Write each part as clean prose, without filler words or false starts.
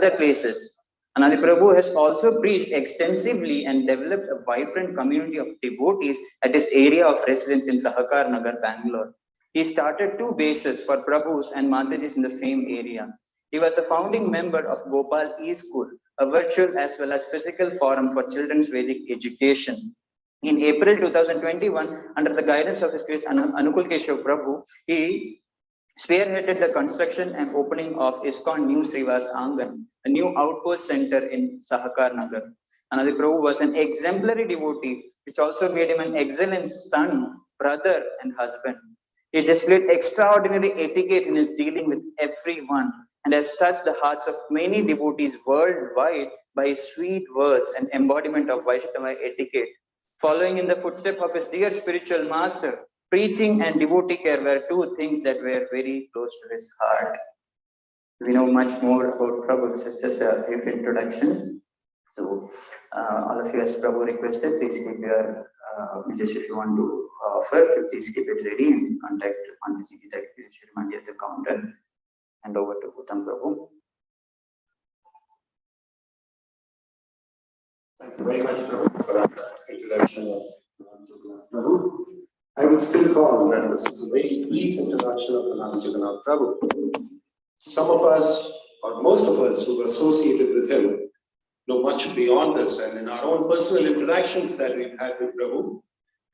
other places. Anadi Prabhu has also preached extensively and developed a vibrant community of devotees at his area of residence in Sahakar Nagar, Bangalore. He started 2 bases for Prabhus and Matajis in the same area. He was a founding member of Gopal E-School, a virtual as well as physical forum for children's Vedic education. In April 2021, under the guidance of his Grace Anukul Keshav Prabhu, he spearheaded the construction and opening of ISKCON New Srivas Angan, a new outpost center in Sahakar Nagar. Anadi Prabhu was an exemplary devotee, which also made him an excellent son, brother, and husband. He displayed extraordinary etiquette in his dealing with everyone and has touched the hearts of many devotees worldwide by his sweet words and embodiment of Vaishnava etiquette. Following in the footsteps of his dear spiritual master, preaching and devotee care were 2 things that were very close to his heart. We know much more about Prabhu. This is just a brief introduction. So, all of you, as Prabhu requested, please keep your messages if you want to offer. Please keep it ready and contact Manji at the counter. And over to Uttam Prabhu. Thank you very much, Prabhu, for that introduction of Prabhu. I would still call that this is a very brief introduction of Anadi Jagannath Prabhu. Some of us, or most of us who are associated with him, know much beyond this, and in our own personal interactions that we've had with Prabhu,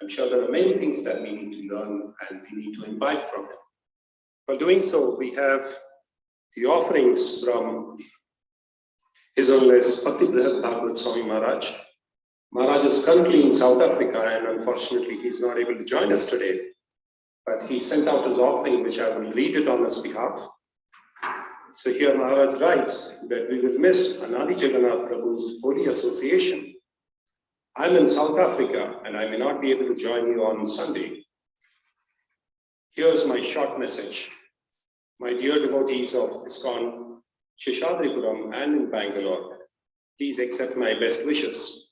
I'm sure there are many things that we need to learn and we need to imbibe from him. For doing so, we have the offerings from His Holiness Bhakti Brihad Bhagavad Swami Maharaj. Maharaj is currently in South Africa, and unfortunately he's not able to join us today. But he sent out his offering, which I will read it on his behalf. So here Maharaj writes that we will miss Anadi Jagannath Prabhu's holy association. I'm in South Africa and I may not be able to join you on Sunday. Here's my short message. My dear devotees of ISKCON Seshadripuram and in Bangalore, please accept my best wishes.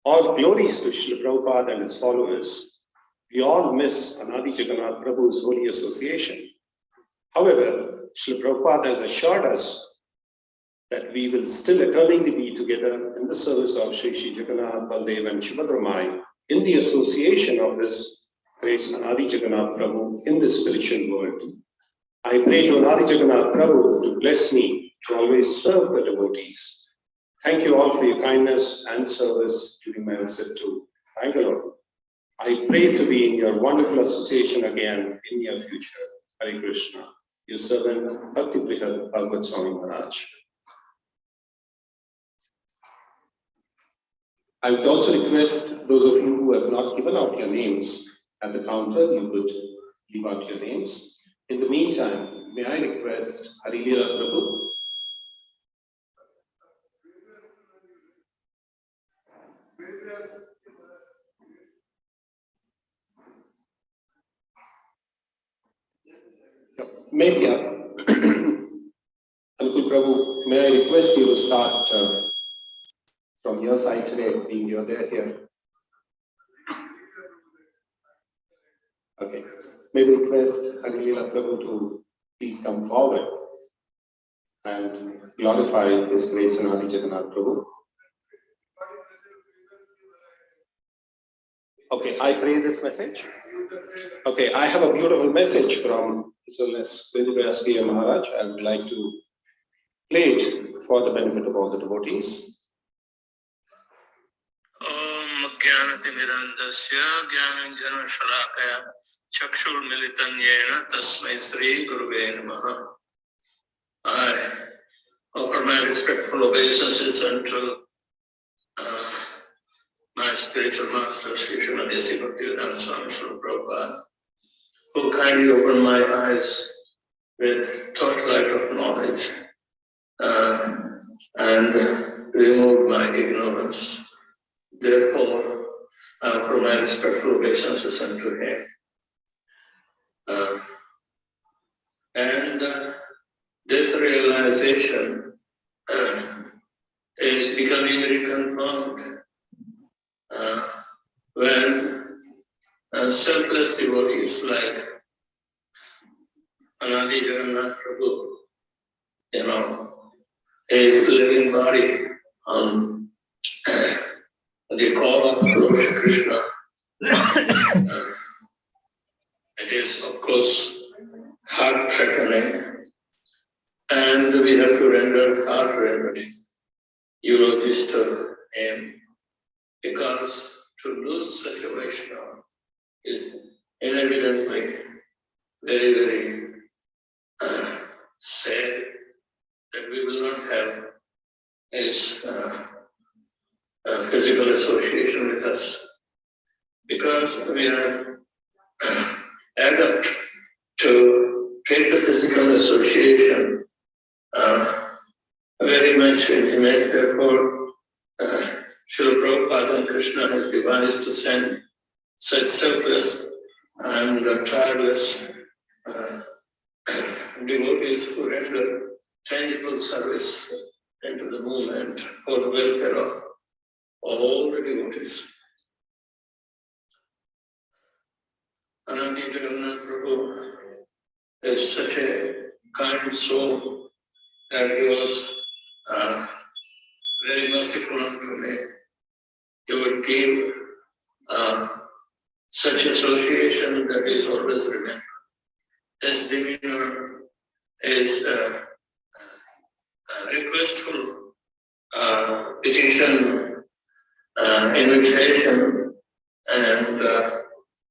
All glories to Srila Prabhupada and his followers. We all miss Anadi Jagannath Prabhu's holy association. However, Srila Prabhupada has assured us that we will still eternally be together in the service of Sri Sri Jagannath, Baldev and Subhadramai in the association of His Grace Anadi Jagannath Prabhu in this spiritual world. I pray to Anadi Jagannath Prabhu to bless me to always serve the devotees. Thank you all for your kindness and service during my visit to Bangalore. I pray to be in your wonderful association again in near future. Hare Krishna. Your servant, Bhakti Brihad Bhagavad Swami Maharaj. I would also request those of you who have not given out your names at the counter, you could leave out your names. In the meantime, may I request Harilila Prabhu? Maybe, Anukul Prabhu, may I request you to start from your side today, being you're there here. Okay. May we request Harilila Prabhu to please come forward and glorify His Grace Anadi Jagannath Prabhu. Okay, I pray this message. Okay, I have a beautiful message from His Holiness Vedavyaskaya Maharaj. I would like to play it for the benefit of all the devotees. Om Jnanatimirandasya Jnananjana Shalakaya Chakshur Militanyena Tasmai Sri Guruve Namaha. I offer my respectful obeisances unto my spiritual master, Sri Srimati Bhaktivedanta Swami Srila Prabhupada, who kindly opened my eyes with torchlight of knowledge and removed my ignorance. Therefore, I offer my respectful obeisances unto him. This realization is becoming reconfirmed when selfless devotees like Anadi Jagannath Prabhu, his living body on the call of Lord Krishna. It is, of course, heart-threatening, and we have to render heart remedy, eulogies to him, because to lose such a Vaishnava is inevitably very, very sad that we will not have his physical association with us, because we are adept to take the physical association very much intimate. Therefore, Srila Prabhupada and Krishna has devised to send such selfless and tireless devotees who render tangible service into the movement for the welfare of all the devotees. Anadi Jagannath Prabhu is such a kind soul that he was very merciful unto me. He would give such association that is always remembered. His demeanor is requestful, petition, invitation, and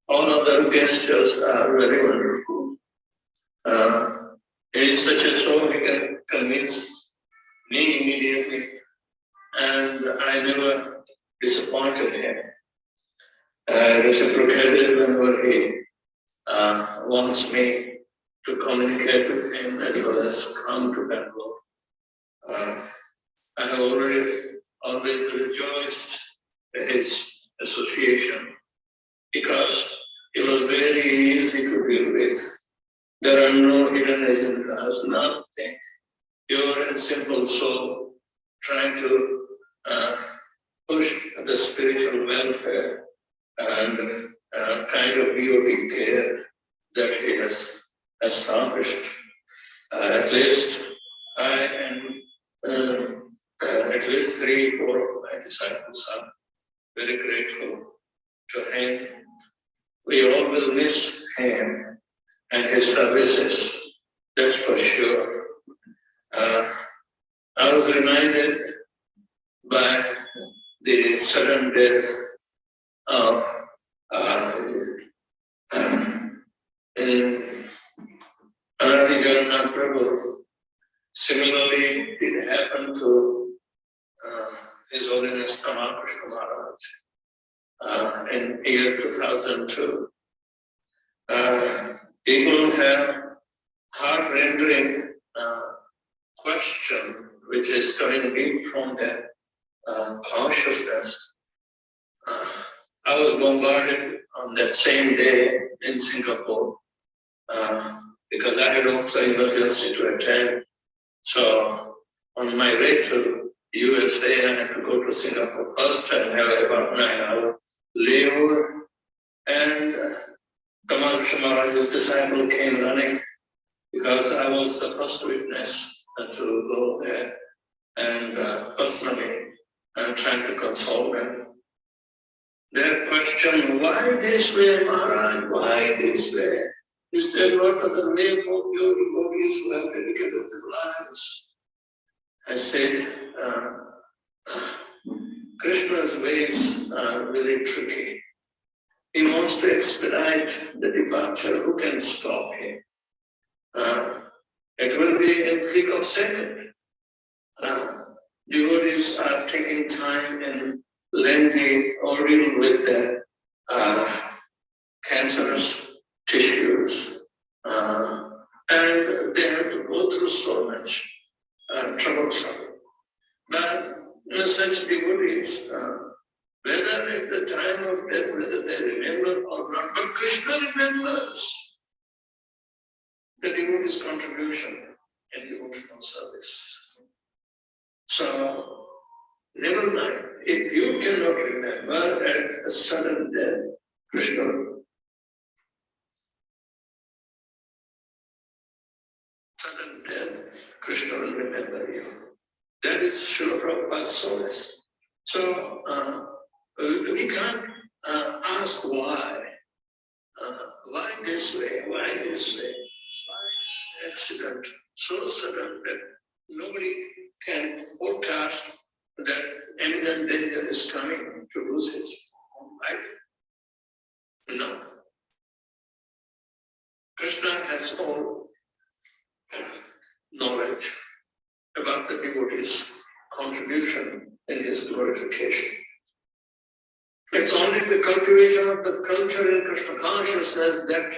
all other gestures are very wonderful. He is such a soul, he can convince me immediately, and I never disappointed him. Reciprocated whenever he wants me to communicate with him as well as come to Bangalore. I have always rejoiced at his association, because it was very easy to deal with. There are no hidden agendas, nothing. Pure and simple soul trying to push the spiritual welfare and kind of beauty care that he has established. At least I and at least 3 or 4 of my disciples are very grateful to him. We all will miss him and his services, that's for sure. I was reminded by the sudden death of Anadi Jagannath Prabhu. Similarly, it happened to His Holiness Tamal Krishna Maharaj in year 2002. People have heart-rendering question which is coming deep from their consciousness. I was bombarded on that same day in Singapore because I had also emergency to attend. So on my way to USA, I had to go to Singapore first and have about 9-hour layover. And Tamal Maharaj's disciple came running because I was the first witness to go there and personally trying to console them. Their question, why this way, Maharaj? Why this way? Is there no other way for your devotees who have dedicated their lives? I said, Krishna's ways are very tricky. He wants to expedite the departure. Who can stop him? It will be in click of second. Devotees are taking time and lengthy ordeal with their cancerous tissues, and they have to go through so much troublesome. But such devotees, whether at the time of death, whether they remember or not, but Krishna remembers the devotee's contribution in devotional service. So, never mind, if you cannot remember at a sudden death, Krishna will remember you. Srila Prabhupada's solace. So we can't ask why. Why this way? Why this way? Why accident so sudden that nobody can forecast that imminent danger is coming to lose his own life? No. Krishna has all knowledge about the devotee's contribution in his glorification. It's only the cultivation of the culture in Krishna consciousness that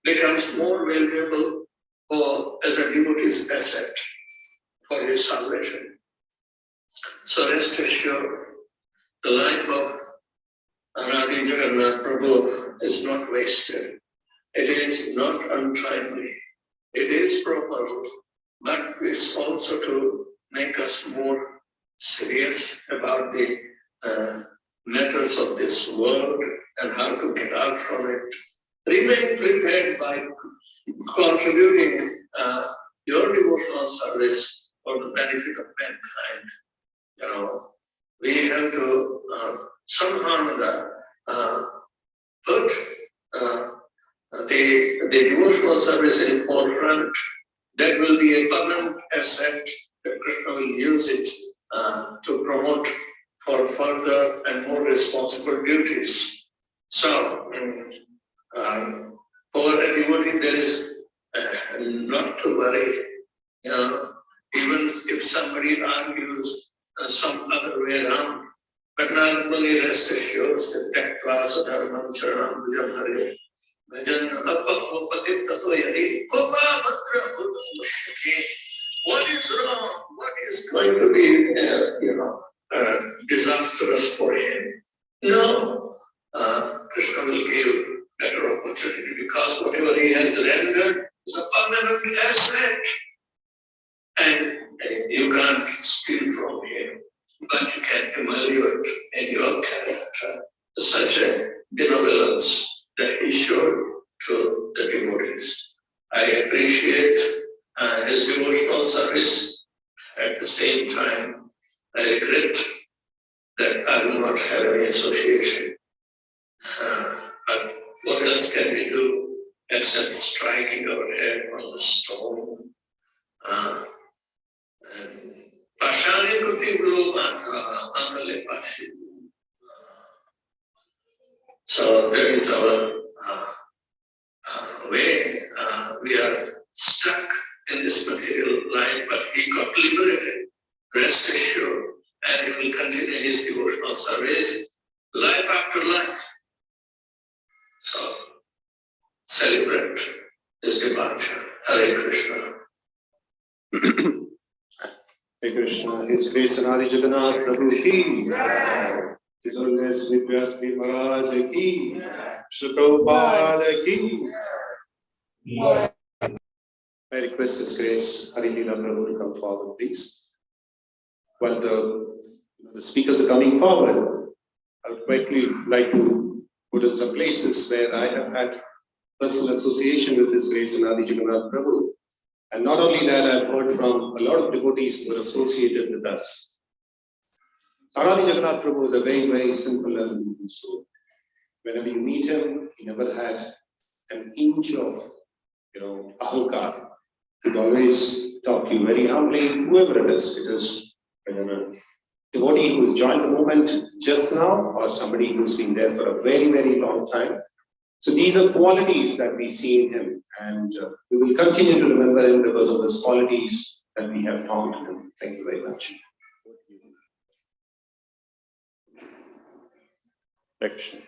becomes more valuable as a devotee's asset for his salvation. So rest assured, the life of Anadi Jagannath Prabhu is not wasted. It is not untimely. It is proper, but it's also to make us more serious about the matters of this world and how to get out from it. Remain prepared by contributing your devotional service for the benefit of mankind. You know, we have to somehow or other put the devotional service in forefront. That will be a permanent asset that Krishna will use it to promote for further and more responsible duties. So, for a devotee, there is not to worry. You know, even if somebody argues some other way around, but normally rest assured that Vasu Dharmam Charanam Bhujam Hare Bhajan Apapapati Tato Yari Kopa Bhadra Bhutam Mushyate. What is wrong? What is going to be, disastrous for him? No, Krishna will give better opportunity because whatever he has rendered is a permanent asset. And you can't steal from him, but you can evaluate in your character such a benevolence that he showed to the devotees. I appreciate his devotional service. At the same time, I regret that I will not have any association. But what else can we do except striking our head on the stone? Pashani Kuti Guru Matra Angale Pashi. So that is our way. We are stuck in this material life, but he got liberated. Rest assured, and he will continue his devotional service life after life. So celebrate his departure. Hare Krishna. Hare Krishna, His Grace Anadi Jagannath Prabhu ki, His Holiness Nityasri Maharaj ki, Srila Prabhupada ki. I request His Grace Hari Leela Prabhu to come forward, please. While the speakers are coming forward, I would quickly like to put in some places where I have had personal association with His Grace Anadi Jagannath Prabhu. And not only that, I've heard from a lot of devotees who are associated with us. Anadi Jagannath Prabhu is a very, very simple and humble soul. Whenever you meet him, he never had an inch of, ahankar. He'd always talk to you very humbly, whoever it is. It is a devotee who's joined the movement just now, or somebody who's been there for a very, very long time. So these are qualities that we see in him, and we will continue to remember him because of these qualities that we have found in him. Thank you very much. Action.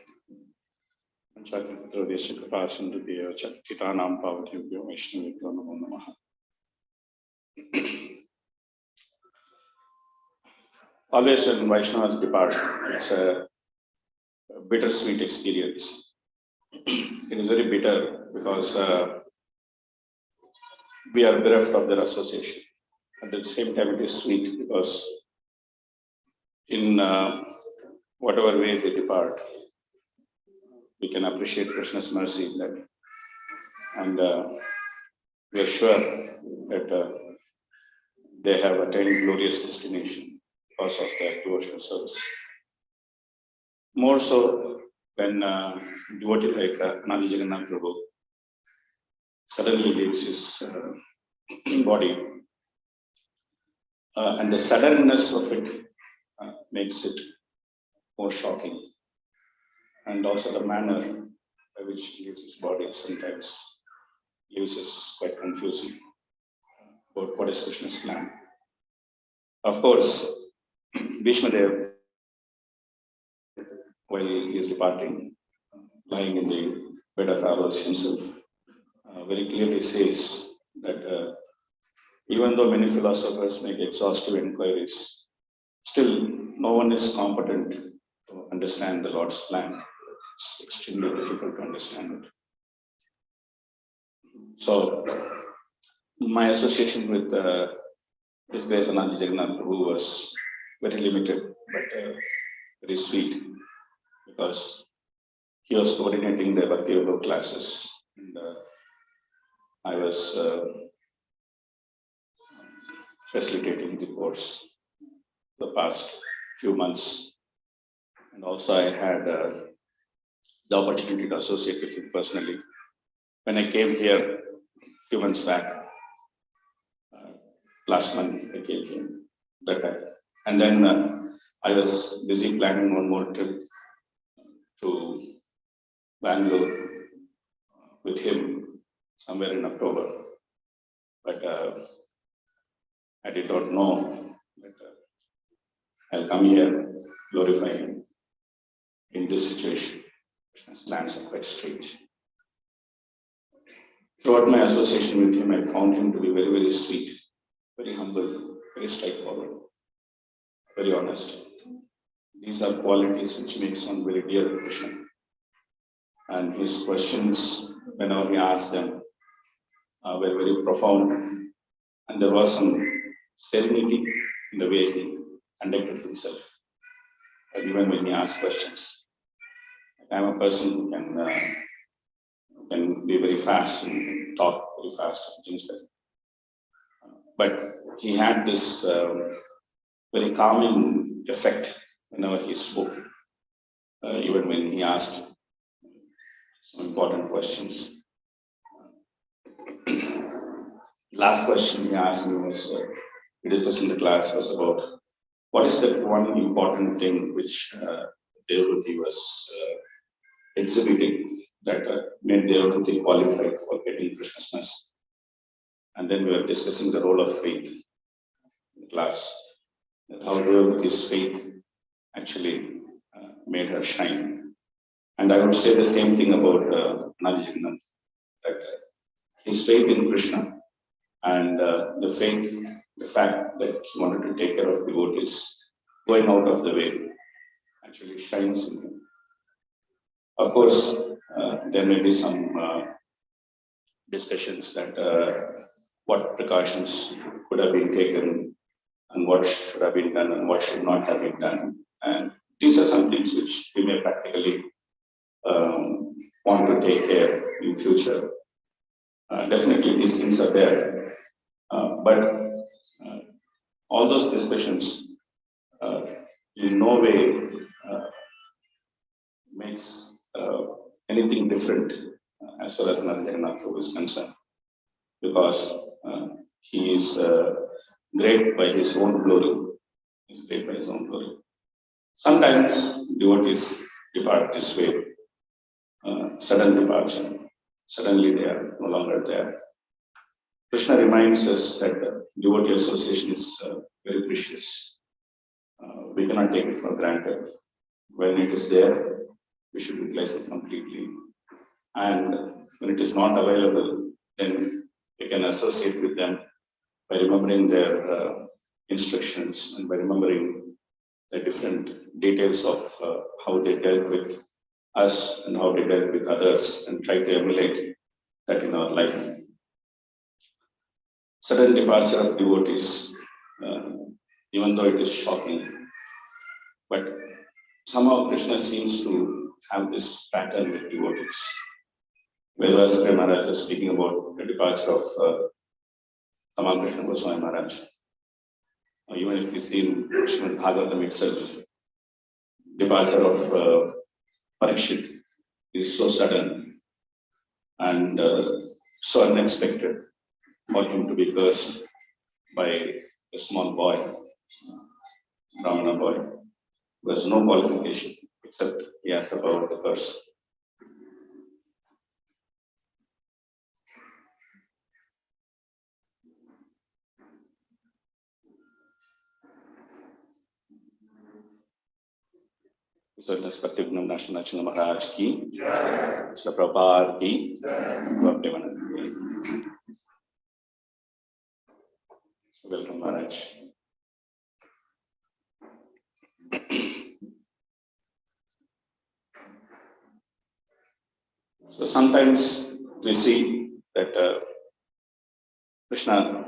Always when Vaishnavas depart, it's a bittersweet experience. It is very bitter because we are bereft of their association. At the same time, it is sweet because in whatever way they depart, we can appreciate Krishna's mercy in that. And we are sure that they have attained glorious destination because of their devotional service. More so when devotee like Anadi Jagannath Prabhu suddenly leaves his body, and the suddenness of it makes it more shocking, and also the manner by which he leaves his body sometimes leaves us quite confusing about what is Krishna's plan. Of course, Bhishma Dev, while he is departing, lying in the bed of arrows himself, very clearly says that even though many philosophers make exhaustive inquiries, still no one is competent to understand the Lord's plan. It's extremely difficult to understand it. So, my association with His Grace Anadi Jagannath Prabhu was very limited, but very sweet, because he was coordinating the Bhakti Yoga classes, and I was facilitating the course the past few months, and also I had the opportunity to associate with him personally. When I came here a few months back, last month I came here that time, and then I was busy planning one more trip to Bangalore with him somewhere in October, but I did not know that I'll come here, glorify him in this situation. Krishna's plans are quite strange. Throughout my association with him, I found him to be very, very sweet, very humble, very straightforward, very honest. These are qualities which make someone very dear to Krishna. And his questions, whenever he asked them, were very profound. And there was some serenity in the way he conducted himself, even when he asked questions. I'm a person who can be very fast and talk very fast and things like that. But he had this very calming effect whenever he spoke, even when he asked some important questions. Last question he asked me was, we discussed in the class, was about what is the one important thing which Devahuti was exhibiting that made Devahuti qualified for getting Krishna's mercy. And then we were discussing the role of faith in the class, that how Devahuti's faith actually made her shine. And I would say the same thing about Anadi Jagannath, that his faith in Krishna and the fact that he wanted to take care of devotees, going out of the way, actually shines in him. Of course, there may be some discussions that what precautions could have been taken and what should have been done and what should not have been done. And these are some things which we may practically want to take care in future. Definitely these things are there, but all those discussions in no way makes anything different as far as Anadi Jagannath Prabhu is concerned, because he is great by his own glory. He is great by his own glory. Sometimes devotees depart this way, sudden departure. Suddenly they are no longer there. Krishna reminds us that devotee association is very precious. We cannot take it for granted. When it is there, we should utilize it completely. And when it is not available, then we can associate with them by remembering their instructions and by remembering the different details of how they dealt with us and how they dealt with others, and try to emulate that in our life. Sudden departure of devotees, even though it is shocking, but somehow Krishna seems to have this pattern with devotees. Vedasri Maharaj was speaking about the departure of Tamal Krishna Goswami Maharaj. Even if you see in Srimad Bhagavatam itself, departure of Parikshit is so sudden and so unexpected for him to be cursed by a small boy, Brahmana boy, who has no qualification except he has the power to curse. So respective National National Maharaj ki, Srila Prabhupada ki, welcome Maharaj. So sometimes we see that Krishna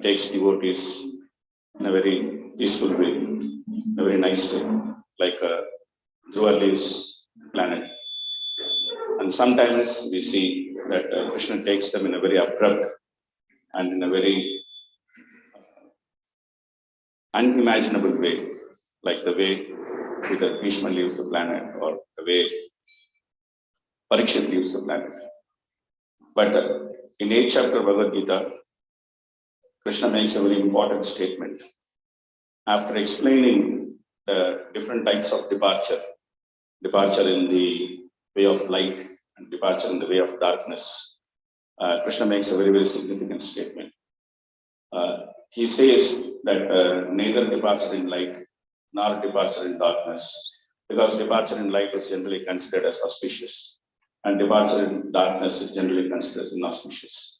takes devotees in a very peaceful way, in a very nice way, like Dhruva leaves planet. And sometimes we see that Krishna takes them in a very abrupt and in a very unimaginable way, like the way either Bhishma leaves the planet or the way Parikshit leaves the planet. But in 8th chapter of Bhagavad Gita, Krishna makes a very important statement. After explaining the different types of departure in the way of light and departure in the way of darkness, Krishna makes a very, very significant statement. He says that neither departure in light nor departure in darkness, because departure in light is generally considered as auspicious and departure in darkness is generally considered as inauspicious.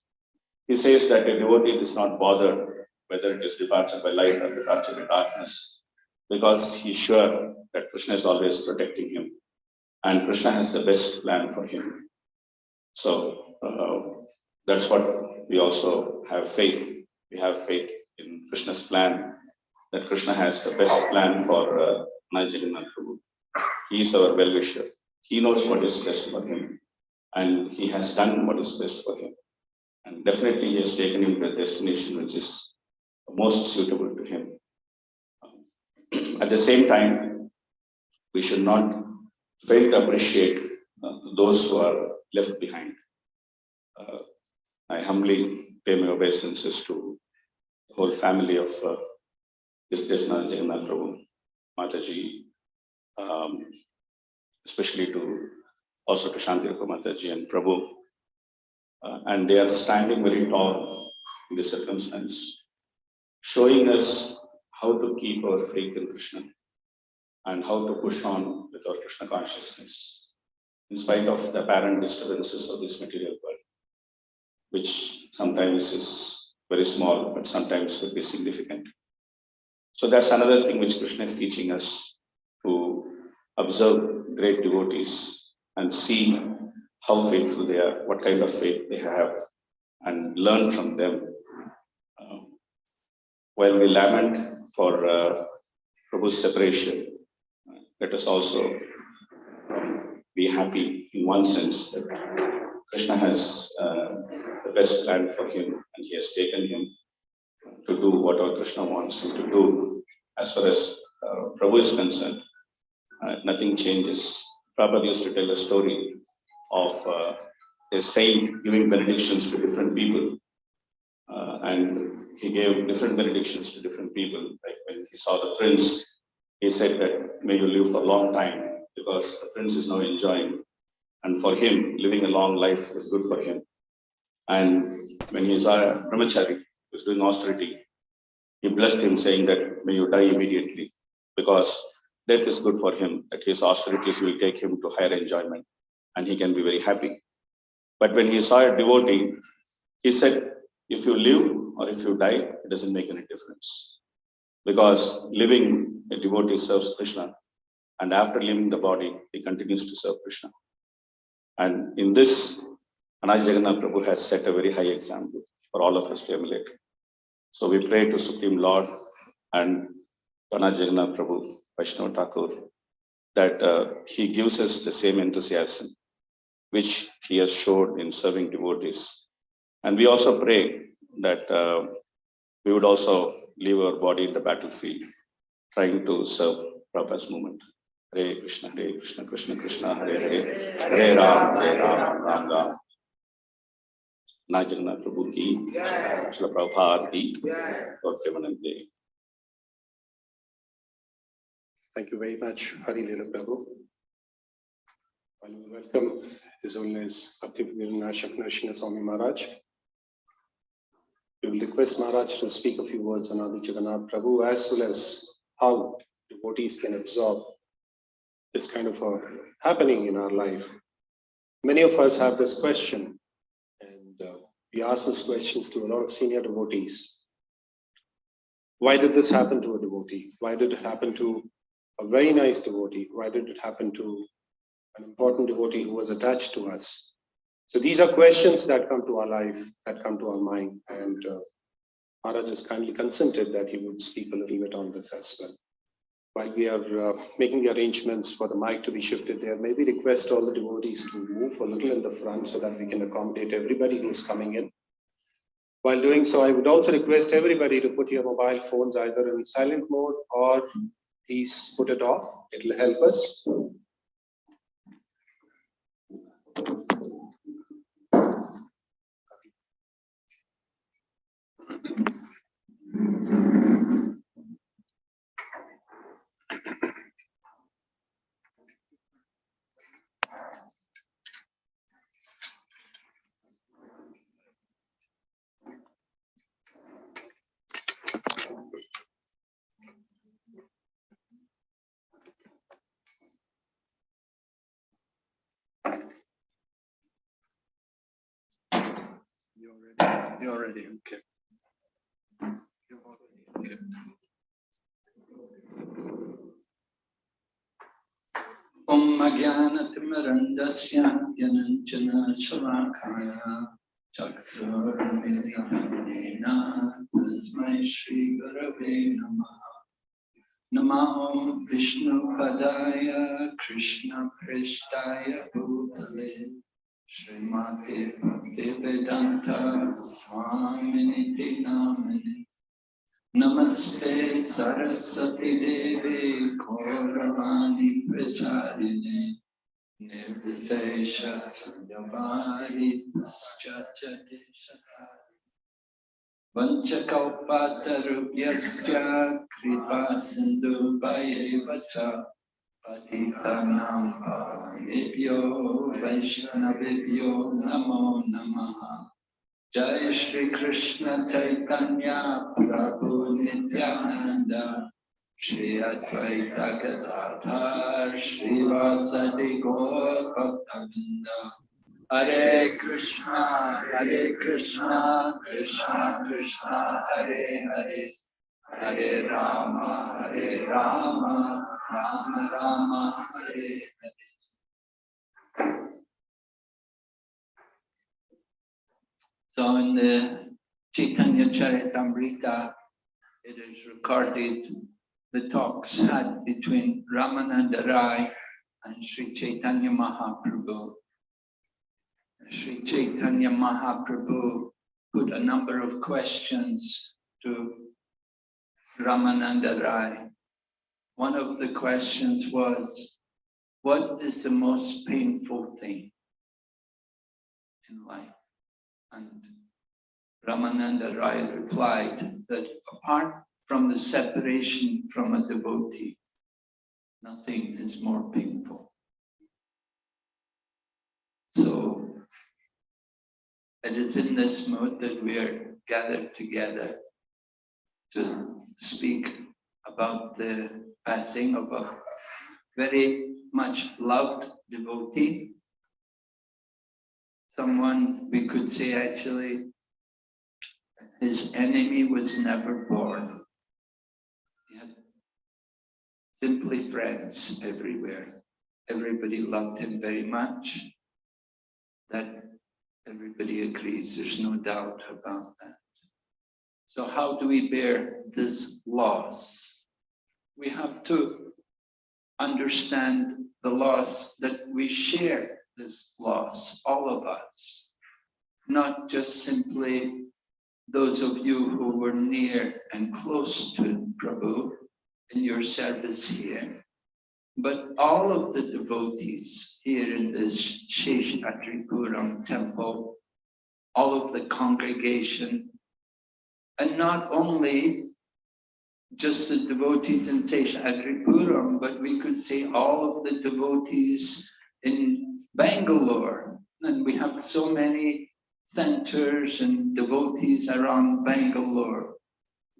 He says that a devotee is not bothered whether it is departure by light or departure by darkness, because he's sure that Krishna is always protecting him and Krishna has the best plan for him. So that's what we also have faith. We have faith in Krishna's plan, that Krishna has the best plan for Anadi Jagannath Prabhu. He is our well-wisher. He knows what is best for him and he has done what is best for him. And definitely he has taken him to a destination which is most suitable to him. At the same time, we should not fail to appreciate those who are left behind. I humbly pay my obeisances to the whole family of HG Anadi Jagannath Prabhu, Mataji, especially also to Shantirupam Mataji and Prabhu. And they are standing very tall in this circumstance, showing us how to keep our faith in Krishna and how to push on with our Krishna consciousness, in spite of the apparent disturbances of this material world, which sometimes is very small, but sometimes could be significant. So that's another thing which Krishna is teaching us, to observe great devotees and see how faithful they are, what kind of faith they have, and learn from them. While we lament for Prabhu's separation, let us also be happy in one sense that Krishna has the best plan for him and he has taken him to do whatever Krishna wants him to do. As far as Prabhu is concerned, nothing changes. Prabhupada used to tell a story of a saint giving benedictions to different people. And he gave different benedictions to different people. Like when he saw the prince, he said that may you live for a long time, because the prince is now enjoying. And for him, living a long life is good for him. And when he saw a brahmachari who was doing austerity, he blessed him, saying that may you die immediately, because death is good for him, that his austerities will take him to higher enjoyment and he can be very happy. But when he saw a devotee, he said, if you live or if you die, it doesn't make any difference. Because living, a devotee serves Krishna, and after leaving the body, he continues to serve Krishna. And in this, Anadi Jagannath Prabhu has set a very high example for all of us to emulate. So we pray to Supreme Lord and Anadi Jagannath Prabhu, Vaishnava Thakur, that he gives us the same enthusiasm which he has showed in serving devotees. And we also pray that we would also leave our body in the battlefield, trying to serve Prabhupada's movement. Hare Krishna, Krishna Krishna, Hare Hare, Hare Ram, Ram Ram. Anadi Jagannath Prabhu ki, Srila Prabhupada ki, और Premanand. Thank you very much, Hari Leela Prabhu. While we welcome His Holiness Bhakti-Vinod Shakna Swami Maharaj, we will request Maharaj to speak a few words on Anadi Jagannath Prabhu, as well as how devotees can absorb this kind of a happening in our life. Many of us have this question, and we ask these questions to a lot of senior devotees. Why did this happen to a devotee? Why did it happen to a very nice devotee? Why did it happen to an important devotee who was attached to us? So these are questions that come to our life, that come to our mind, and Maharaj has kindly consented that he would speak a little bit on this as well. While we are making the arrangements for the mic to be shifted there, maybe request all the devotees to move a little in the front so that we can accommodate everybody who is coming in. While doing so, I would also request everybody to put your mobile phones either in silent mode or please put it off. It will help us. You're ready. Okay. You're already okay. Om Jnanatimirandasya Yananchana Shalakaya Chaksurmilitanena Tasmai Shri Gurave Namaha. Namo Vishnu Padaya Krishna Prishtaya Bhutale Srimati Bhaktivedanta Swaminiti Namini. Namaste Saraswati Devi Gauravani Pracharini Nirvishesha Sunyavadi Paschachate Shakari Vanchakalpatarubhyasya Kripa Sindhu Vayevacha Patitanam Pavanebhyo Vaishnavibhyo Namo Namaha. Jai Shri Krishna Chaitanya Prabhu Nityananda Shri Advaita Gadadhar Shri Vasadi Gaur Bhaktavinda. Hare Krishna, Krishna Krishna, Hare Hare, Hare Rama, Rama Rama, Hare Hare. So in the Chaitanya Charitamrita, it is recorded the talks had between Ramananda Rai and Sri Chaitanya Mahaprabhu. Sri Chaitanya Mahaprabhu put a number of questions to Ramananda Rai. One of the questions was, what is the most painful thing in life? And Ramananda Rai replied that apart from the separation from a devotee, nothing is more painful. So it is in this mood that we are gathered together to speak about the passing of a very much loved devotee. Someone, we could say actually, his enemy was never born. He had simply friends everywhere. Everybody loved him very much. That everybody agrees, there's no doubt about that. So how do we bear this loss? We have to understand the loss, that we share this loss, all of us. Not just simply those of you who were near and close to Prabhu in your service here, but all of the devotees here in this Seshadripuram temple, all of the congregation, and not only just the devotees in Seshadripuram, but we could say all of the devotees in Bangalore. And we have so many centers and devotees around Bangalore.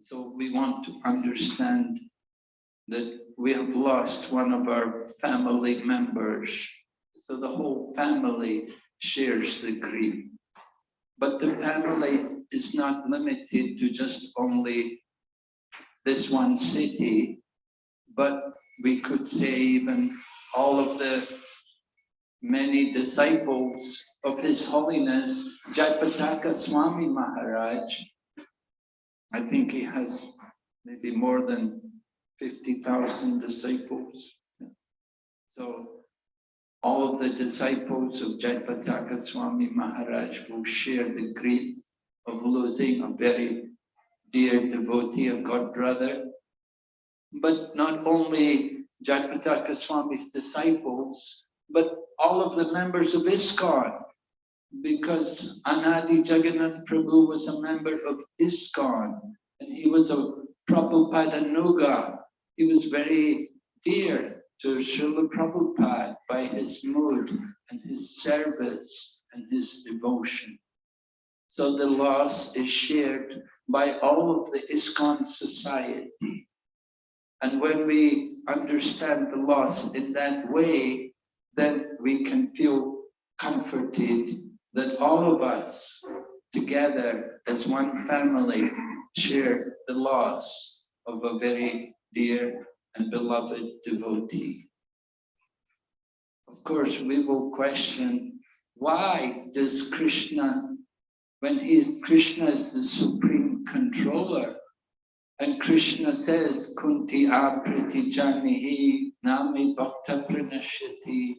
So we want to understand that we have lost one of our family members. So the whole family shares the grief. But the family is not limited to just only this one city, but we could say even all of the many disciples of His Holiness Jayapataka Swami Maharaj. I think he has maybe more than 50,000 disciples. So all of the disciples of Jayapataka Swami Maharaj will share the grief of losing a very dear devotee, a god brother. But not only Jayapataka Swami's disciples, but all of the members of ISKCON, because Anadi Jagannath Prabhu was a member of ISKCON, and he was a Prabhupada Nuga. He was very dear to Srila Prabhupada by his mood and his service and his devotion. So the loss is shared by all of the ISKCON society. And when we understand the loss in that way, then we can feel comforted that all of us together as one family share the loss of a very dear and beloved devotee. Of course, we will question, why does Krishna, when Krishna is the supreme controller, and Krishna says, Kunti apriti janihi nami bhakta pranashati,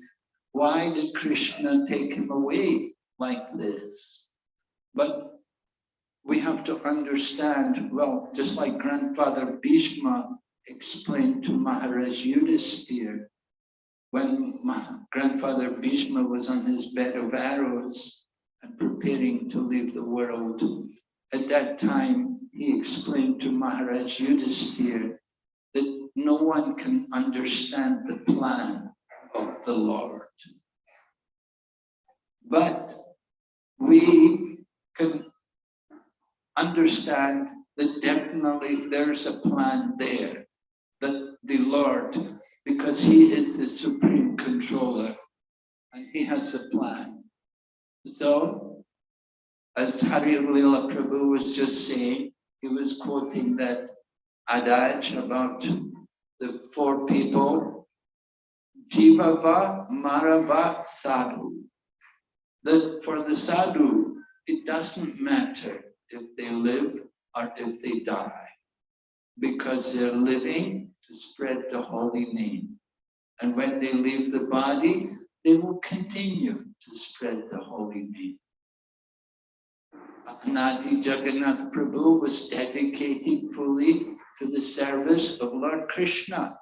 why did Krishna take him away like this? But we have to understand, well, just like Grandfather Bhishma explained to Maharaj Yudhisthira, when Grandfather Bhishma was on his bed of arrows and preparing to leave the world, at that time, he explained to Maharaj Yudhisthira that no one can understand the plan of the Lord. But we can understand that definitely there's a plan there, that the Lord, because He is the supreme controller, and He has a plan. So, as Hari Lila Prabhu was just saying, he was quoting that adage about the four people, Jivava Marava Sadhu. That for the sadhu, it doesn't matter if they live or if they die, because they're living to spread the holy name. And when they leave the body, they will continue to spread the holy name. Anadi Jagannath Prabhu was dedicated fully to the service of Lord Krishna,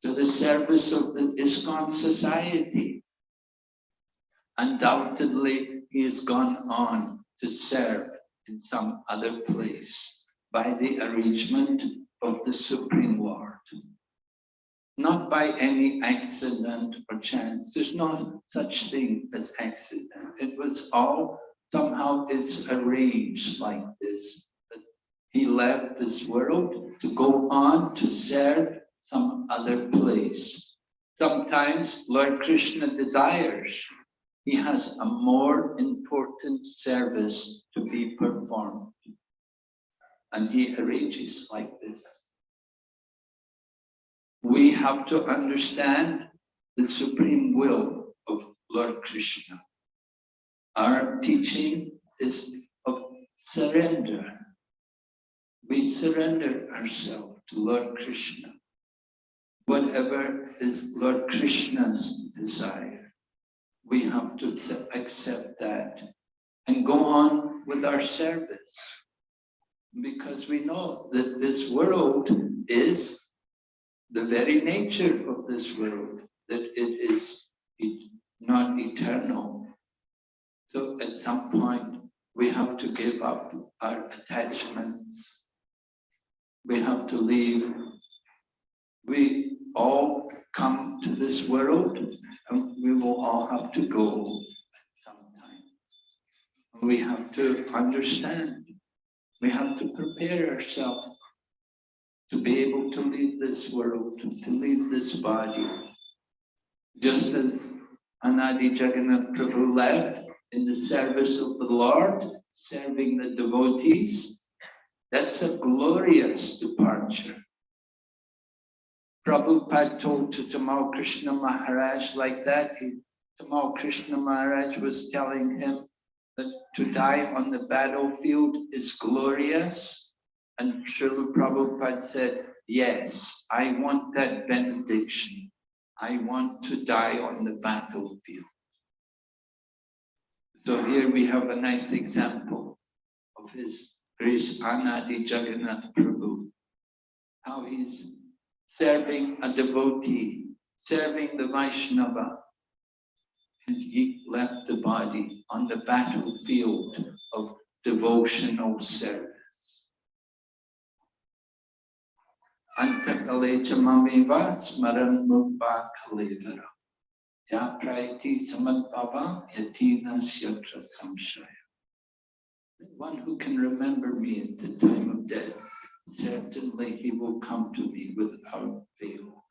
to the service of the ISKCON society. Undoubtedly, he has gone on to serve in some other place by the arrangement of the Supreme Lord. Not by any accident or chance. There's no such thing as accident. It was all, somehow it's arranged like this. That he left this world to go on to serve some other place. Sometimes Lord Krishna desires, he has a more important service to be performed. And he arranges like this. We have to understand the supreme will of Lord Krishna. Our teaching is of surrender. We surrender ourselves to Lord Krishna. Whatever is Lord Krishna's desire, we have to accept that and go on with our service. because we know that this world is the very nature of this world, that it is not eternal. So at some point, we have to give up our attachments. We have to leave. We all come to this world, and we will all have to go at some time. We have to understand. We have to prepare ourselves to be able to leave this world, to leave this body. Just as Anadi Jagannath Prabhu left in the service of the Lord, serving the devotees, that's a glorious departure. Prabhupada told to Tamal Krishna Maharaj like that. Tamal Krishna Maharaj was telling him that to die on the battlefield is glorious. And Srila Prabhupada said, yes, I want that benediction. I want to die on the battlefield. So here we have a nice example of His Grace Anadi Jagannath Prabhu, how he's serving a devotee, serving the Vaishnava, and he left the body on the battlefield of devotional service. Antakale chamamiva smaran mukha kalevara. Ya praiti samadbhava yatina syatra samshaya. One who can remember me at the time of death, certainly he will come to me without fail.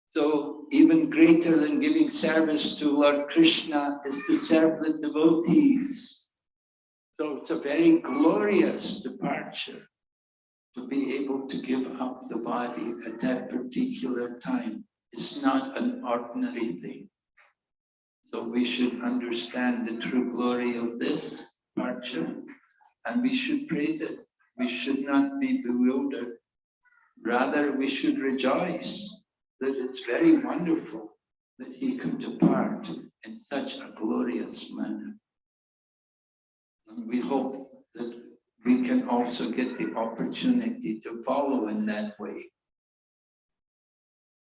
So even greater than giving service to Lord Krishna is to serve the devotees. So it's a very glorious departure to be able to give up the body at that particular time. It's not an ordinary thing. So we should understand the true glory of this departure, and we should praise it. We should not be bewildered. Rather, we should rejoice that it's very wonderful that he could depart in such a glorious manner. And we hope that we can also get the opportunity to follow in that way.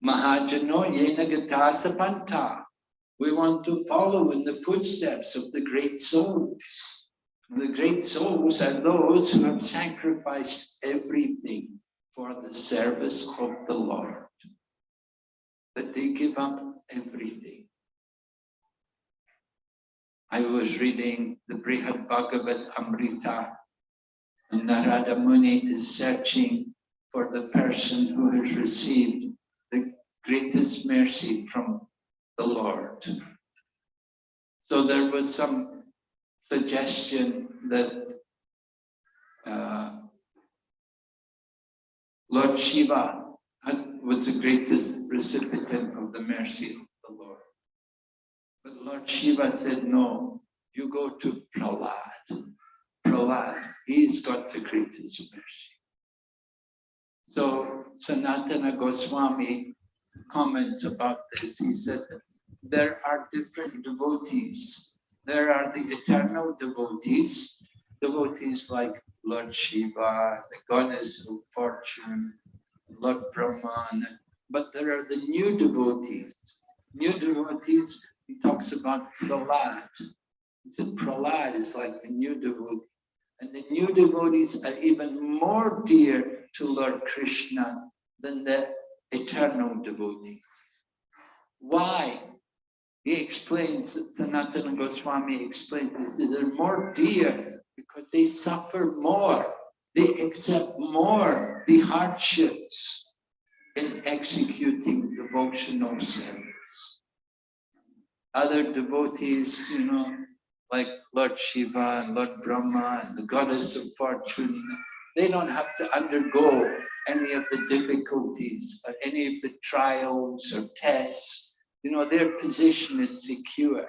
Mahajano yena gatasa panta. We want to follow in the footsteps of the great souls. The great souls are those who have sacrificed everything for the service of the Lord. That they give up everything. I was reading the Brihad Bhagavat Amrita, and Narada Muni is searching for the person who has received the greatest mercy from the Lord. So there was some suggestion that Lord Shiva was the greatest recipient of the mercy of the Lord. But Lord Shiva said, no, you go to Prahlad. Prahlad, he's got the greatest mercy. So Sanatana Goswami comments about this. He said that there are different devotees. There are the eternal devotees, devotees like Lord Shiva, the goddess of fortune, Lord Brahman, but there are the new devotees. New devotees, he talks about Prahlad. He said Prahlad is like the new devotee. And the new devotees are even more dear to Lord Krishna than the eternal devotees. Why? He explains, Sanatana Goswami explains this, they're more dear because they suffer more. They accept more the hardships in executing devotional service. Other devotees, you know, like Lord Shiva and Lord Brahma and the goddess of fortune, they don't have to undergo any of the difficulties or any of the trials or tests. You know, their position is secure.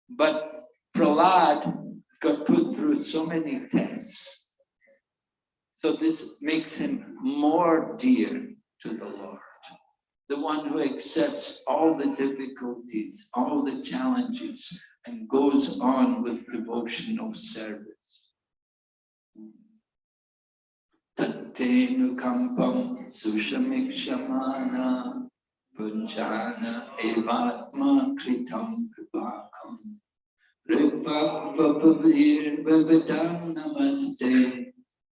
But Prahlad got put through so many tests. So this makes him more dear to the Lord. The one who accepts all the difficulties, all the challenges, and goes on with devotional service. Tattenu kampam sushamikshamana punjana evatma kritam vipakam rivavavavir vivadam namaste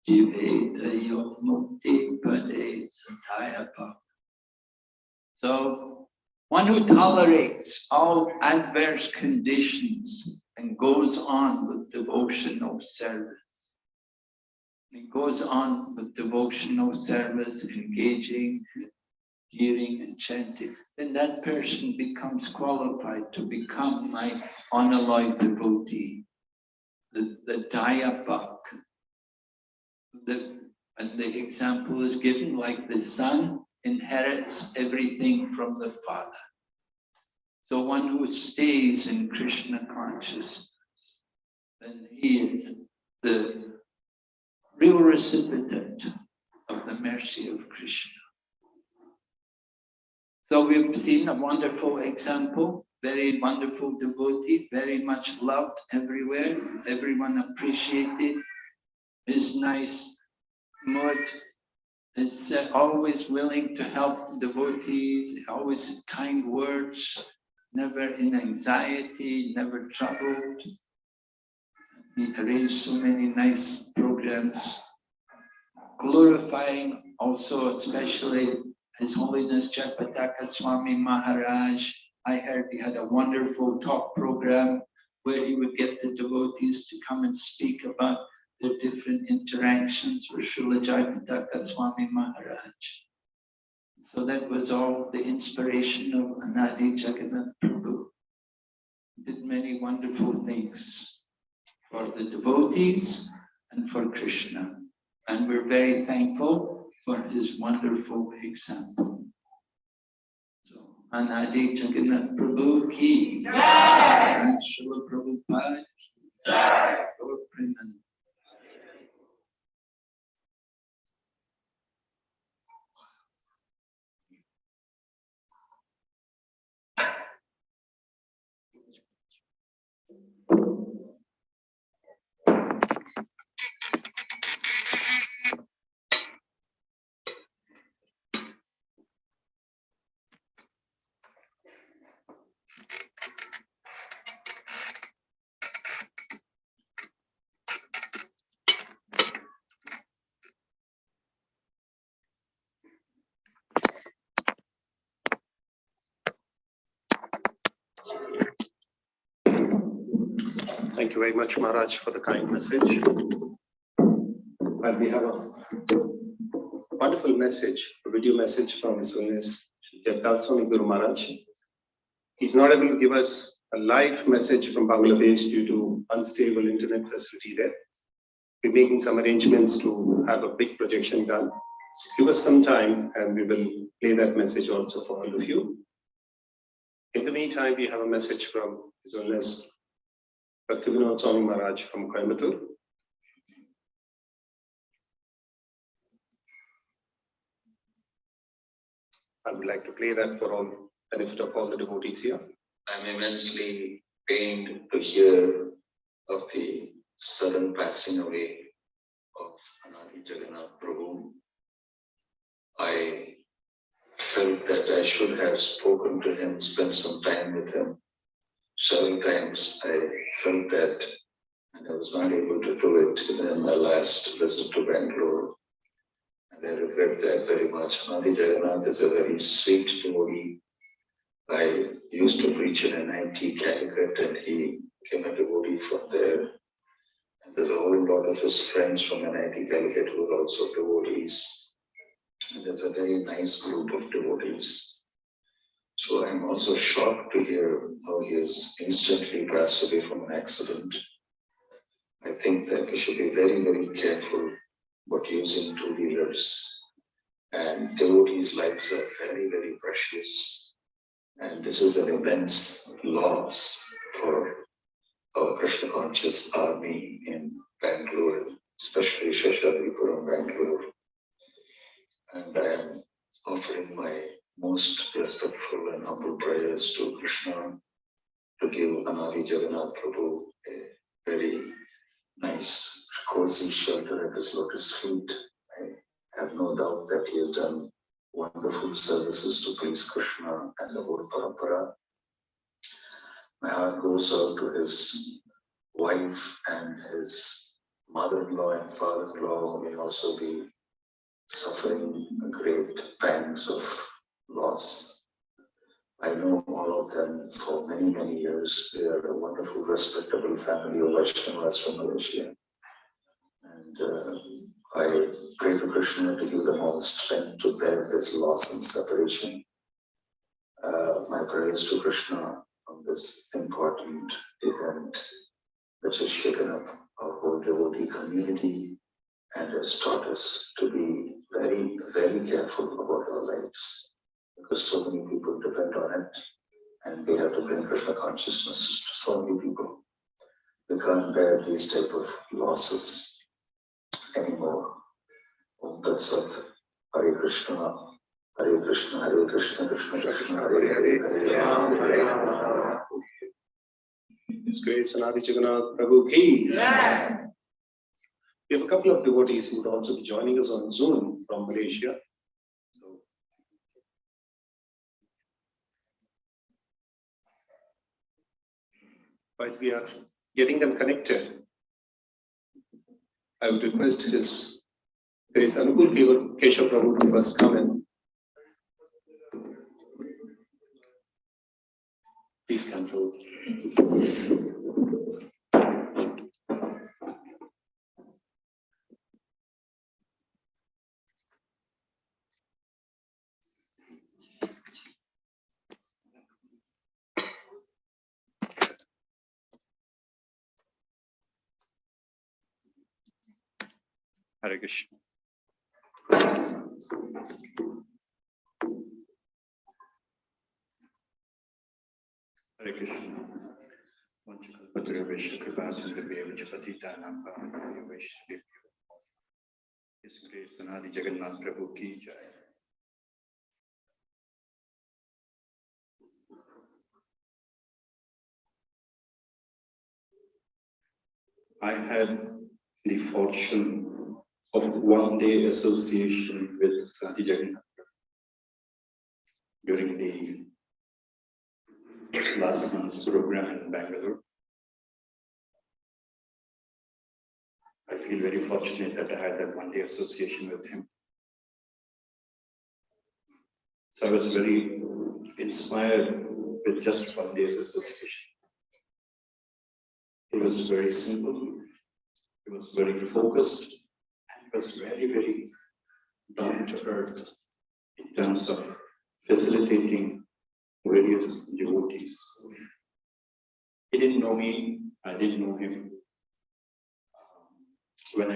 jiveta yomukti pade satayapa. So, one who tolerates all adverse conditions and goes on with devotional service. He goes on with devotional service, engaging, hearing and chanting. Then that person becomes qualified to become my unalloyed devotee, the Dayapak. And the example is given like the son inherits everything from the father. So one who stays in Krishna consciousness, then he is the real recipient of the mercy of Krishna. So we've seen a wonderful example, very wonderful devotee, very much loved everywhere. Everyone appreciated his nice mood. Is always willing to help devotees, always kind words, never in anxiety, never troubled. He arranged so many nice programs, glorifying also especially His Holiness Jagpataka Swami Maharaj. I heard he had a wonderful talk program where he would get the devotees to come and speak about their different interactions with Srila Jagpataka Swami Maharaj. So that was all the inspiration of Anadi Jagannath Prabhu. He did many wonderful things for the devotees and for Krishna. And we're very thankful for his wonderful example. So, Anadi Jagannath Prabhu ki jai, and Srila Prabhupada ki jai. Lord Premanand. Thank you very much, Maharaj, for the kind message. Well, we have a wonderful message, a video message from His Holiness Jagannatha Guru Maharaj. He's not able to give us a live message from Bangladesh due to unstable internet facility there. We're making some arrangements to have a big projection done. So give us some time and we will play that message also for all of you. In the meantime, we have a message from His Holiness Bhaktivinoda Swami Maharaj from Coimbatore. I would like to play that for all benefit of all the devotees here. I'm immensely pained to hear of the sudden passing away of Anadi Jagannath Prabhu. I felt that I should have spoken to him, spent some time with him. Several times I felt that, and I was not able to do it in my last visit to Bangalore. And I regret that very much. Anadi Jagannath is a very sweet devotee. I used to preach in NIT Calicut and he became a devotee from there. And there's a whole lot of his friends from NIT Calicut who are also devotees. And there's a very nice group of devotees. So I'm also shocked to hear how he has instantly passed away from an accident. I think that we should be very, very careful about using two-wheelers. And devotees' lives are very, very precious. And this is an immense loss for our Krishna conscious army in Bangalore, especially Seshadripuram, Bangalore. And I am offering my most respectful and humble prayers to Krishna to give Anadi Jagannath Prabhu a very nice, cozy shelter at his lotus feet. I I have no doubt that he has done wonderful services to please Krishna and the whole parampara. My heart goes out to his wife and his mother-in-law and father-in-law, who may also be suffering great pangs of loss. I know all of them for many, many years. They are a wonderful, respectable family of Vaishnavas from Malaysia. And I pray to Krishna to give them all strength to bear this loss and separation. My prayers to Krishna on this important event which has shaken up our whole devotee community and has taught us to be very, very careful about our lives, because so many people depend on it and they have to bring Krishna consciousness to so many people. They can't bear these type of losses anymore. Om Tat Sat. Hare Krishna, Hare Krishna, Hare Krishna, Krishna Krishna, Hare Hare, Hare Rama, Hare Rama. His Grace Anadi Jagannath Prabhu Ki. Yeah. We have a couple of devotees who would also be joining us on Zoom from Malaysia. So, while we are getting them connected, I would request His Grace Anukul Keshav Prabhu to first come in. Please come forward. Hare Krishna. Hare Krishna. Vanchakalpatarabhishya kripasindribhyev patitanam pavanebhyo vaishnavebhyo. His Grace Anadi Jagannath Prabhu Ki Jai. I had the fortune of one-day association with Anadi Jagannath during the last month's program in Bangalore. I feel very fortunate that I had that one-day association with him. So I was very inspired with just one day's association. It was very simple, it was very focused, and it was very, very down to earth in terms of facilitating various devotees. He didn't know me, I didn't know him. When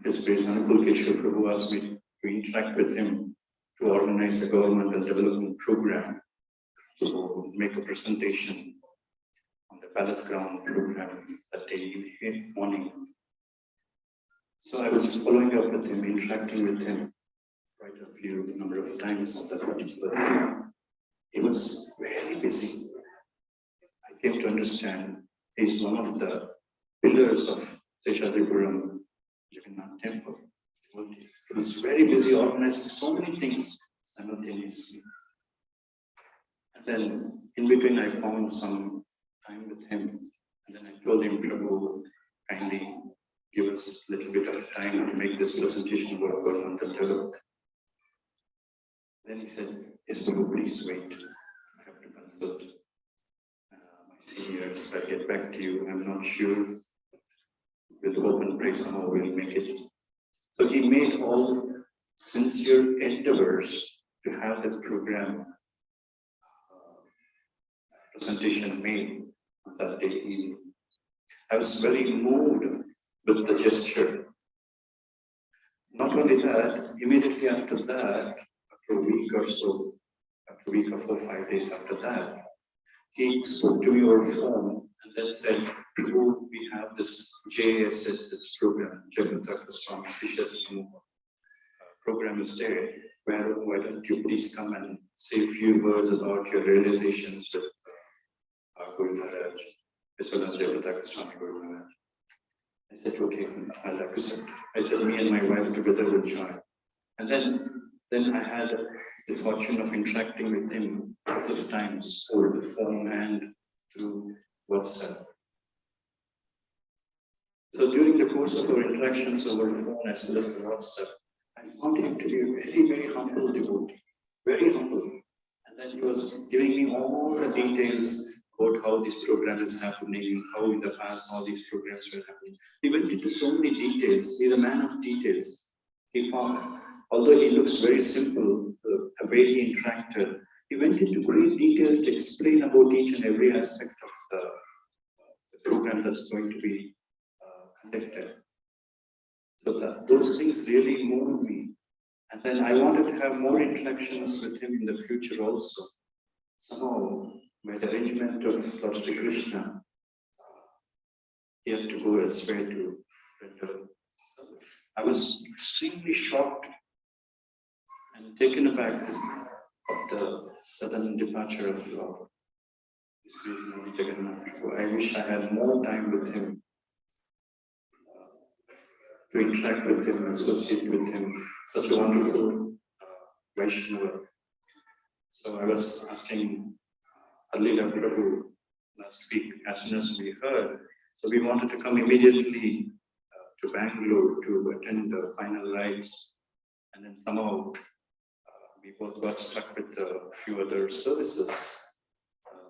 His Grace Anukul Keshav Prabhu asked me to interact with him to organize a governmental development program, to make a presentation on the Palace Ground program that day morning. So I was following up with him, interacting with him quite a few number of times on that particular day. He was very busy. I came to understand he's one of the pillars of Seshadripuram Jagannath Temple. He was very busy organizing so many things simultaneously. And then in between I found some time with him, and then I told him, Prabhu, kindly give us a little bit of time to make this presentation about governmental development. Then he said, yes, Prabhu, please wait. I have to consult my seniors. I'll get back to you. I'm not sure. With hope and prayer, somehow we'll make it. So he made all sincere endeavors to have the program presentation made on that day evening. I was very moved with the gesture. Not only that, immediately after that, after a week or so, after a week or 4 or 5 days after that, he spoke to me over phone and then said, we have this JSS, this program, Jagannath Swami Seshadripuram program is there, where why don't you please come and say a few words about your realizations with Guru Maharaj, as well as Jagannath Swami Guru Maharaj. I said, okay, I'll accept. I said, me and my wife together will join. And then I had the fortune of interacting with him a couple of times over the phone and through WhatsApp. So during the course of our interactions over the phone as well as the WhatsApp, I found him to be a very, very humble devotee, very humble. And then he was giving me all the details about how this program is happening, how in the past all these programs were happening. He went into so many details. He's a man of details. He found, although he looks very simple, the way he interacted, he went into great details to explain about each and every aspect of the program that's going to be conducted. So those things really moved me. And then I wanted to have more interactions with him in the future also. Somehow, by the arrangement of Lord Sri Krishna, he had to go elsewhere to render service. I was extremely shocked and taken aback of the sudden departure of HG Anadi Jagannath. I wish I had more time with him, to interact with him, associate with him, such a wonderful Vaishnava. So I was asking Alila Prabhu last week, as soon as we heard, so we wanted to come immediately to Bangalore to attend the final rites. And then somehow we both got stuck with a few other services.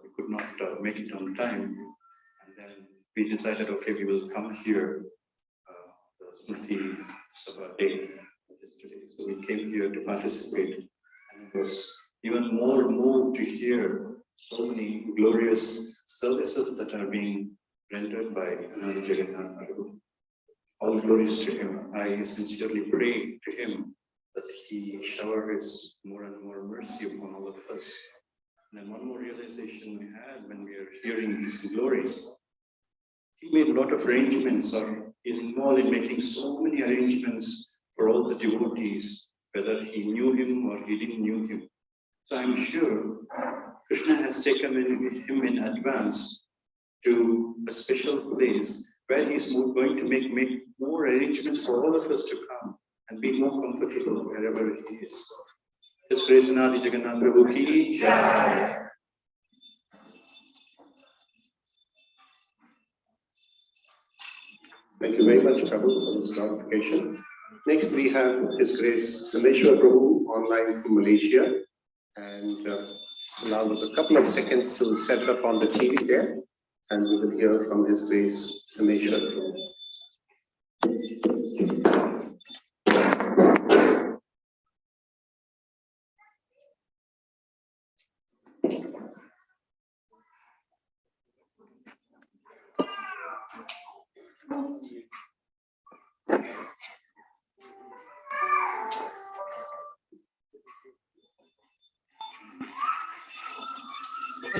We could not make it on time. And then we decided, okay, we will come here, the Smriti Sabha day, yesterday. So we came here to participate. And it was even more moved to hear so many glorious services that are being rendered by Anadi Jagannath Prabhu. All glories to him. I sincerely pray to him that he shower his more and more mercy upon all of us. And then one more realization we had when we are hearing these glories, he made a lot of arrangements, or is involved in making so many arrangements for all the devotees, whether he knew him or he didn't know him. So I'm sure Krishna has taken him in advance to a special place where he's going to make more arrangements for all of us to come and be more comfortable wherever he is. His Grace Anadi Jagannath Prabhu ki jai. Thank you very much, Prabhu, for this clarification. Next, we have His Grace Sameshwar Prabhu online from Malaysia. And so now there's a couple of seconds to set it up on the TV there, and we will hear from His Grace Sameshwar Prabhu.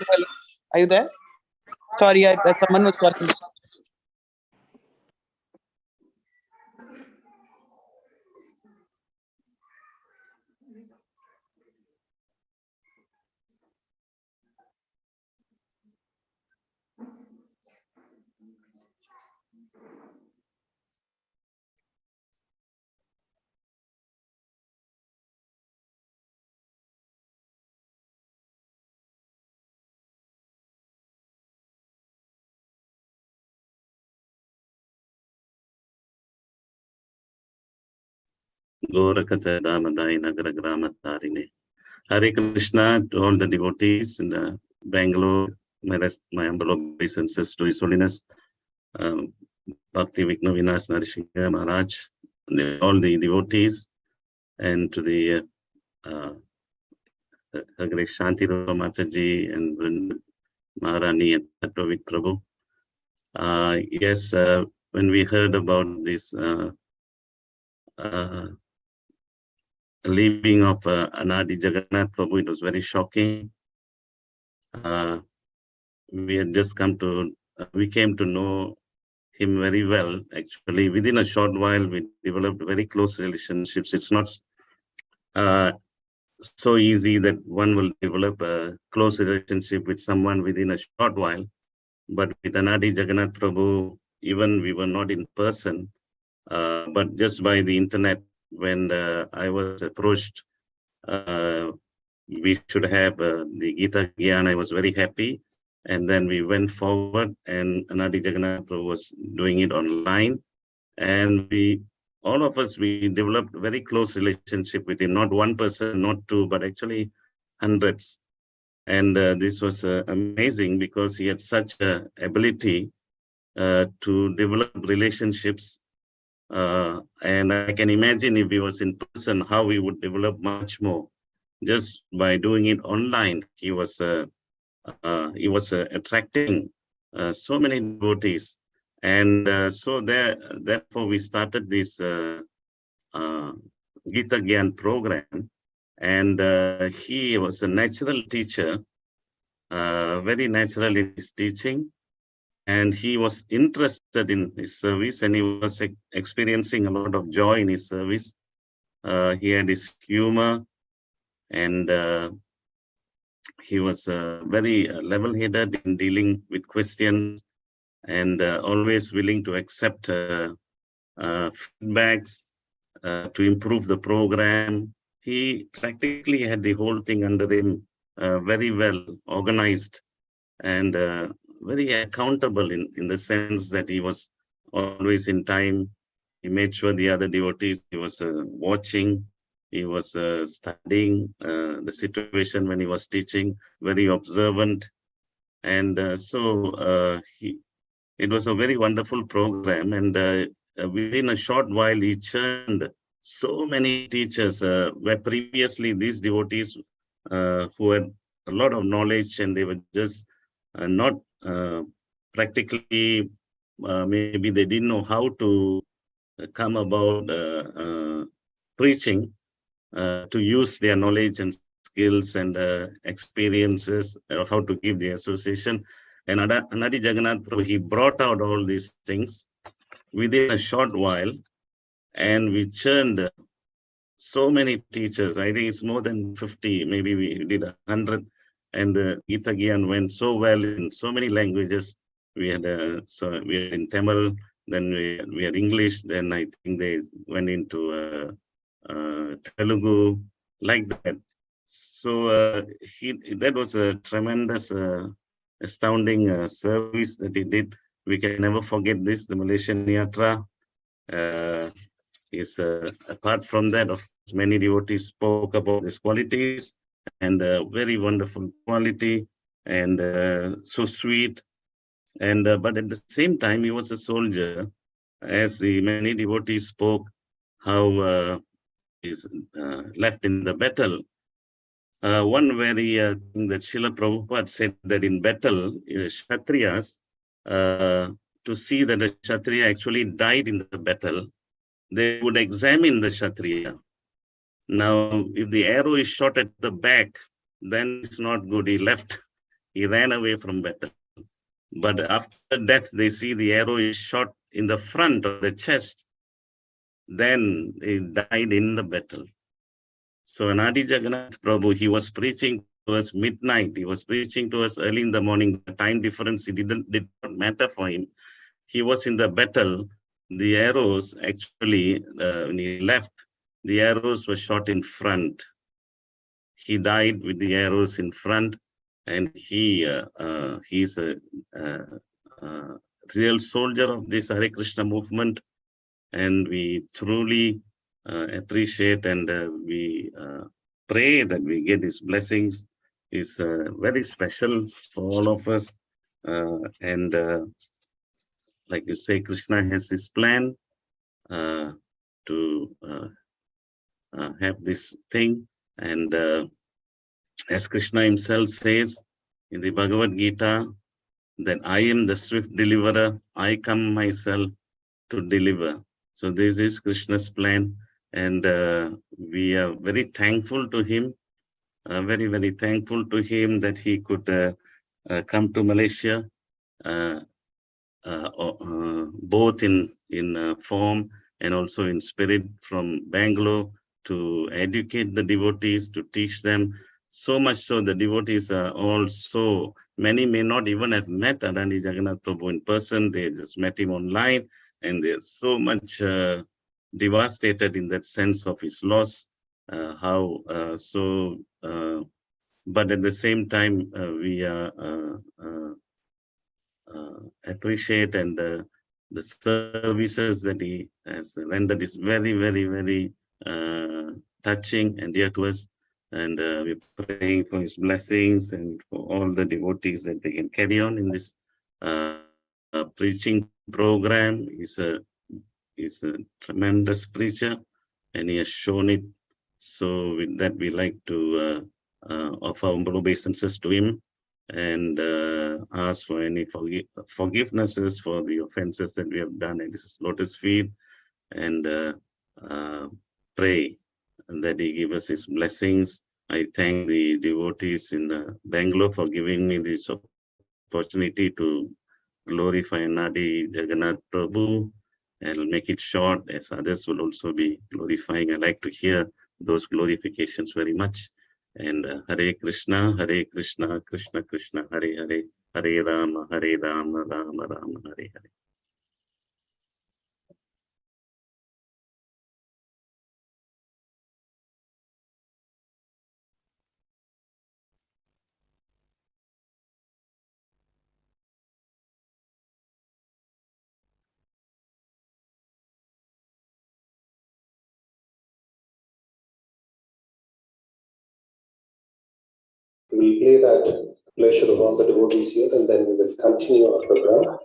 Hello. Are you there? Sorry, someone was calling. Gorakata Damadai Nagara Gramatarine. Hare Krishna to all the devotees in the Bangalore, my humble obeisances to His Holiness Bhakti Vigna Vinash Narishika Maharaj, all the devotees, and to the Great Shanti Mataji and Maharani and Tatovik Prabhu. Yes, when we heard about this leaving of Anadi Jagannath Prabhu, it was very shocking. We had just we came to know him very well. Actually, within a short while, we developed very close relationships. It's not so easy that one will develop a close relationship with someone within a short while. But with Anadi Jagannath Prabhu, even we were not in person, but just by the internet, when I was approached, we should have the Gita Gyan. I was very happy. And then we went forward, and Anadi Jagannath Prabhu was doing it online. And all of us, we developed very close relationship with him, not one person, not two, but actually hundreds. And this was amazing because he had such a ability to develop relationships. And I can imagine if he was in person, how he would develop much more. Just by doing it online, he was attracting so many devotees. And therefore we started this Gita Gyan program. And he was a natural teacher, very natural in his teaching. And he was interested in his service, and he was experiencing a lot of joy in his service. He had his humor, and he was very level-headed in dealing with questions, and always willing to accept feedbacks to improve the program. He practically had the whole thing under him, very well organized, and very accountable in the sense that he was always in time. He made sure the other devotees, he was watching, he was studying the situation when he was teaching, very observant. And it was a very wonderful program. And within a short while, he churned so many teachers where previously these devotees who had a lot of knowledge, and they were just not practically, maybe they didn't know how to come about preaching, to use their knowledge and skills and experiences, how to give the association. And Anadi Jagannath Prabhu, he brought out all these things within a short while, and we churned so many teachers. I think it's more than 50, maybe we did 100. And the Gita Gyan went so well in so many languages. We had we had in Tamil, then we had English, then I think they went into Telugu, like that. So that was a tremendous, astounding service that he did. We can never forget this. The Malaysian Yatra is apart from that, of course, many devotees spoke about his qualities, and very wonderful quality, and so sweet. And but at the same time, he was a soldier, as the many devotees spoke how he's left in the battle. One very thing that Srila Prabhupada said, that in battle, Kshatriyas, to see that a Kshatriya actually died in the battle, they would examine the Kshatriya. Now, if the arrow is shot at the back, then it's not good. He left, he ran away from battle. But after death, they see the arrow is shot in the front of the chest, then he died in the battle. So Anadi Jagannath Prabhu, he was preaching to us midnight. He was preaching to us early in the morning. The time difference, did not matter for him. He was in the battle. The arrows, actually, when he left, the arrows were shot in front. He died with the arrows in front, and he's a real soldier of this Hare Krishna movement. And we truly appreciate, and we pray that we get his blessings. Is very special for all of us. And like you say, Krishna has his plan to have this thing. And as Krishna himself says in the Bhagavad Gita, that I am the swift deliverer, I come myself to deliver. So this is Krishna's plan, and we are very thankful to him, very, very thankful to him that he could come to Malaysia, both in form and also in spirit, from Bangalore, to educate the devotees, to teach them so much so the devotees are also, many may not even have met Anadi Jagannath Prabhu in person, they just met him online, and they're so much devastated in that sense of his loss, but at the same time, we appreciate and the services that he has rendered is very, very, very touching and dear to us. And we're praying for his blessings and for all the devotees that they can carry on in this preaching program. He's a tremendous preacher, and he has shown it. So with that, we like to offer humble obeisances to him and ask for any forgivenesses for the offenses that we have done at his lotus feet, and pray that he give us his blessings. I thank the devotees in Bangalore for giving me this opportunity to glorify Anadi Jagannath Prabhu, and I'll make it short as others will also be glorifying. I like to hear those glorifications very much. And Hare Krishna, Krishna Krishna, Hare Hare, Hare Rama, Rama Rama, Hare Hare. We'll play that pleasure of all the devotees here, and then we will continue our program.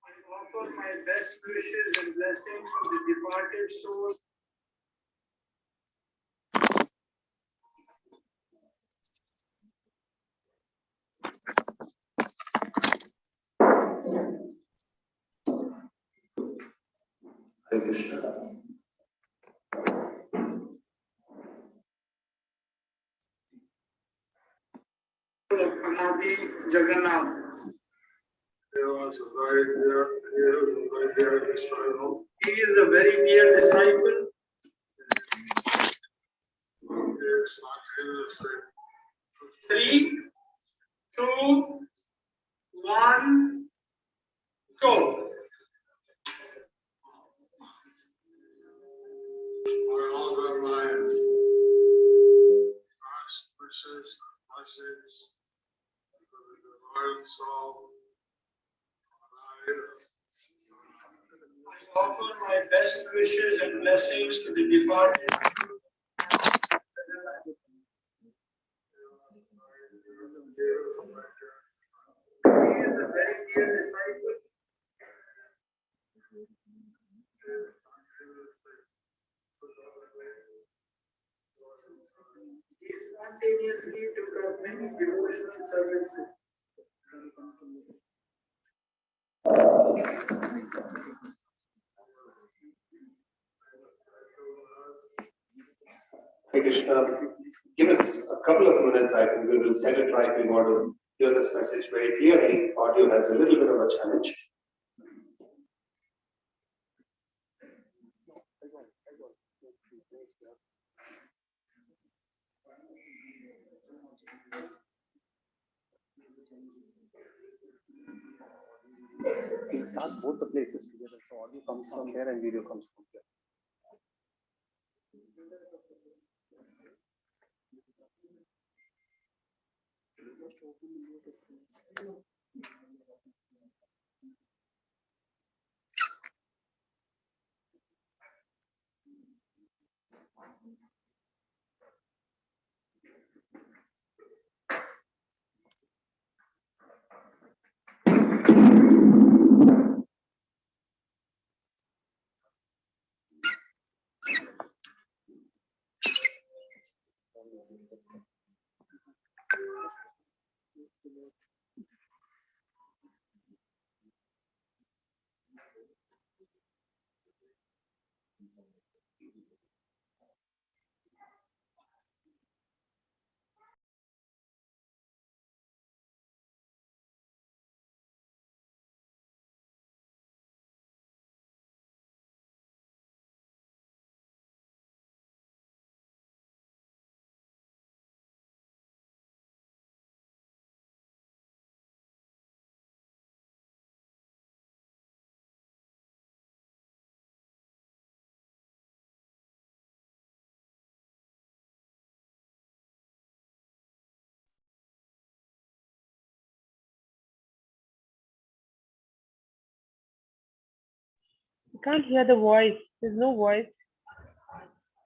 I offer my best wishes and blessings to the departed souls. Hare Krishna. Of Anadi Jagannath. He is a very dear disciple. Three, two, one, go. All the minds, hearts, wishes, blessings, the Lord soul. I offer my best wishes and blessings to the departed. He is a very dear disciple. He spontaneously took up many devotional services. Hey Krishna, give us a couple of minutes. I think we will set it right. We want to hear this message very clearly. Audio has a little bit of a challenge. It starts both the places together. So audio comes from there and video comes from here. I can't hear the voice. There's no voice.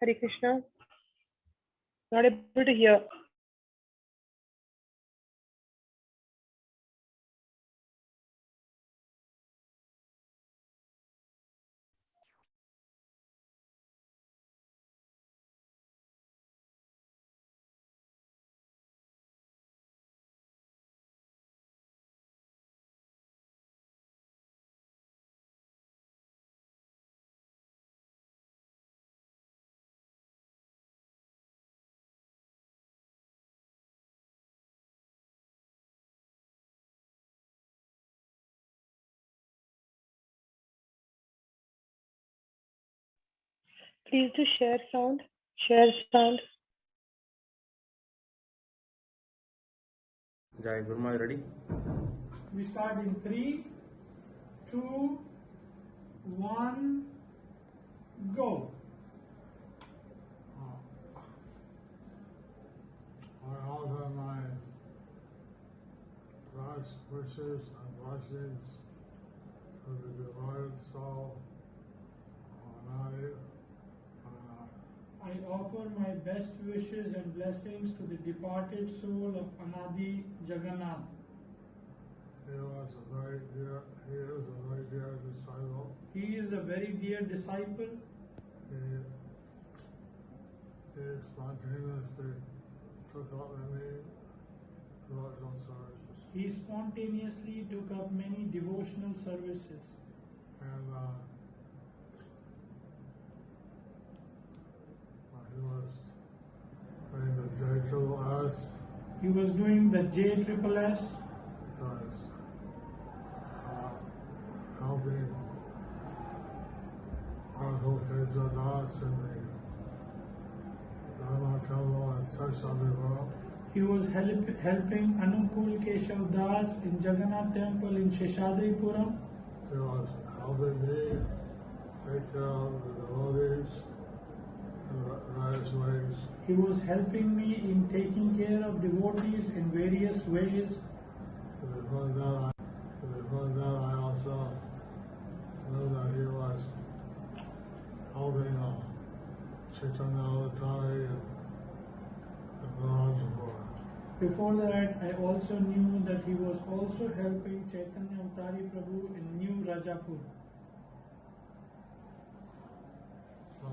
Hare Krishna. Not able to hear. Please do share sound. Share sound. Jai Gurma, ready? We start in 3, 2, 1, go. I offer my last wishes and blessings to the devoted soul I offer my best wishes and blessings to the departed soul of Anadi Jagannath. He is a very dear disciple. He is a very dear disciple. He spontaneously took up many devotional services. He spontaneously took up many devotional services. And he was doing the JSSS. He was doing the JSSS. Because helping Madhu Das in the Dharma Temple in Seshadripuram. He was helping Anukul Keshav Das in Jagannath Temple in Seshadripuram. He was helping me take care of the devotees in various ways. He was helping me in taking care of devotees in various ways. Before that, I also knew that he was helping Chaitanya Avatari and Rajapur. Before that, I also knew that he was also helping Chaitanya Avatari Prabhu in New Rajapur. So,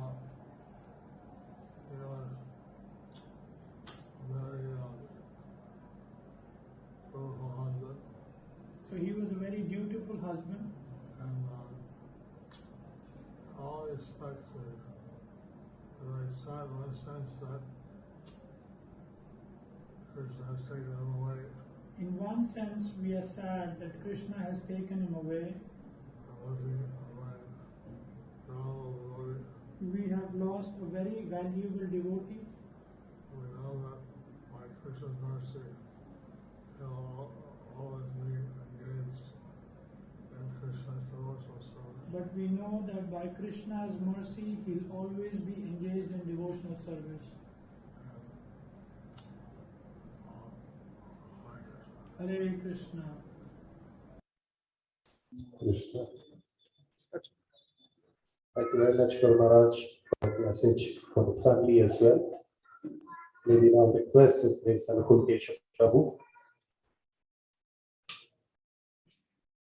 he was a very beautiful husband. So he was a very dutiful husband. And all respects very sad in the sense that Krishna has taken him away. In one sense, we are sad that Krishna has taken him away. We have lost a very valuable devotee. We know that by Krishna's mercy, he'll always be engaged in Krishna's devotional service. But we know that by Krishna's mercy, he'll always be engaged in devotional service. Hare Krishna. Krishna. Thank you very much, Guru Maharaj, for the message from the family as well. May we now request His Grace Anukul Keshav Prabhu.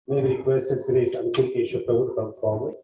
May we request His Grace Anukul Keshav Prabhu to come forward.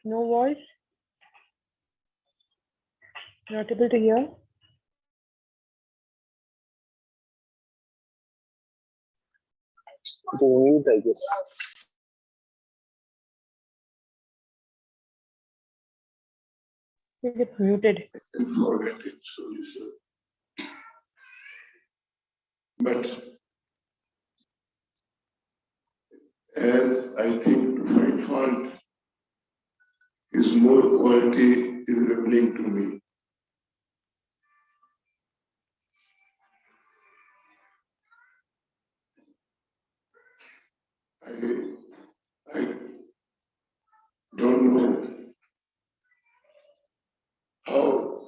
No voice? Not able to hear? It is mute, I guess. It's muted. And forget it, so you should. But as I think to find fault is more quality is revealing to me. I don't know how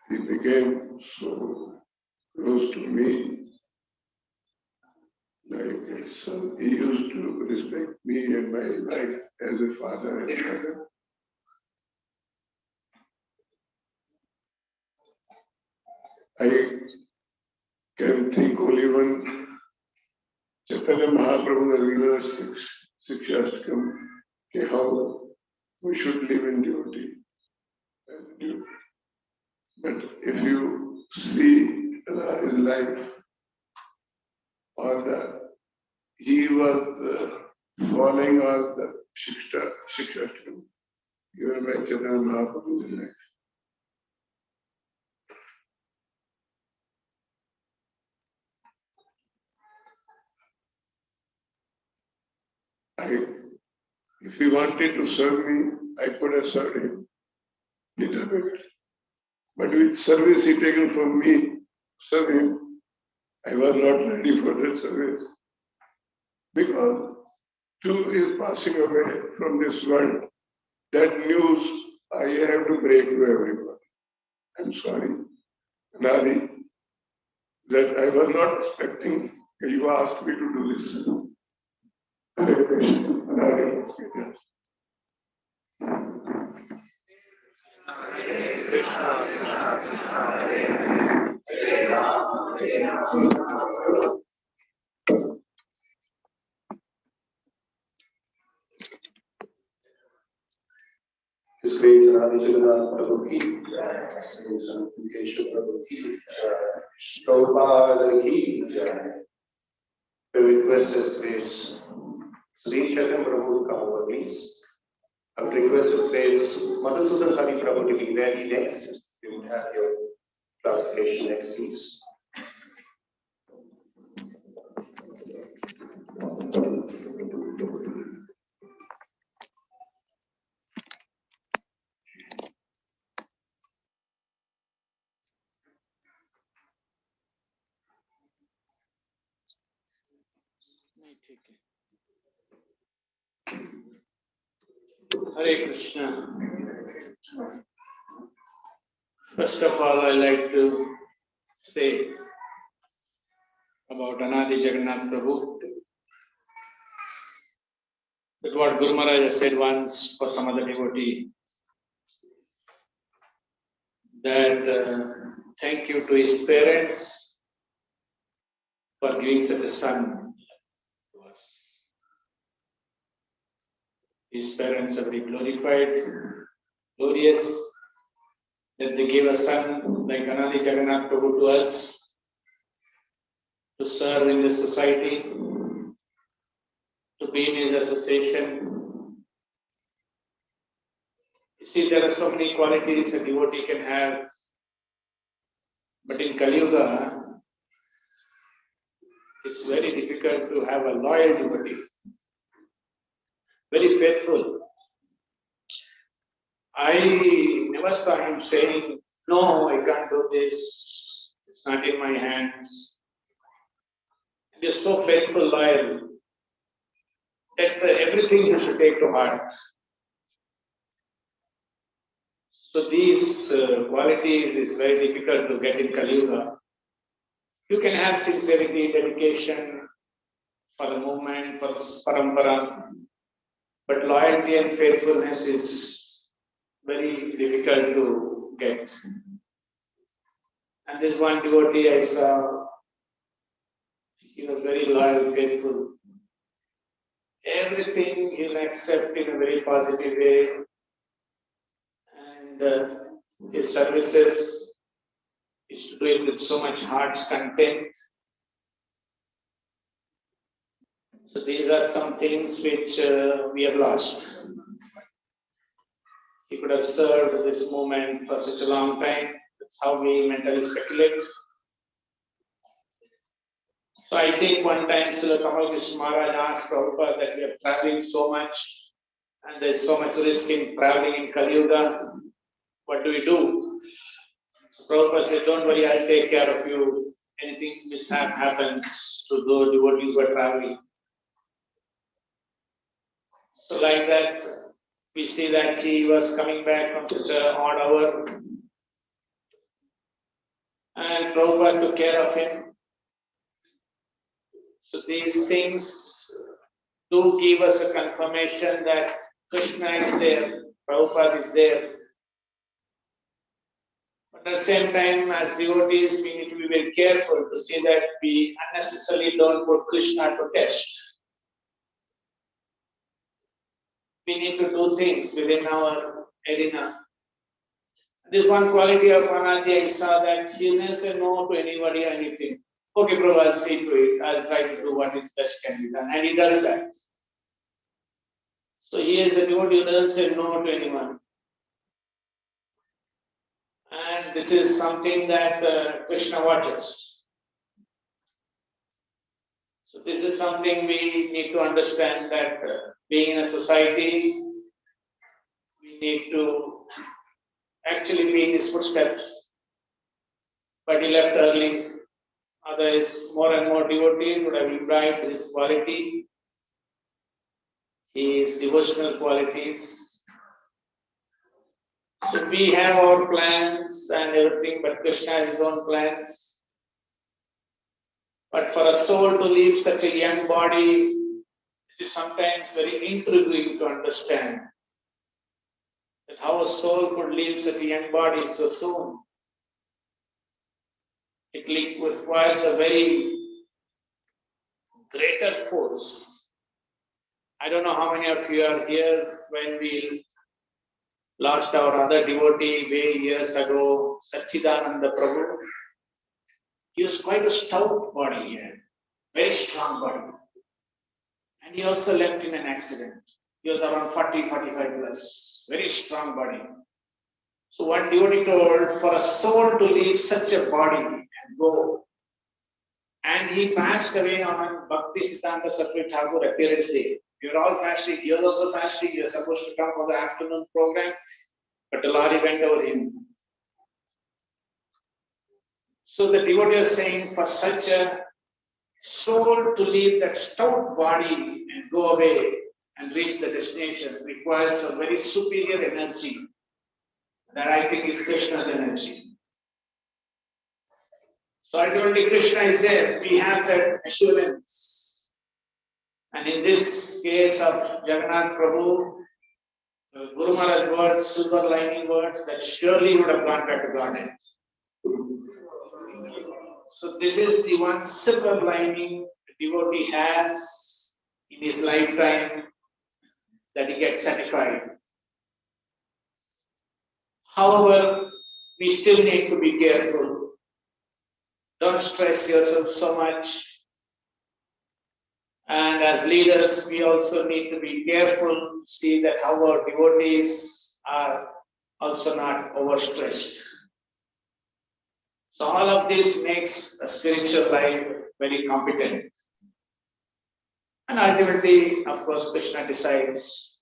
he became so close to me. Like a son, he used to respect me and my life as a father and mother. I can think only one Chaitanya Mahaprabhu has given us Shikshastakam, how we should live in duty. But if you see his life, he was following all the Shikshastakam given by Chaitanya Mahaprabhu in life. If he wanted to serve me, I could have served him little bit. But with service he taken from me, serve him, I was not ready for that service. Because two is passing away from this world. That news I have to break to everyone. I'm sorry, Nadi, that I was not expecting you asked me to do this. Hare Krishna, Nadi, yes. His Grace Anadi Jagannath Prabhu ki jai, His Grace Prabhu ki jai, Prabhupada ki jai. The request is Sri Chaitanya Prabhu to come over, please. A request says Madhusudan Hari Prabhu to be ready next. You would have your clarification next, please. Hare Krishna. First of all, I like to say about Anadi Jagannath Prabhu that what Guru Maharaj has said once for some other devotee, that thank you to his parents for giving such a son to us. His parents are very glorified, glorious, that they gave a son like Anadi Jagannath Prabhu to us to serve in this society, to be in his association. You see, there are so many qualities a devotee can have, but in Kali Yuga, it's very difficult to have a loyal devotee, very faithful. I never saw him saying, no, I can't do this, it's not in my hands. He is so faithful, loyal, that everything he should take to heart. So these qualities is very difficult to get in Kali Yuga. You can have sincerity, dedication for the movement, for the parampara, but loyalty and faithfulness is very difficult to get. And this one devotee I saw, he was very loyal, faithful. everything he'll accept in a very positive way, and his services is to do it with so much heart's content. So these are some things which we have lost. He could have served this movement for such a long time. That's how we mentally speculate. So I think one time Srila Kamal Krishna Maharaj asked Prabhupada that we are traveling so much and there's so much risk in traveling in Kali Yuga. What do we do? So Prabhupada said, don't worry, I'll take care of you. Anything mishap happens to those devotees who are traveling. So like that, we see that he was coming back from such an odd hour and Prabhupada took care of him. So these things do give us a confirmation that Krishna is there, Prabhupada is there. But at the same time, as devotees, we need to be very careful to see that we unnecessarily don't put Krishna to test. We need to do things within our arena. This one quality of Anadi, I saw that he never said no to anybody or anything. Okay, Prabhu, I'll see to it. I'll try to do what is best can be done. And he does that. So he is a devotee who doesn't say no to anyone. And this is something that Krishna watches. So this is something we need to understand, that being in a society, we need to actually be in his footsteps. But he left early. Otherwise, more and more devotees would have imbibed his quality, his devotional qualities. So we have our plans and everything, but Krishna has his own plans. But for a soul to leave such a young body, it is sometimes very intriguing to understand that how a soul could leave such a young body so soon. It requires a very greater force. I don't know how many of you are here when we lost our other devotee way years ago, Sachidananda Prabhu. He was quite a stout body here, very strong body. And he also left in an accident. He was around 40, 45 plus, very strong body. So one devotee told, for a soul to leave such a body and go, and he passed away on Bhakti Siddhanta Saraswati Thakur appearance day. We were all fasting, he was also fasting, he was supposed to come for the afternoon program, but the lorry went over him. So the devotee was saying, for such a soul to leave that stout body and go away and reach the destination requires a very superior energy. That I think is Krishna's energy. So ultimately Krishna is there. We have that assurance. And in this case of Jagannath Prabhu, Guru Maharaj words, silver lining words, that surely would have gone back to Godhead. So this is the one silver lining the devotee has in his lifetime, that he gets satisfied. However, we still need to be careful. Don't stress yourself so much. And as leaders, we also need to be careful to see that how our devotees are also not overstressed. So all of this makes a spiritual life very competent. And ultimately, of course, Krishna decides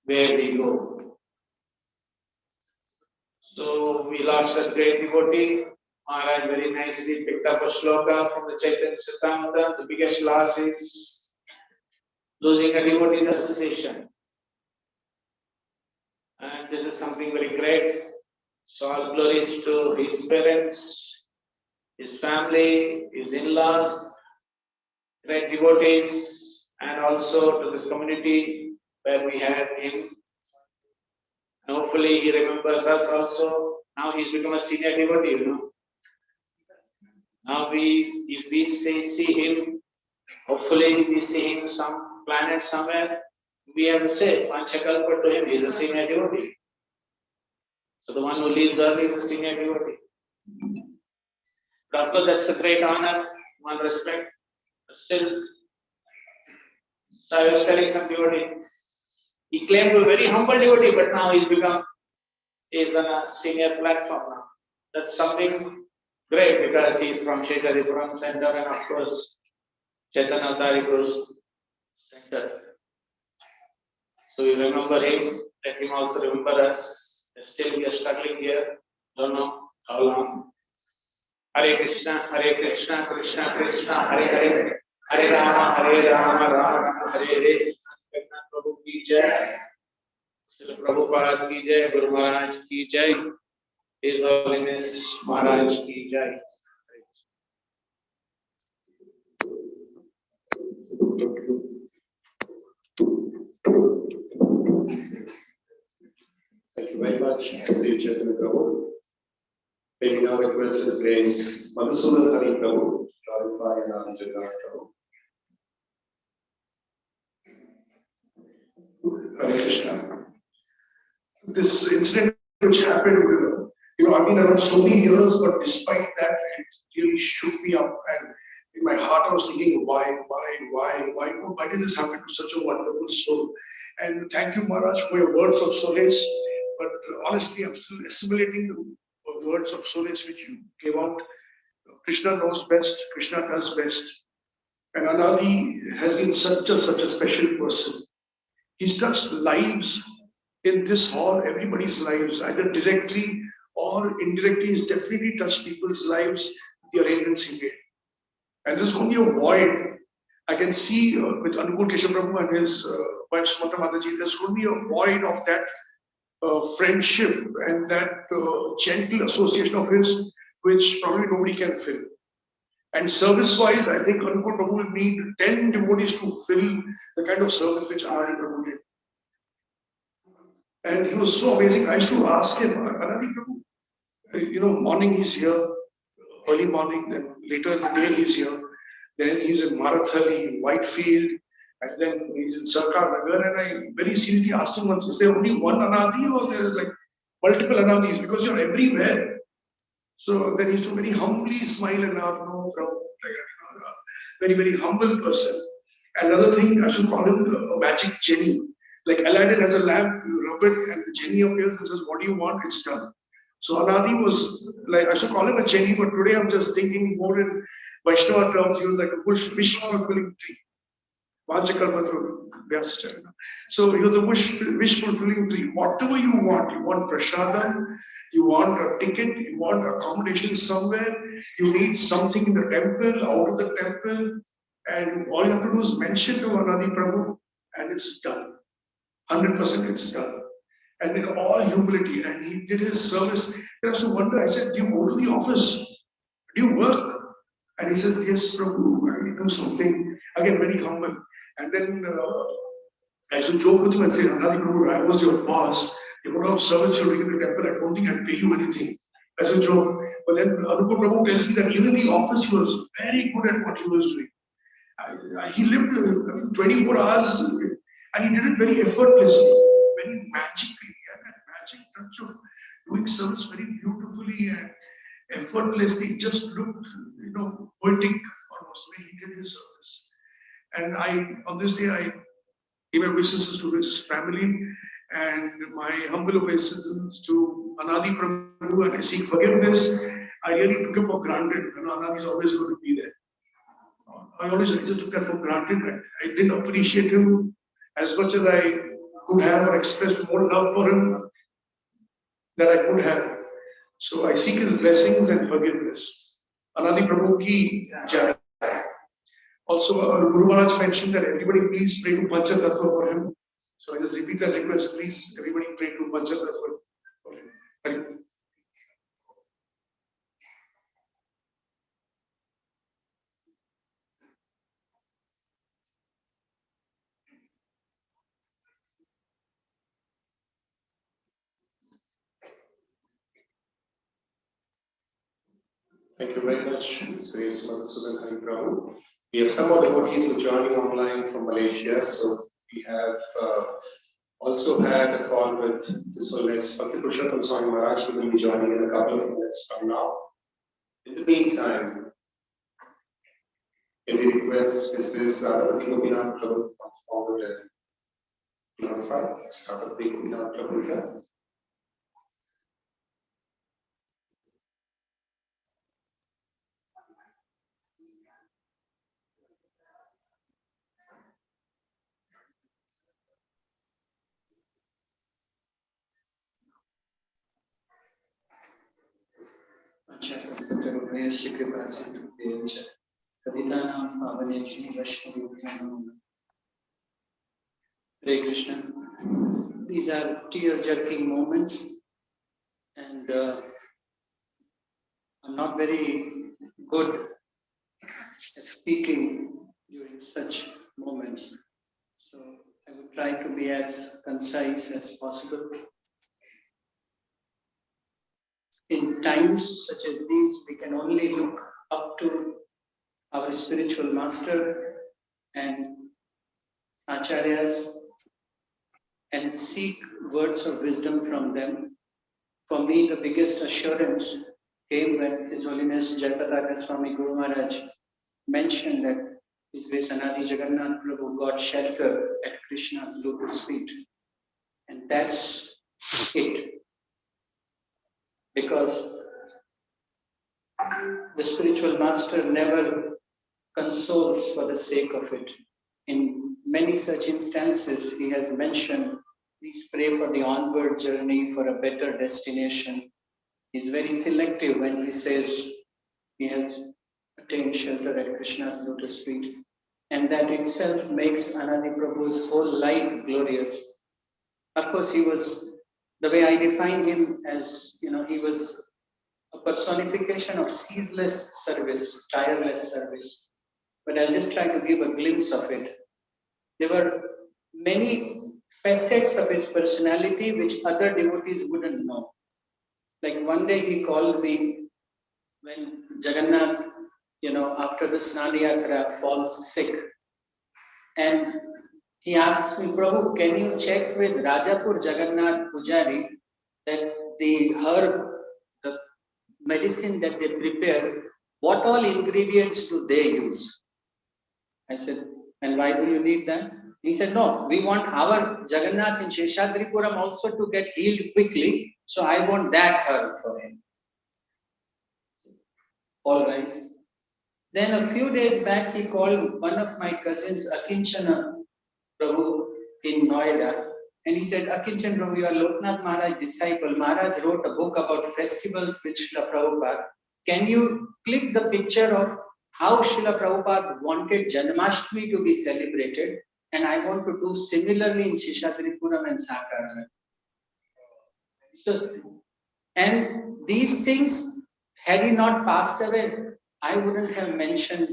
where we go. So we lost a great devotee. Maharaj very nicely picked up a shloka from the Chaitanya Charitamrita. The biggest loss is losing a devotee's association. And this is something very great. So all glories to his parents, his family, his in-laws, great devotees, and also to this community where we had him. And hopefully he remembers us also. Now he's become a senior devotee, Now if we see him, Hopefully we see him some planet somewhere. We have to say, Panchakalpa to him, he is a senior devotee. So the one who leaves earth is a senior devotee. But of course, that's a great honor, one respect. But still, so I was telling some devotee, he claimed to be a very humble devotee, but now he's on a senior platform now. That's something great because he's from Seshadripuram Center and of course Chaitanya Avtari Guru's center. So we remember him, let him also remember us. Still we are struggling here, don't know how long. Hare Krishna, Krishna Krishna, Hare Hare, Hare Rama, Rama Rama, Hare Hare. Jagannath Prabhu ki jai, Srila Prabhupada ki jai, Guru Maharaj ki jai, His Holiness Maharaj ki jai. Thank you very much, Sri Chaitanya Prabhu. May we now request His Grace Madhusudan Hari Prabhu to glorify Anadi Jagannath Prabhu. Hare Krishna. This incident which happened, I've been around so many years, but despite that, it really shook me up. And in my heart, I was thinking, why did this happen to such a wonderful soul? And thank you, Maharaj, for your words of solace. But honestly, I'm still assimilating the words of solace which you gave out. Krishna knows best, Krishna does best. And Anadi has been such a special person. He's touched lives in this hall, everybody's lives, either directly or indirectly. He's definitely touched people's lives, the arrangements he made. And there's going to be a void. I can see with Anupur Keshav Prabhu and his wife Smriti Mataji, there's going to be a void of that friendship and that gentle association of his, which probably nobody can fill. And service-wise, I think Anupur Prabhu will need 10 devotees to fill the kind of service which Anadi Prabhu did. And he was so amazing. I used to ask him, Anadi Prabhu, morning he's here, early morning, then later in the day he's here, then he's in Marathali, Whitefield, and then he's in Sarkar Nagar. And I very seriously asked him once, is there only one Anadi or there is like multiple Anadis? Because you're everywhere. So then he used to very humbly smile and laugh, no problem. Very, very humble person. Another thing, I should call him a magic genie. Like Aladdin has a lamp, you rub it, and the genie appears and says, what do you want? It's done. So Anadi was like, I should call him a genie, but today I'm just thinking more in Vaishnava terms. He was like a wish fulfilling tree. So he was a wish fulfilling tree. Whatever you want prasadam, you want a ticket, you want accommodation somewhere, you need something in the temple, out of the temple, and all you have to do is mention to Anadi Prabhu, and it's done. 100% it's done. And in all humility, and he did his service. I used to wonder, I said, do you go to the office? Do you work? And he says, yes, Prabhu, I do something. Again, very humble. And then I used to joke with him and say, Anadi Prabhu, I was your boss. You know, service you're doing in the temple, I don't think I'd pay you anything. As a joke. But then Anupur Prabhu tells me that even in the office, he was very good at what he was doing. He lived 24 hours and he did it very effortlessly, very magically. He had that magic touch of doing service very beautifully and effortlessly. It just looked, poetic almost when he did his service. And on this day, I gave my obeisances to his family and my humble obeisances to Anadi Prabhu, and I seek forgiveness. I really took him for granted. Anadi is always going to be there. I just took that for granted. I didn't appreciate him as much as I could have, or expressed more love for him that I could have. So I seek his blessings and forgiveness. Anadi Prabhu ki jai. Also, Guru Maharaj mentioned that everybody please pray to Pancha Tattva for him. So I just repeat that request. Please, everybody pray to Pancha Tattva for him. Thank you. Thank you very much, His Grace Madhusudan Hari Prabhu. We have some more devotees who are joining online from Malaysia. So we have also had a call with His Holiness Bhakti Purushottam Swami Maharaj, who will be joining in a couple of minutes from now. In the meantime, if we request His Grace Radharati Gopinath Prabhu to come forward and glorify Radharati Gopinath Prabhu here. Hare Krishna. These are tear-jerking moments, and I'm not very good at speaking during such moments. So I will try to be as concise as possible. In times such as these, we can only look up to our spiritual master and acharyas and seek words of wisdom from them. For me, the biggest assurance came when His Holiness Jayapataka Swami Guru Maharaj mentioned that His Grace Anadi Jagannath Prabhu got shelter at Krishna's lotus feet. And that's it. Because the spiritual master never consoles for the sake of it. In many such instances, he has mentioned, please pray for the onward journey for a better destination. He's very selective when he says he has attained shelter at Krishna's lotus feet. And that itself makes Anadi Prabhu's whole life glorious. Of course, he was, the way I define him as, he was a personification of ceaseless service, tireless service. But I'll just try to give a glimpse of it. There were many facets of his personality which other devotees wouldn't know. Like one day he called me when Jagannath, after the Snana Yatra falls sick. And he asks me, Prabhu, can you check with Rajapur Jagannath Pujari that the herb, the medicine that they prepare, what all ingredients do they use? I said, and why do you need that? He said, no, we want our Jagannath in Seshadripuram also to get healed quickly. So I want that herb for him. All right. Then a few days back, he called one of my cousins, Akinchana Prabhu in Noida. And he said, Akinchan Prabhu, you are Loknath Maharaj disciple. Maharaj wrote a book about festivals with Srila Prabhupada. Can you click the picture of how Srila Prabhupada wanted Janmashtami to be celebrated? And I want to do similarly in Seshadripuram and Sakarnagar. So, and these things, had he not passed away, I wouldn't have mentioned,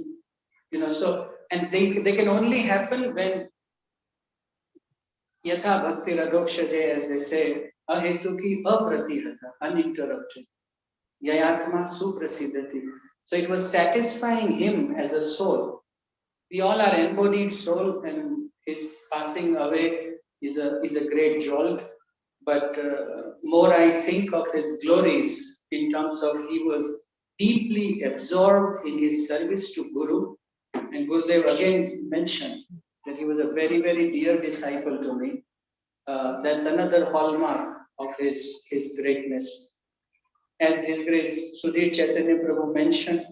so, and they can only happen when Yatha Bhakti Radhokshaje, as they say, Ahetuki Apratihata, uninterrupted. Yayatma Suprasidhati. So it was satisfying him as a soul. We all are embodied soul, and his passing away is a great jolt. But more I think of his glories in terms of he was deeply absorbed in his service to Guru. And Gurudev again mentioned that he was a very, very dear disciple to me. That's another hallmark of his greatness. As His Grace Sudhir Chaitanya Prabhu mentioned,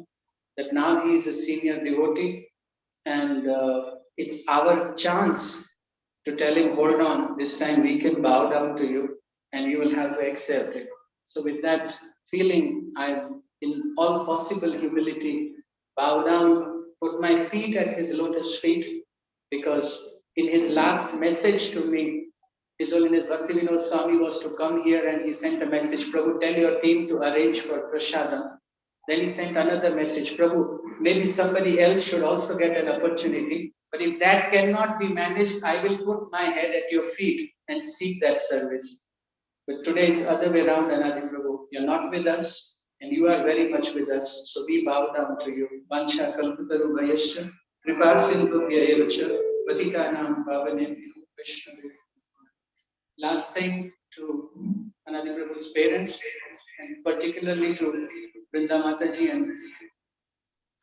that now he is a senior devotee, and it's our chance to tell him, hold on, this time we can bow down to you, and you will have to accept it. So with that feeling, I, in all possible humility, bow down, put my feet at his lotus feet, because in his last message to me, His Holiness Bhaktivinoda Swami was to come here, and he sent a message, Prabhu, tell your team to arrange for prasadam. Then he sent another message, Prabhu, maybe somebody else should also get an opportunity, but if that cannot be managed, I will put my head at your feet and seek that service. But today it's other way around, Anadi Prabhu. You're not with us, and you are very much with us. So we bow down to you. Vancha kalpataru vayasya कृपा सिंधु व्ययच पतितानां पावनेभ्यो वैष्णवेभ्यो। Last thing to Anadi Prabhu's parents, and particularly to Vrinda Mataji and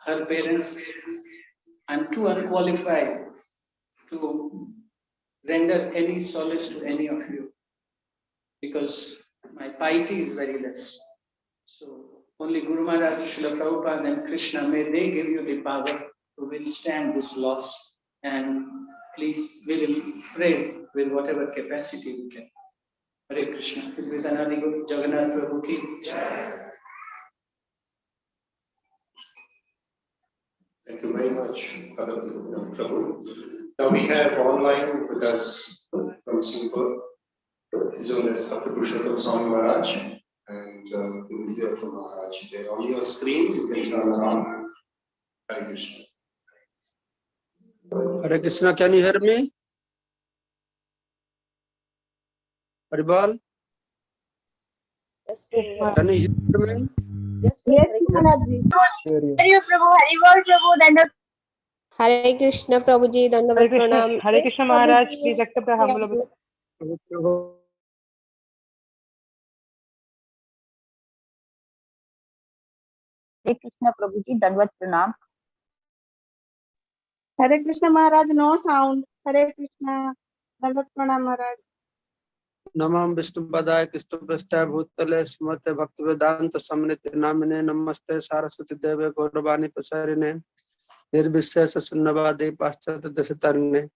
her parents. I'm too unqualified to render any solace to any of you because my piety is very less. So only Guru Maharaj, Srila Prabhupada and Krishna, may they give you the power to withstand this loss. And please, we will pray with whatever capacity we can. Hare Krishna. His grace Anadi Jagannath Prabhu ki jai. Thank you very much, Prabhu. Now we have online with us from Singapore, His Holiness Dr. Purushottam Swami Maharaj, and we will hear from Maharaj. They're on your screens, you can turn around. Hare Krishna. Hare Krishna, can you hear me? Haribal? Yes, Can you hear me? Yes, Maharaj. Hare Prabhu, Haribol Prabhu, Dandavat. Hare Krishna Prabhuji, Dandavat Pranam. Hare Krishna Maharaj, please accept the humble obeisance. Hare Krishna Prabhuji, Dandavat Pranam. Hare Krishna Maharaj, no sound. Hare Krishna, Dandavat Pranam Maharaj. Namam Vishnu Padaya Krishna Prasthaya Bhutale Smate Bhakti Vedanta Samniti Namine Namaste Saraswati Deve Gauravani Pasarine Nirvishesha Sunnavadi Paschat Desitarine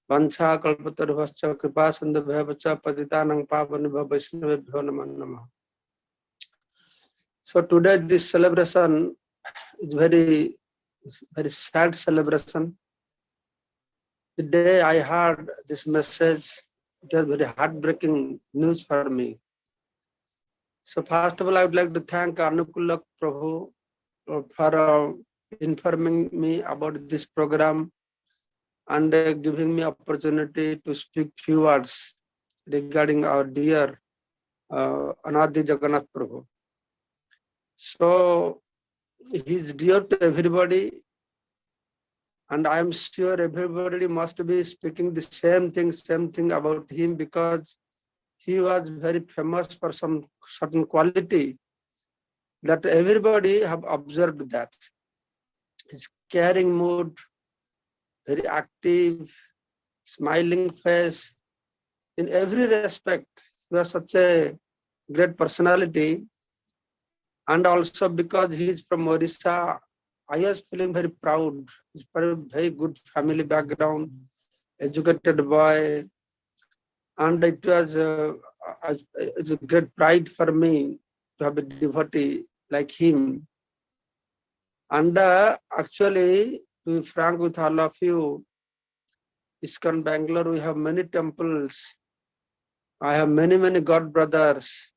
Vancha Kalpatarvascha Kripa Sandabhavacha Patitanang Pavanibha Vaishnavebhyo Namo Namah. So today this celebration is very sad celebration. The day I heard this message, it was very heartbreaking news for me. So first of all, I would like to thank Anukulak Prabhu for informing me about this program and giving me opportunity to speak few words regarding our dear Anadi Jagannath Prabhu. So he is dear to everybody, and I am sure everybody must be speaking the same thing about him, because he was very famous for some certain quality that everybody have observed, that his caring mood, very active, smiling face, in every respect. He was such a great personality. And also because he is from Orissa, I was feeling very proud. He's from a very good family background, educated boy, and it was a great pride for me to have a devotee like him. And actually, to be frank with all of you, ISKCON Bangalore, we have many temples. I have many God brothers.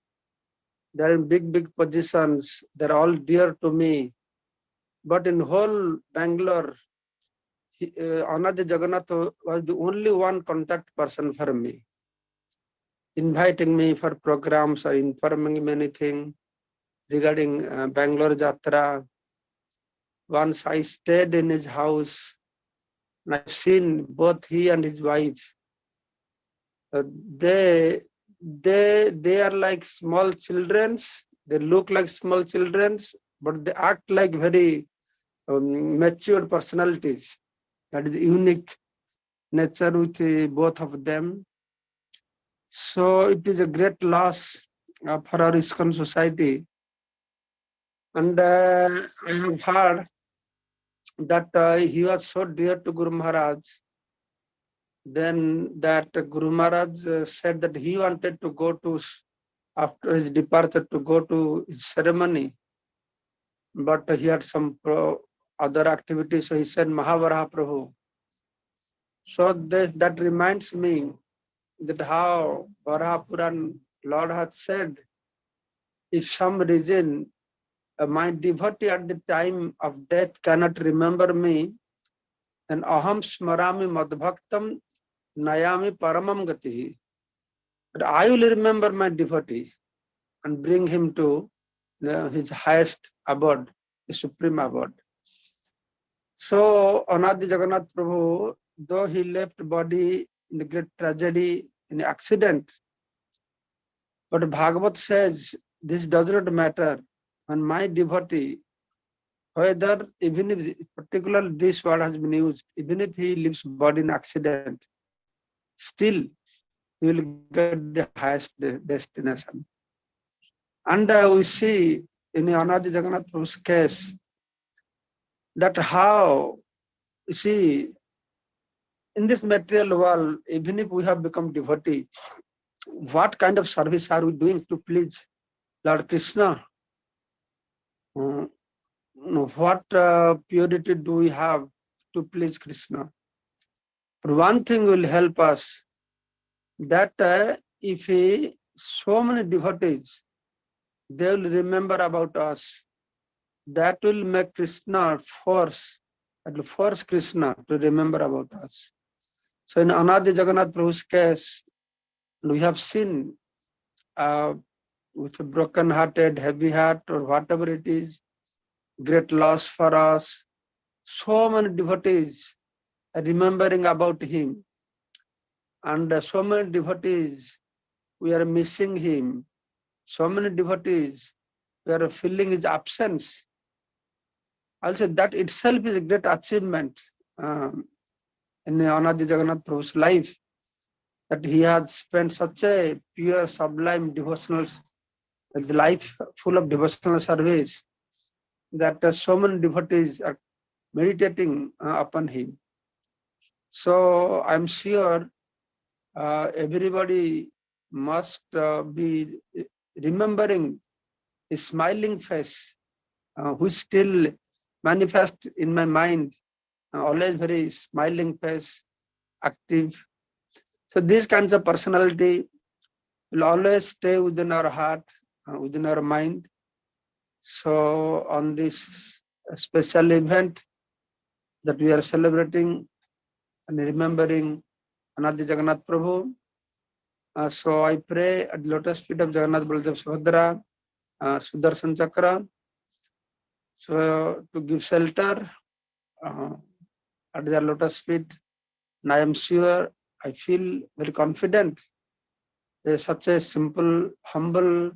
They're in big positions. They're all dear to me. But in whole Bangalore, Anadi Jagannath was the only one contact person for me, inviting me for programs or informing me anything regarding Bangalore Jatra. Once I stayed in his house, and I've seen both he and his wife. They are like small children. They look like small children, but they act like very mature personalities. That is unique nature with both of them. So it is a great loss for our ISKCON society. And I have heard that he was so dear to Guru Maharaj. Then that Guru Maharaj said that he wanted to go to, after his departure, to go to his ceremony, but he had some other activities, so he said Mahavaraha Prabhu. So that reminds me that how Varaha Puran Lord had said, if some reason my devotee at the time of death cannot remember me, then aham smarami madbhaktam nayami paramam gati. But I will remember my devotee and bring him to his highest abode, the supreme abode. So Anadi Jagannath Prabhu, though he left body in a great tragedy, in an accident, but Bhagavat says this does not matter. When my devotee, whether even if particularly this word has been used, even if he leaves body in accident, still he will get the highest destination. And we see in Anadi Jagannath Prabhu's case that how, you see, in this material world, even if we have become devotee, what kind of service are we doing to please Lord Krishna? What purity do we have to please Krishna? But one thing will help us, that if so many devotees, they will remember about us, that will make Krishna force Krishna to remember about us. So in Anadi Jagannath Prabhu's case, we have seen with a broken-hearted, heavy heart, or whatever it is, great loss for us. So many devotees are remembering about him, and so many devotees, we are missing him. So many devotees, we are feeling his absence. Also, that itself is a great achievement in Anadi Jagannath Prabhu's life, that he had spent such a pure, sublime devotional life, full of devotional service, that so many devotees are meditating upon him. So I'm sure everybody must be remembering his smiling face, which still manifest in my mind, always very smiling face, active. So these kinds of personality will always stay within our heart, within our mind. So on this special event that we are celebrating and remembering Anadi Jagannath Prabhu, so I pray at the lotus feet of Jagannath Baladev Subhadra, Sudarshan Chakra, so to give shelter at their lotus feet. And I am sure, I feel very confident, such a simple, humble,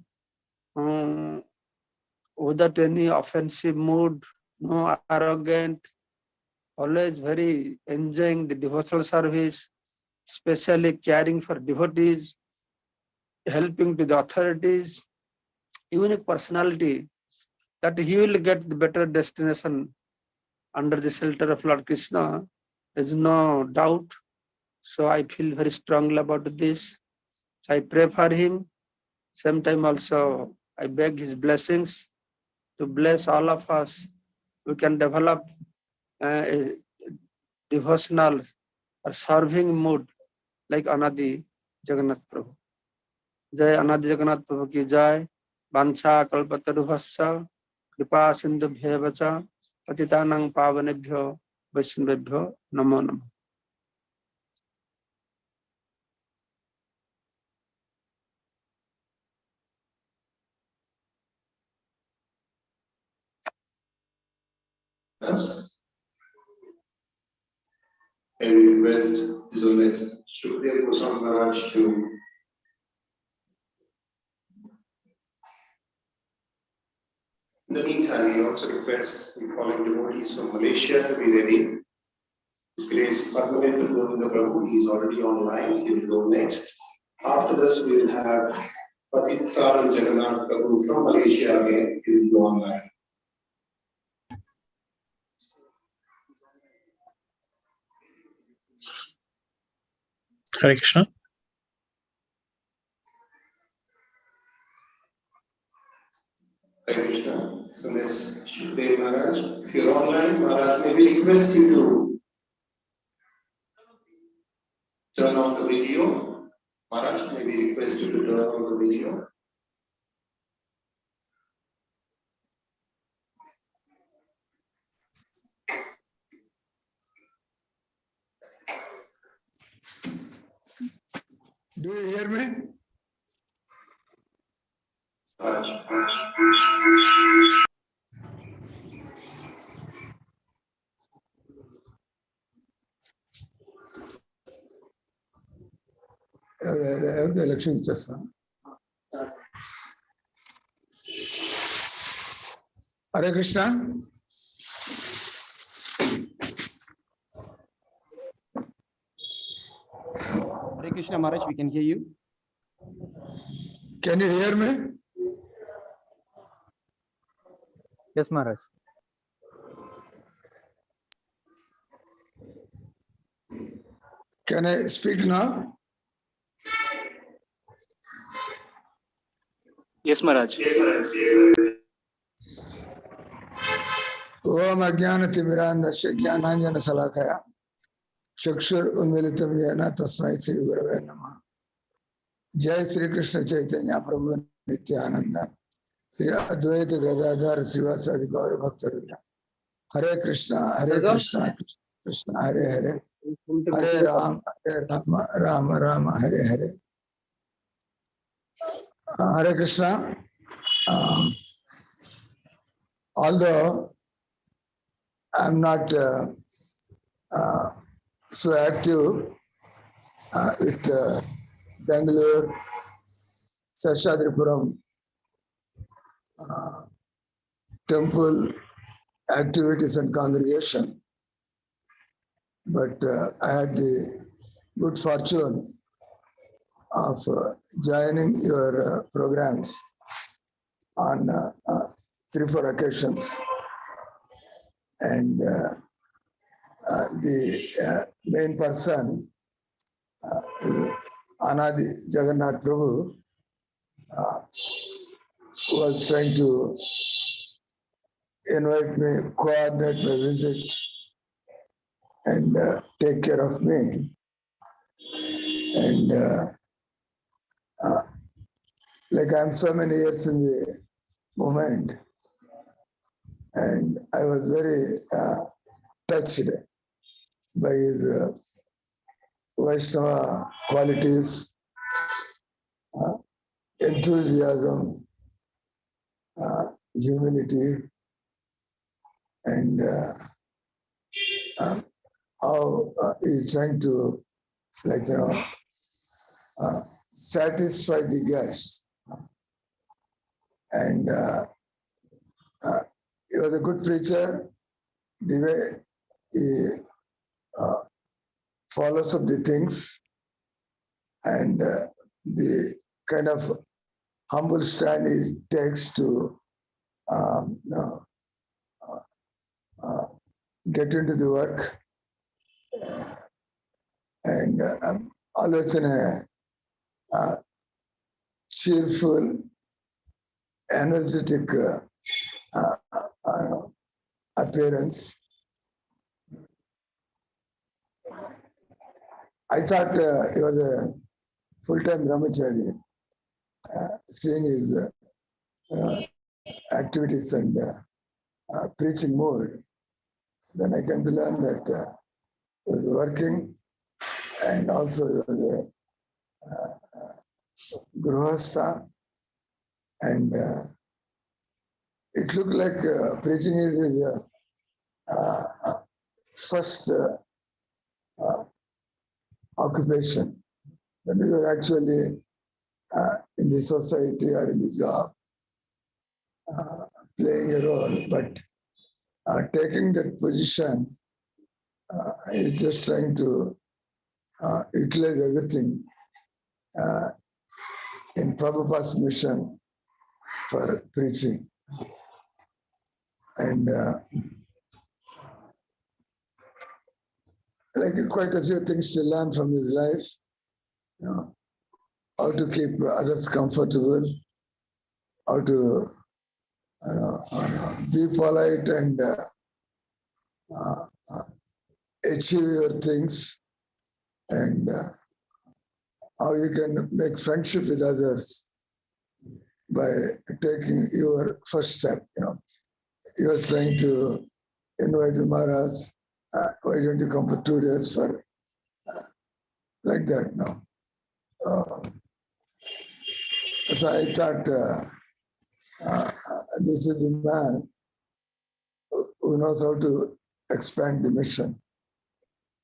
without any offensive mood, no arrogant, always very enjoying the devotional service, especially caring for devotees, helping to the authorities, unique personality, that he will get the better destination under the shelter of Lord Krishna. There is no doubt. So I feel very strongly about this. So I pray for him. Same time also, I beg his blessings to bless all of us. We can develop a devotional or serving mood like Anadi Jagannath Prabhu. Jai Anadi Jagannath Prabhu ki jai. Vancha kalpatarubhasya kripa sindhubhyo vacha patitanang pavanebhyo vaishnavebhyo namo namo. Yes. I request His Holiness Shukdev Goswami Maharaj to in the meantime, we also request the following devotees from Malaysia to be ready. His Grace Padmanabhan Govinda Prabhu, he is already online, he will go next. After this, we will have Patitha Jagannath Prabhu from Malaysia again, he will go online. Hare Krishna. Hare Krishna. So Ms. Shukdev Maharaj, if you're online, Maharaj, may we request you to turn on the video. Maharaj, may we request you to turn on the video. Do you hear me? Election చేస్తాం. Hare Krishna. Hare Krishna Maharaj, we can hear you. Can you hear me? Yes, Maharaj. Can I speak now? Yes, Maharaj. ओम अज्ञानतिमिरान्धस्य ज्ञानाञ्जनशलाकया चक्षुरुन्मीलितं येन तस्मै श्रीगुरवे नमः। जय श्री कृष्ण चैतन्य प्रभु नित्यानंद श्री अद्वैत गदाधर श्रीवासादि गौर भक्तवृंद। हरे कृष्णा कृष्ण हरे हरे, हरे Ram Ram Ram Hare Hare. Hare Krishna. Although I'm not so active with Bangalore, Seshadripuram temple activities and congregation, but I had the good fortune of joining your programs on 3-4 occasions, and the main person, Anadi Jagannath Prabhu, was trying to invite me, coordinate my visit, and take care of me. And like I'm so many years in the movement, and I was very touched by his Vaishnava qualities, enthusiasm, humility, and how he's trying to, like, satisfy the guests. And he was a good preacher. The way he follows up the things, and the kind of humble stand he takes to get into the work, and always in a cheerful, energetic appearance. I thought he was a full-time brahmachari. Seeing his activities and preaching mode, then I came to learn that he was working, and also he was a grihastha, and it looked like preaching is his first occupation. But he was actually in the society or in the job, playing a role, but taking that position is just trying to utilize everything in Prabhupada's mission for preaching. And like quite a few things to learn from his life, how to keep others comfortable, how to be polite and achieve your things, and how you can make friendship with others by taking your first step. You are trying to invite Maharaj, why don't you come for 2 days for like that now? So I thought this is a man who knows how to expand the mission,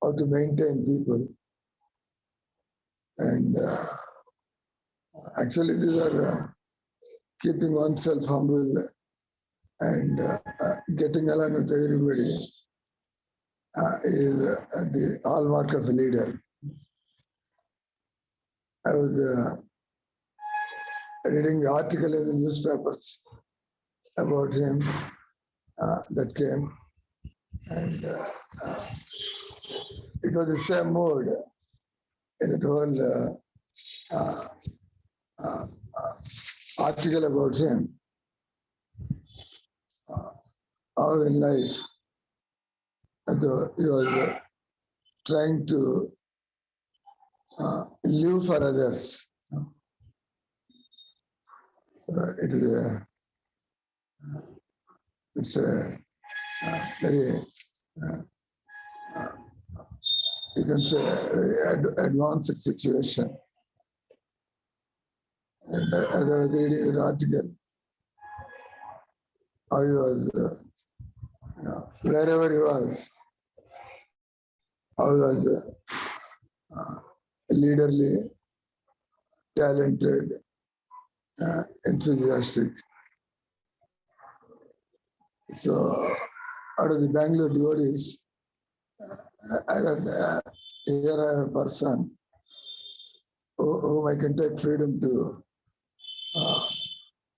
how to maintain people. And actually, these are keeping oneself humble and getting along with everybody is the hallmark of a leader. I was reading the article in the newspapers about him that came, and it was the same mood in that whole article about him. How in life, he was trying to live for others. So it's a very, you can say, very advanced situation. And as I was reading the article, how he was, wherever he was, how he was leaderly, talented, enthusiastic. So, out of the Bangalore devotees, I got here I have a person whom I can take freedom to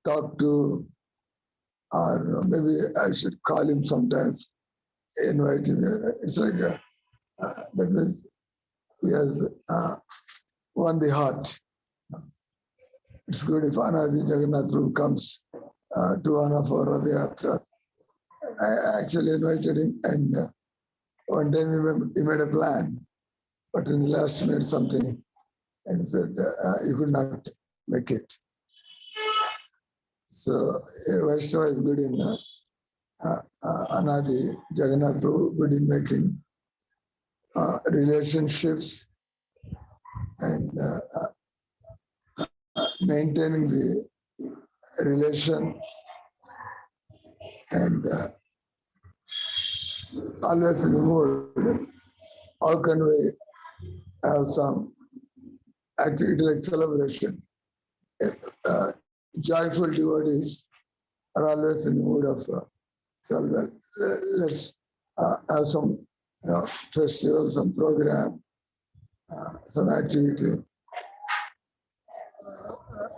talk to, or maybe I should call him sometimes, invite him. It's like that means he has won the heart. It's good if Anadi Jagannath comes to one of our Rath Yatras. I actually invited him, and one time he made a plan, but in the last minute something, and he said he could not make it. So Vaishnava is good in Anadi Jagannath Prabhu, good in making relationships and maintaining the relation, and always in the mood. How can we have some activity like celebration? Joyful devotees are always in the mood of celebration. Let's have some festival, some program, some activity.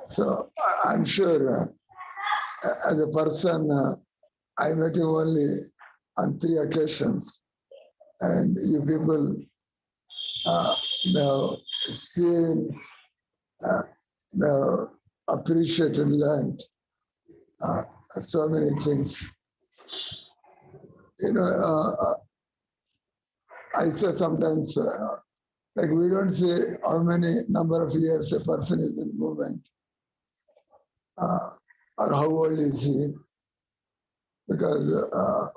So I'm sure as a person, I met him only on 3 occasions, and you people now seen, now appreciated, learned so many things. I say sometimes, like we don't say how many number of years a person is in movement, or how old is he, because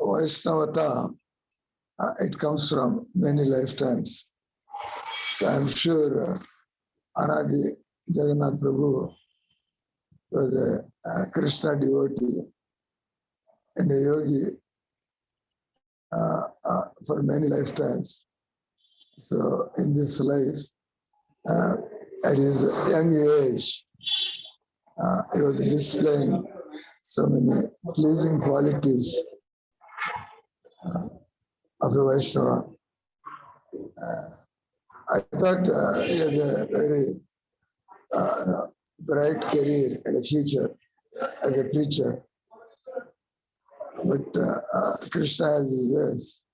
Vaishnavata, it comes from many lifetimes. So I'm sure Anadi Jagannath Prabhu was a Krishna devotee and a yogi for many lifetimes. So in this life, at his young age, he was displaying so many pleasing qualities of a Vaishnava. I thought he had a very bright career and a future as a preacher. But Krishna has his ways.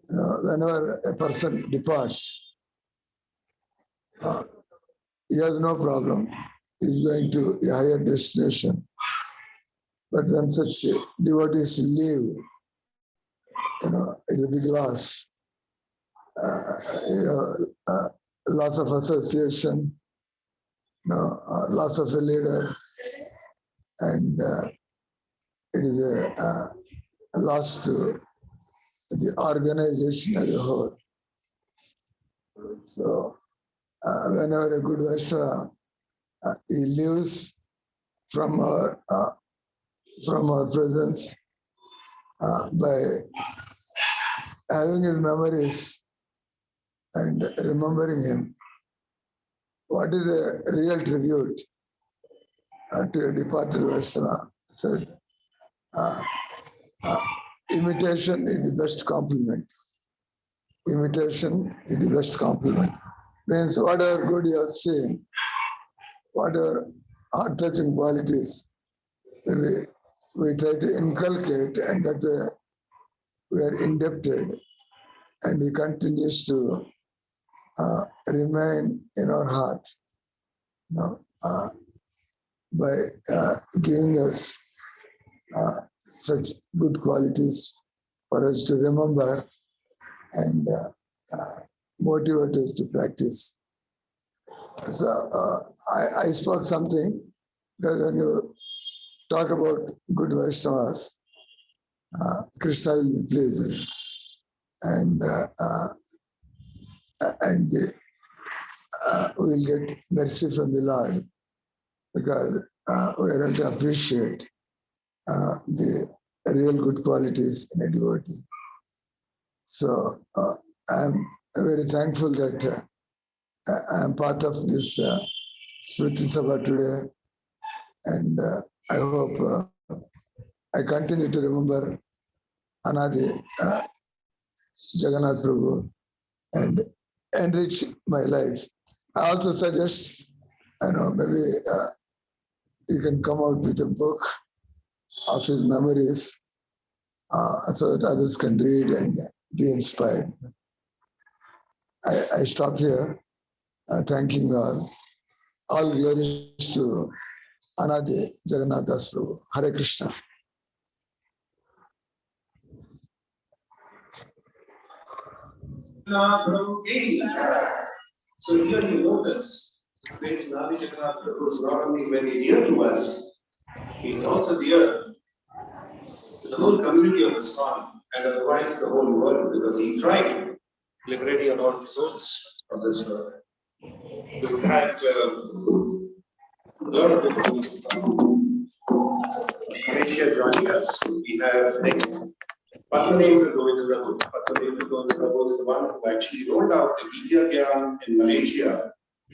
Whenever a person departs, he has no problem. He's going to a higher destination. But when such devotees leave, it's a big loss. Loss of association, loss of a leader, and it is a loss to the organization as a whole. So, whenever a good Vaishnava he leaves from our presence, by having his memories and remembering him. What is a real tribute to a departed Vaishnava? Said, imitation is the best compliment. Imitation is the best compliment. Means whatever good you have seen, whatever heart-touching qualities, we try to inculcate, and that way we are indebted, and he continues to remain in our heart, by giving us such good qualities for us to remember and motivate us to practice. So I spoke something, because when you talk about good Vaishnavas, Krishna will be pleased, and we'll get mercy from the Lord, because we are able to appreciate the real good qualities in a devotee. So I'm very thankful that I'm part of this Smriti Sabha today, and I hope I continue to remember Anadi Jagannath Prabhu and enrich my life. I also suggest, maybe you can come out with a book of his memories so that others can read and be inspired. I stop here, thanking all. All glories to Anadi Jagannath Prabhu. Hare Krishna. So here you notice, Grace Anadi Jagannath Prabhu is not only very dear to us, he is also dear to the whole community of ISKCON and otherwise the whole world, because he tried liberating all souls from this world. We've had a lot of devotees from Malaysia joining us. We have next Padmanabha Prabhu. Padmanabha Prabhu is the one who actually rolled out the Vidya Gyan in Malaysia.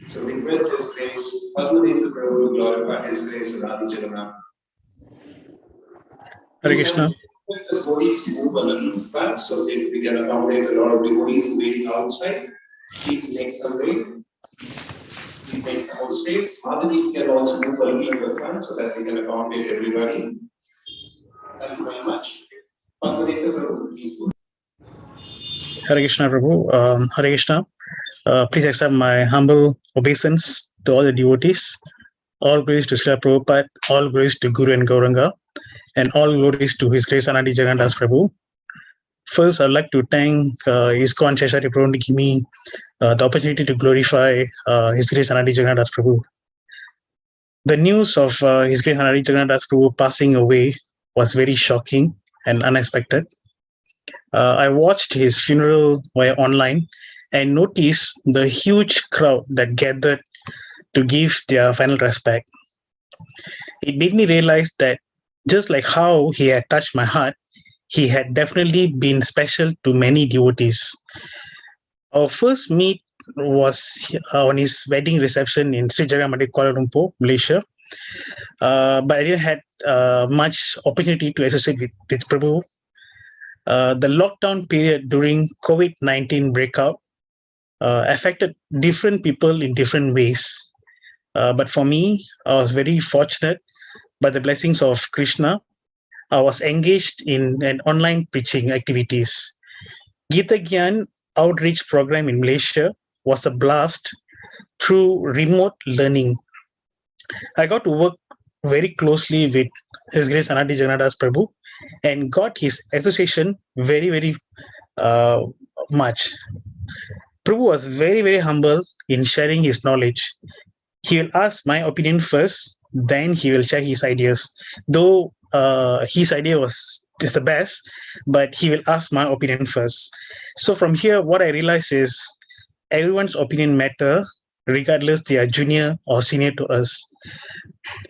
So request His Grace, Padmanabha Prabhu, to glorify His Grace in Adi Jagannath. Hare Krishna. Just the devotees to move a little front so that we can accommodate a lot of devotees waiting outside. Please make some way. Please make some more space. Madhavis can also move a little in the front so that we can accommodate everybody. Thank you very much. Padmanabha Prabhu, please go. Hare Krishna Prabhu. Hare Krishna. Please accept my humble obeisance to all the devotees. All glories to Srila Prabhupada, all glories to Guru and Gauranga, and all glories to His Grace Anadi Jagannath Prabhu. First, I'd like to thank ISKCON Seshadripuram to give me the opportunity to glorify His Grace Anadi Jagannath Prabhu. The news of His Grace Anadi Jagannath Prabhu passing away was very shocking and unexpected. I watched his funeral via online and noticed the huge crowd that gathered to give their final respect. It made me realize that just like how he had touched my heart, he had definitely been special to many devotees. Our first meet was on his wedding reception in Sri Jagannath, Kuala Lumpur, Malaysia. But I didn't have much opportunity to associate with Prabhu. The lockdown period during COVID-19 breakout affected different people in different ways. But for me, I was very fortunate by the blessings of Krishna. I was engaged in an online preaching activities. Gita Gyan outreach program in Malaysia was a blast through remote learning. I got to work very closely with His Grace Anadi Jagannath Prabhu and got his association very, very much. Prabhu was very, very humble in sharing his knowledge. He will ask my opinion first, then he will share his ideas. Though his idea is the best, but he will ask my opinion first. So from here, what I realize is everyone's opinion matter, regardless they are junior or senior to us.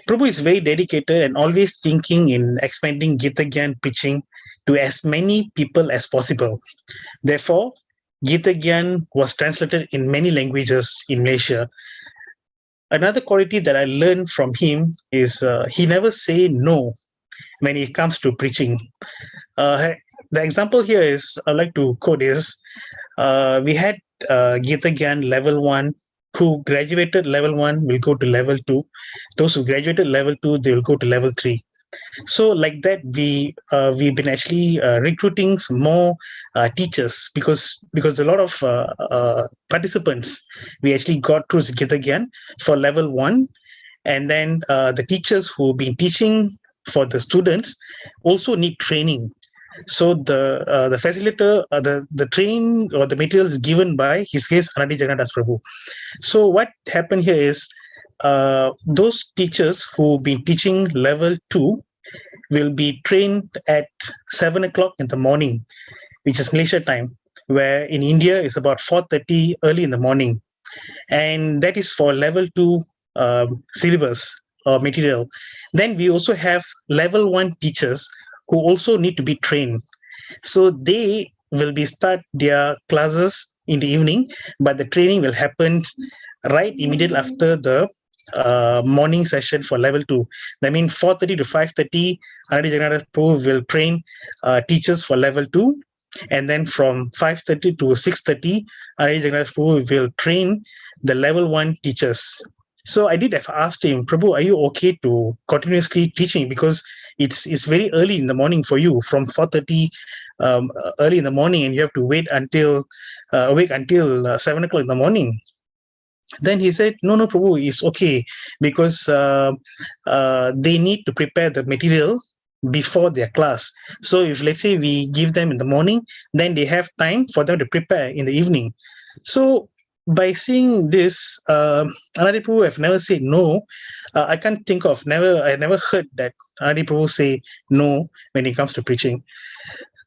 Prabhu is very dedicated and always thinking in expanding Gita Gyan preaching to as many people as possible. Therefore, Gita Gyan was translated in many languages in Malaysia. Another quality that I learned from him is he never say no when it comes to preaching. The example here is, I'd like to quote is, we had Gita Gyan level 1, who graduated level 1 will go to level 2. Those who graduated level 2, they will go to level 3. So like that, we've been actually recruiting some more teachers because a lot of participants we actually got through Gita Gyan for level 1, and then the teachers who've been teaching for the students also need training. So the facilitator, the training or the materials given by His Grace Anadi Jagannath Prabhu. So what happened here is those teachers who've been teaching level 2 will be trained at 7 o'clock in the morning, which is Malaysia time, where in India it's about 4:30 early in the morning. And that is for level 2 syllabus or material. Then we also have level 1 teachers who also need to be trained. So they will be start their classes in the evening, but the training will happen right immediately after the morning session for level 2. That means 4:30 to 5:30, Anadi Jagannath Prabhu will train teachers for level 2. And then from 5:30 to 6:30, Anadi Jagannath Prabhu will train the level 1 teachers. So I did have asked him, Prabhu, are you okay to continuously teaching? Because it's very early in the morning for you, from 4:30 early in the morning, and you have to wait until awake until 7 o'clock in the morning. Then he said, no, Prabhu, it's okay, because they need to prepare the material before their class. So if, let's say, we give them in the morning, then they have time for them to prepare in the evening. So by seeing this, Anadi Prabhu have never said no. I can't think of, I never heard that Anadi Prabhu say no when it comes to preaching.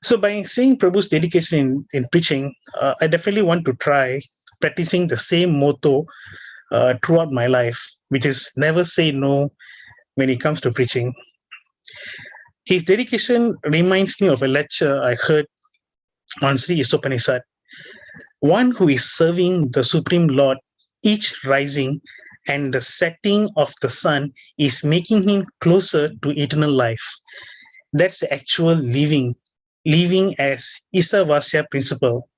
So by seeing Prabhu's dedication in preaching, I definitely want to try practicing the same motto throughout my life, which is never say no when it comes to preaching. His dedication reminds me of a lecture I heard on Sri Isopanishad. One who is serving the Supreme Lord each rising and the setting of the sun is making him closer to eternal life. That's the actual living as Isavasya principle.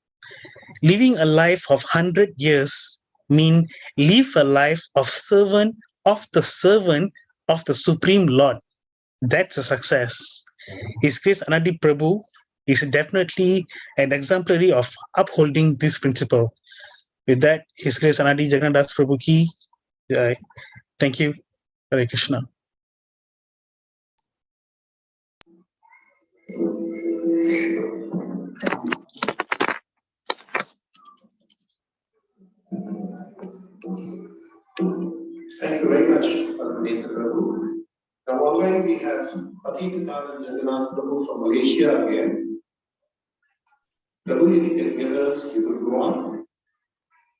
Living a life of 100 years mean live a life of servant of the Supreme Lord. That's a success. His Grace Anadi Prabhu is definitely an exemplary of upholding this principle. With that, His Grace Anadi Jagannath Prabhu ki jai. Thank you. Hare Krishna. Thank you very much, Nathan Prabhu. Now online we have Anadi Jagannath Prabhu from Malaysia again. Prabhu, if you can hear us, you could go on.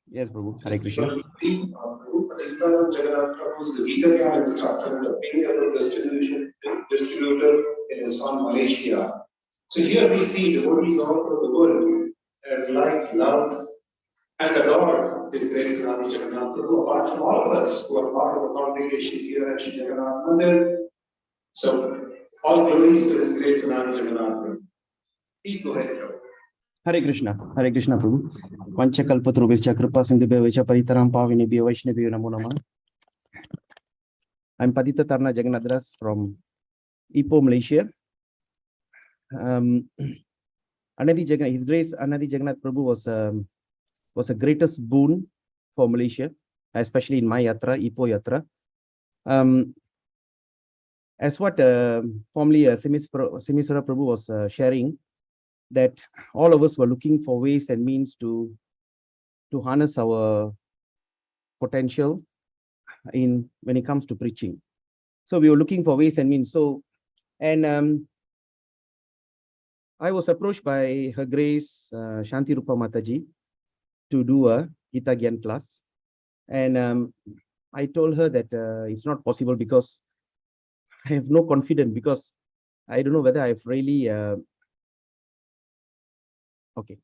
Yes, Prabhu. Hare Krishna. Please, Prabhu, Anadi Jagannath Prabhu is the Gita Gyan instructor and a premier distributor in ISKCON Malaysia. So here we see devotees all over the world have liked, loved, and adored His Grace Anadi Jagannath Prabhu, apart from all of us who are part of the congregation here at HG Jagannath Mandir. So, all glories to His Grace Anadi Jagannath Prabhu. Please go ahead, Prabhu. Hare Krishna, Prabhu. Vanchakalpatrubhascha kripa sindhubhyo paritaram pavinebhyo vaishnavyo namo namah. I'm Padita Tarna Jagannathras from Ipoh, Malaysia. His Grace Anadi Jagannath Prabhu was a greatest boon for Malaysia, especially in my yatra, Ipoh yatra. As what formerly Simiswara Prabhu was sharing, that all of us were looking for ways and means to harness our potential when it comes to preaching. So we were looking for ways and means. I was approached by Her Grace Shanti Rupa Mataji to do a Gita Gyan class. And I told her that it's not possible because I have no confidence, because I don't know whether I've really Okay.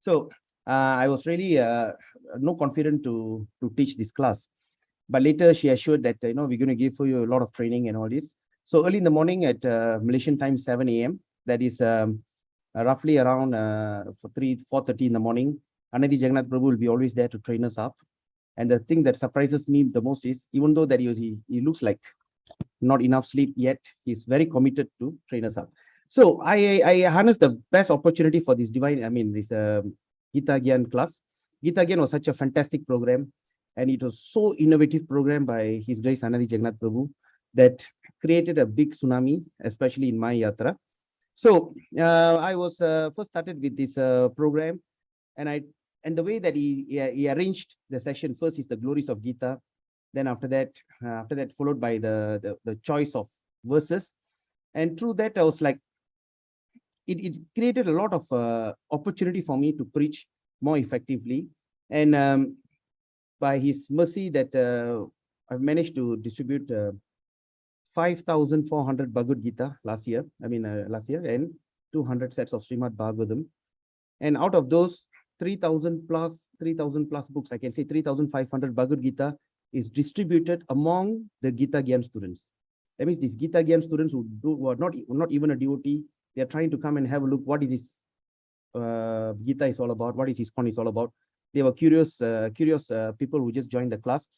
So I was really no confident to teach this class. But later she assured that, we're going to give for you a lot of training and all this. So early in the morning at Malaysian time, 7 a.m., that is roughly around 4:30 in the morning, Anadi Jagannath Prabhu will be always there to train us up. And the thing that surprises me the most is, even though that he looks like not enough sleep yet, he's very committed to train us up. So I harnessed the best opportunity for this this Gita Gyan class. Gita Gyan was such a fantastic program, and it was so innovative program by His Grace Anadi Jagannath Prabhu that created a big tsunami, especially in my yatra. So I was first started with this program, and the way that he arranged the session, first is the glories of Gita, then after that followed by the choice of verses, and through that I was like, it created a lot of opportunity for me to preach more effectively, and by his mercy that I've managed to distribute 5,400 Bhagavad Gita last year, and 200 sets of Srimad Bhagavatam. And out of those 3,000 plus books, I can say 3,500 Bhagavad Gita is distributed among the Gita Gyan students. That means these Gita Gyan students who are not even a devotee, they are trying to come and have a look what is this Gita is all about, what is ISKCON is all about. They were curious people who just joined the class,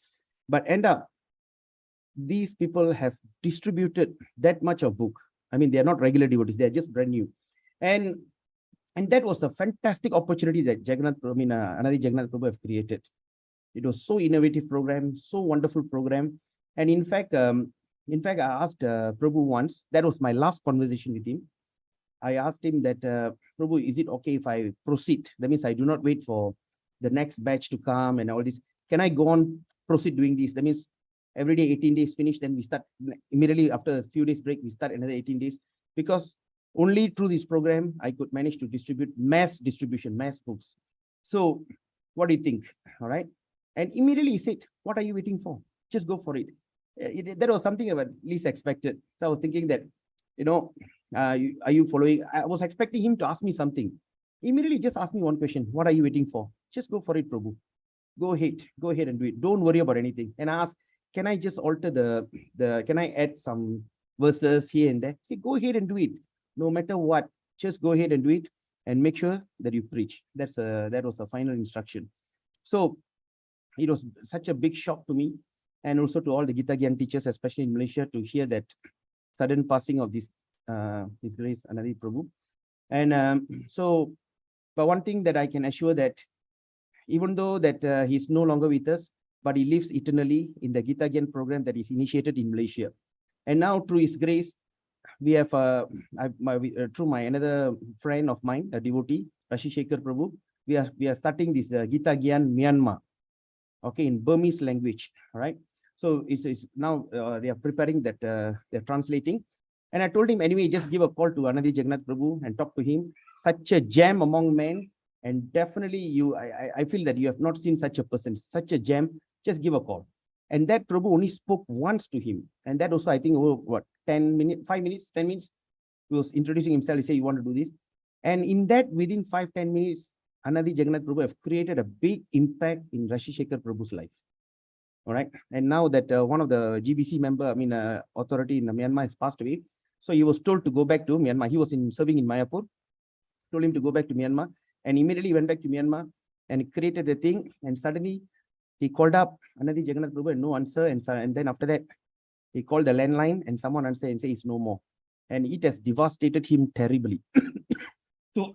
but end up these people have distributed that much of book. They are not regular devotees, they are just brand new. And that was a fantastic opportunity that Anadi Jagannath Prabhu have created. It was so innovative program, so wonderful program. And in fact, I asked Prabhu once, that was my last conversation with him. I asked him that, Prabhu, is it okay if I proceed? That means I do not wait for the next batch to come and all this. Can I go on, proceed doing this? That means every day 18 days finish, then we start immediately after a few days break, we start another 18 days. Because only through this program, I could manage to distribute mass books. So what do you think? All right. And immediately he said, what are you waiting for? Just go for it. That was something I least expected. So I was thinking that, are you following? I was expecting him to ask me something. Immediately just ask me one question. What are you waiting for? Just go for it, Prabhu. Go ahead and do it. Don't worry about anything. And I asked, can I just alter can I add some verses here and there? Say, go ahead and do it. No matter what, just go ahead and do it and make sure that you preach. That was the final instruction. So it was such a big shock to me, and also to all the Gita Gyan teachers, especially in Malaysia, to hear that sudden passing of this His Grace Anadi Prabhu. And but one thing that I can assure that even though that he's no longer with us, but he lives eternally in the Gita Gyan program that is initiated in Malaysia. And now through his grace, we have through my another friend of mine, a devotee, Rashi Shekhar Prabhu, we are starting this Gita Gyan Myanmar, okay, in Burmese language. All right. So it's now they are preparing that, they're translating. And I told him, anyway, just give a call to Anadi Jagannath Prabhu and talk to him. Such a gem among men. And definitely I feel that you have not seen such a person, such a gem. Just give a call. And that Prabhu only spoke once to him. And that also, I think, over what, 10 minutes, 5 minutes, 10 minutes, he was introducing himself. He said, you want to do this? And in that, within 5-10 minutes, Anadi Jagannath Prabhu have created a big impact in Rashi Shekhar Prabhu's life. All right. And now that one of the GBC member, authority in Myanmar has passed away. So he was told to go back to Myanmar. He was serving in Mayapur, told him to go back to Myanmar, and immediately went back to Myanmar and created the thing. And suddenly he called up Anadi Jagannath Prabhu and no answer. And then after that, he called the landline and someone answered and said it's no more. And it has devastated him terribly. So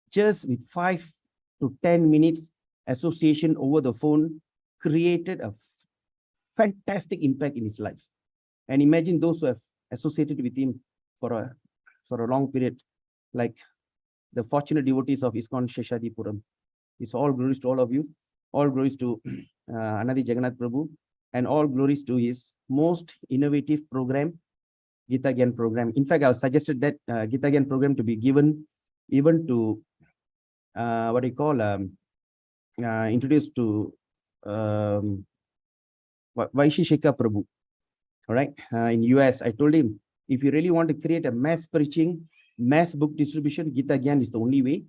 just with 5 to 10 minutes association over the phone created a fantastic impact in his life. And imagine those who have associated with him for a long period, like the fortunate devotees of ISKCON Seshadripuram. It's all glories to all of you. All glories to Anadi Jagannath Prabhu, and all glories to his most innovative program, Gita Gyan program. In fact, I suggested that Gita Gyan program to be given even to introduced to Vaishi Shekhar Prabhu. All right, in US, I told him, if you really want to create a mass preaching, mass book distribution. Gita Gyan is the only way.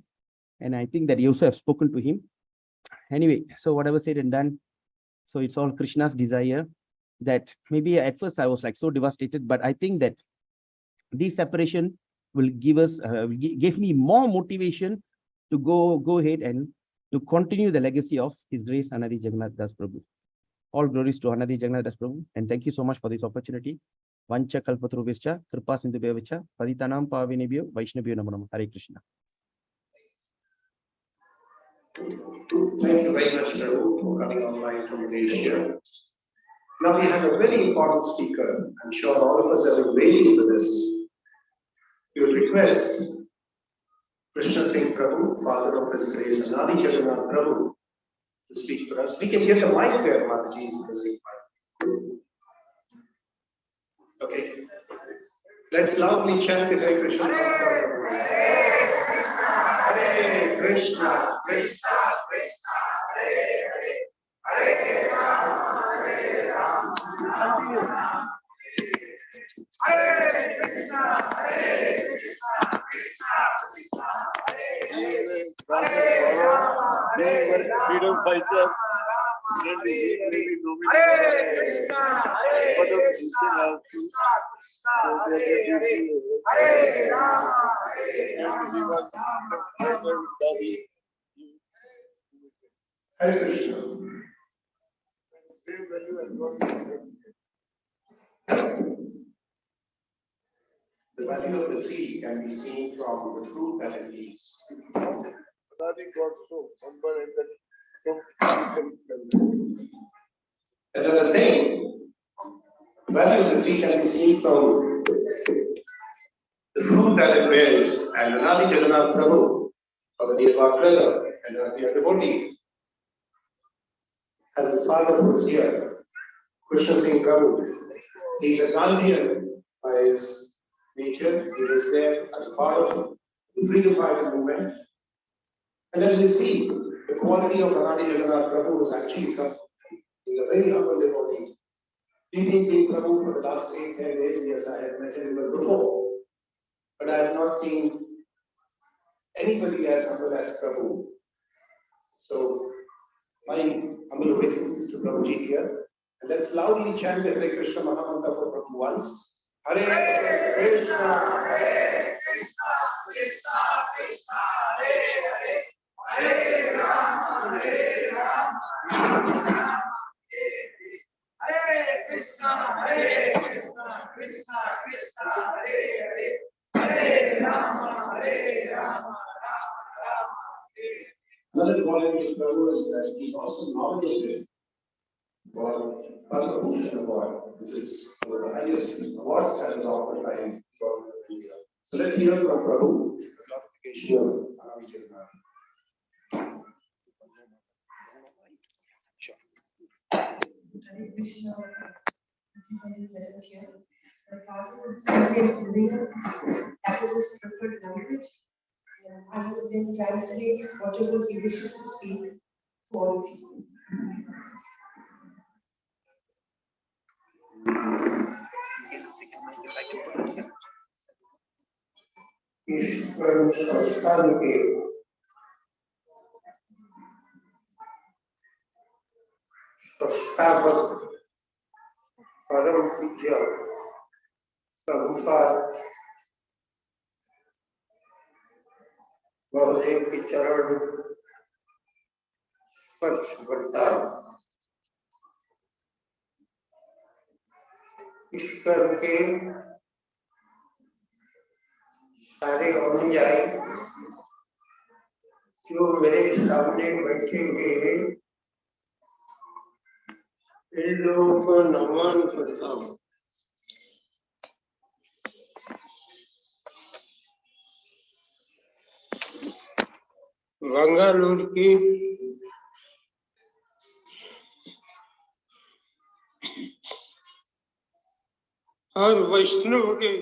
And I think that you also have spoken to him. Anyway, so whatever said and done, so it's all Krishna's desire that maybe at first I was like so devastated, but I think that this separation will give us, gave me more motivation to go ahead and to continue the legacy of His Grace Anadi Jagannath Das Prabhu. All glories to Anadi Jagannath Das Prabhu, and thank you so much for this opportunity. Vancha kalpatrubhescha, kripa sindhubhyacha, paditanam pavinebhyo, Vaishnavyo namo namo. Hare Krishna. Thank you very much, Prabhu, for coming online from Malaysia. Now we have a very important speaker. I'm sure all of us have been waiting for this. We would request Krishna Singh Prabhu, father of His Grace Anadi Jagannath Prabhu, to speak for us. We can get the mic there, Mataji, if you can speak mic. Okay. Let's loudly chant the Hare Krishna. Hare Krishna, Krishna, Krishna, Hare Hare, Hare Rama, Hare Rama, Hare Krishna, Krishna, Krishna, Hare Rama, Hare Rama, freedom fighter. Hare Krishna, Hare Krishna, Hare Rama, Hare Rama. Hare Krishna. The value of the tree can be seen from the fruit that it yields. As I was saying, the value of the tree can be seen from the fruit that it bears, and Anadi Jagannath Prabhu, our dear God brother and our dear devotee, as his father was here, Krishna Singh Prabhu, he is a Gandhian by his nature. He was there as part of the freedom fighter movement. And as you see, the quality of Anadi Jagannath Prabhu was actually come. He is a very humble devotee. We've seen Prabhu for the last 8-10 days. Yes, I have met him before. But I have not seen anybody as humble as Prabhu. So, my humble obeisances to Prabhuji here. And let's loudly chant the Hare Krishna Mahamantra for Prabhu once. Hare Krishna, Hare Krishna, Krishna Krishna, Hare Hare, Hare Rama, Hare Rama, Hare Krishna, Krishna Krishna, Hare Hare, Hare Rama, Hare Rama, Rama Rama, Hare. Another quality of Prabhu is that he is also nominated for Padma Bhushan Award, which is one of the highest awards that is offered by India. So let's hear from Prabhu, the glorification of Anadi Jagannath. Hare Krishna, everybody present here. My father would say in Korean, that is his preferred language. And I would then translate whatever he wishes to speak to all of you. ईश्वर संस्थान के संस्थापक परम पूज्य प्रभुपाद महोदय के चरण स्पर्श करता ईश्वर के सारे अनुयायी जो मेरे सामने बैठे हुए हैं, इन लोगों को नमन करता हूँ। बंगालुरु की और वैष्णव के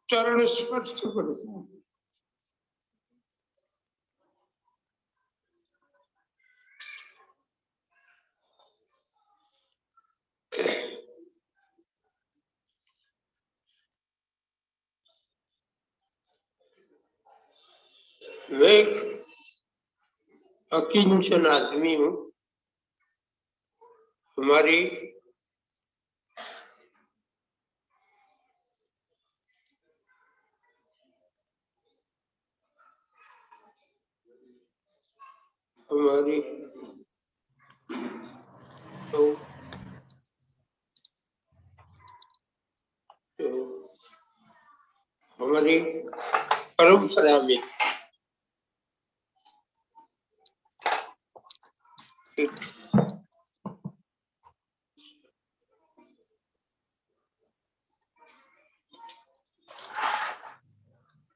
चरण स्पर्श करता हूँ। मैं अकिंचन आदमी हूँ। हमारी हमारी हमारी परंपरा में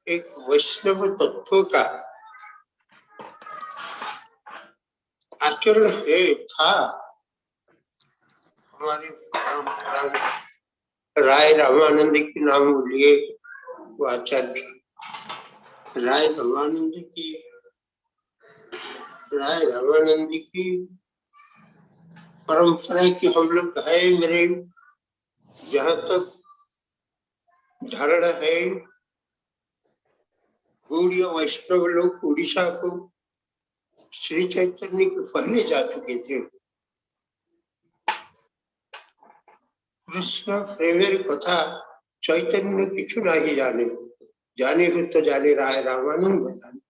एक वैष्णव तत्व का आचरण है था। हमारी परंपरा में राय रामानंद के नाम लिए वो आचार्य राय रामानंद की परंपरा की हम लोग है। मेरे जहाँ तक धारणा है, गौड़ीय वैष्णव लोग उड़ीसा को श्री चैतन्य के पहले जा चुके थे। कृष्ण प्रेमेर कथा चैतन्य किछु नहीं जाने, जाने हो तो जाने राय रामानंद जाने।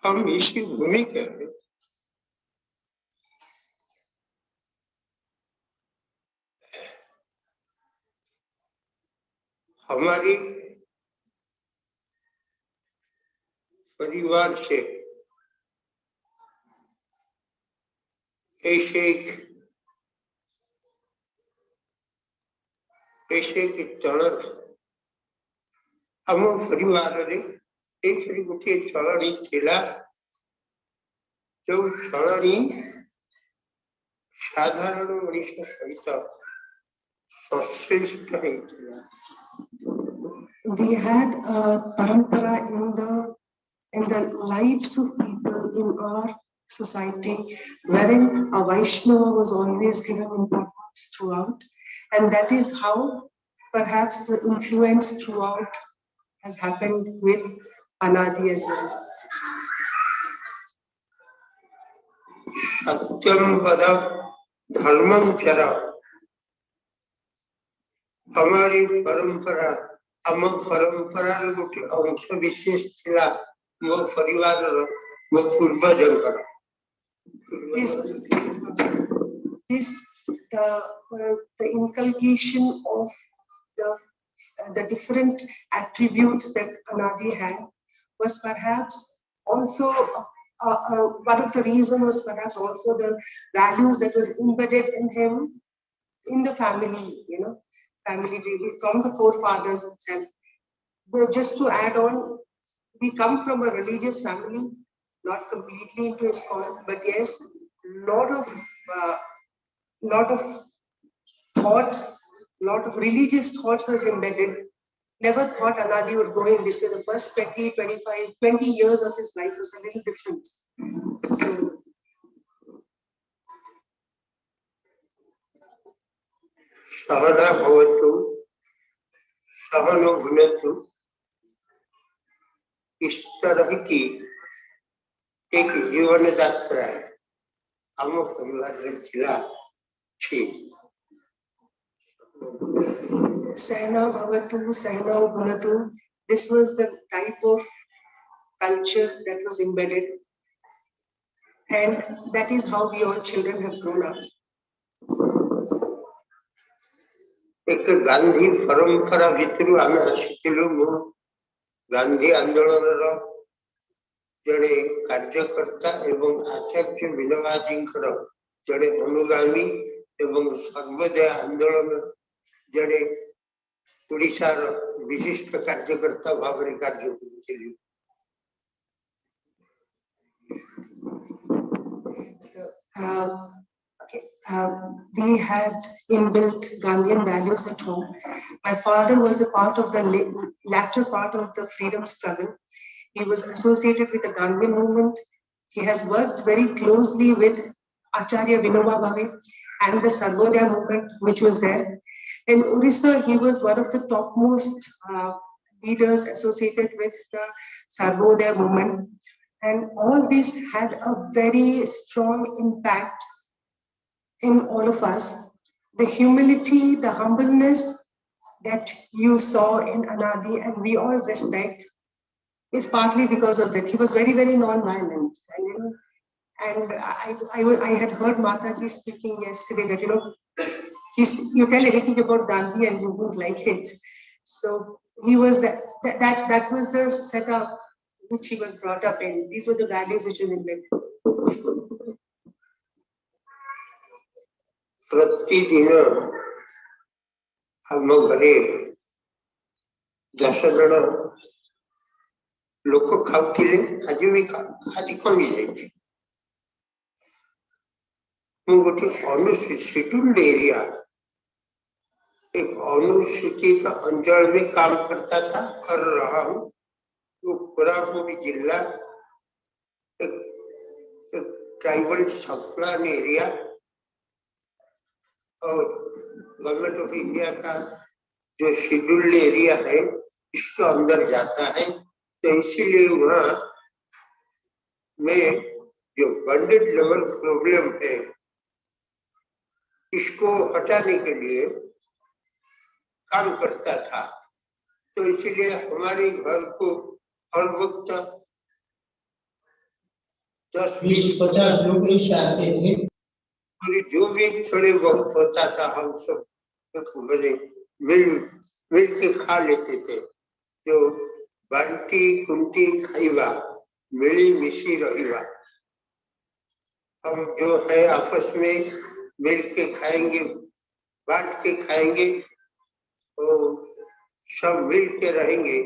हम इसकी भूमिका है। हमारी परिवार से ऐसे कि चलन हम परिवार रे एक गोटे चलनी थिला। जो चलनी साधारण मनुष्य सहित सश्रेष्ठ होइथिला। We had a parampara in the lives of people in our society, wherein a Vaishnava was always given importance throughout, and that is how perhaps the influence throughout has happened with Anadi as well. सत्यम पद धर्मं चर। हमारी परंपरा हम परंपरा गोटे अंश विशेष थिला मो परिवार मो पूर्वजंकर। The inculcation of the different attributes that Anadi had was perhaps also one of the reasons was perhaps also the values that was embedded in him in the family, family from the forefathers itself. But just to add on, we come from a religious family, not completely into ISKCON, but yes, lot of thoughts, lot of religious thoughts was embedded. Never thought Anadi would go in this way. The first 20, 25, 20 years of his life was a little different. So, सहना भवतु सहनो भुनतु, इस तरह की एक जीवन यात्रा हम परिवार में थिला थी। Sahna Bhavatu, Sahna Bhunatu. This was the type of culture that was embedded, and that is how we all children have grown up. एक गांधी परंपरा भितर आम आसिलु। गांधी आंदोलन जड़े कार्यकर्ता एवं आचार्य विनोबाजी जड़े अनुगामी एवं सर्वोदय आंदोलन जड़े उड़ीसार विशिष्ट कार्यकर्ता भाव में कार्य करुथिले। We had inbuilt Gandhian values at home. My father was a part of the latter part of the freedom struggle. He was associated with the Gandhian movement. He has worked very closely with Acharya Vinoba Bhave and the Sarvodaya movement, which was there. In Orissa, he was one of the topmost leaders associated with the Sarvodaya movement. And all this had a very strong impact in all of us. The humility, the humbleness that you saw in Anadi and we all respect is partly because of that. He was very, very non-violent. And I had heard Mataji speaking yesterday that, you tell anything about Gandhi and you wouldn't like it. So he was that was the setup which he was brought up in. These were the values which were embedded. प्रतिदिन हम घरे 10 जन लोक खाऊले आज भी आज कमी जाए गोटे अनुसूचित एरिया एक अनुसूचित अंचल में काम करता था कर रहा हूँ वो कोरापुट जिला एक ट्राइबल सबप्लान एरिया और गवर्नमेंट ऑफ इंडिया का जो शेड्यूल्ड एरिया है इसके अंदर जाता है तो इसीलिए वहाँ में जो बंडेड लेवल प्रॉब्लम है इसको हटाने के लिए काम करता था। तो इसीलिए हमारे घर को हर वक्त 10-20-50 लोग ऐसे आते थे और जो भी थोड़े बहुत होता था हम सब मिल के खा लेते थे। जो बांटी कुंटी खाइवा मिली मिशी रहीवा हम जो है आपस में मिल के खाएंगे बांट के खाएंगे और सब मिल के रहेंगे।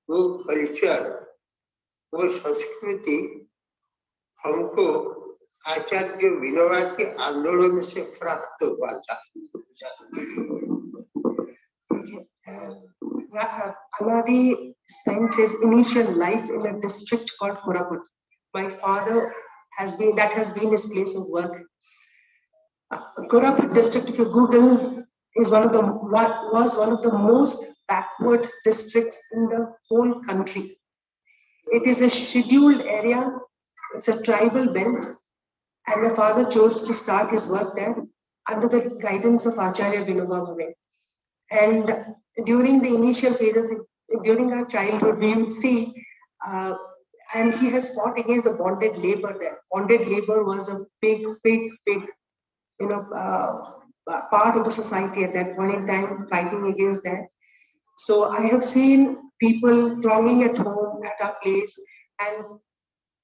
वो कल्चर वो संस्कृति हमको आचार्य विनोबा के आंदोलन से प्राप्त हुआ था। Anadi spent his initial life in a district called Koraput. My father has been his place of work. Koraput district, if you Google, was one of the most backward districts in the whole country. It is a scheduled area. It's a tribal belt, and my father chose to start his work there under the guidance of Acharya Vinoba Bhave. And during the initial phases, during our childhood, we would see, and he has fought against the bonded labor there. Bonded labor was a big, part of the society at that point in time, fighting against that. So I have seen people thronging at home at our place, and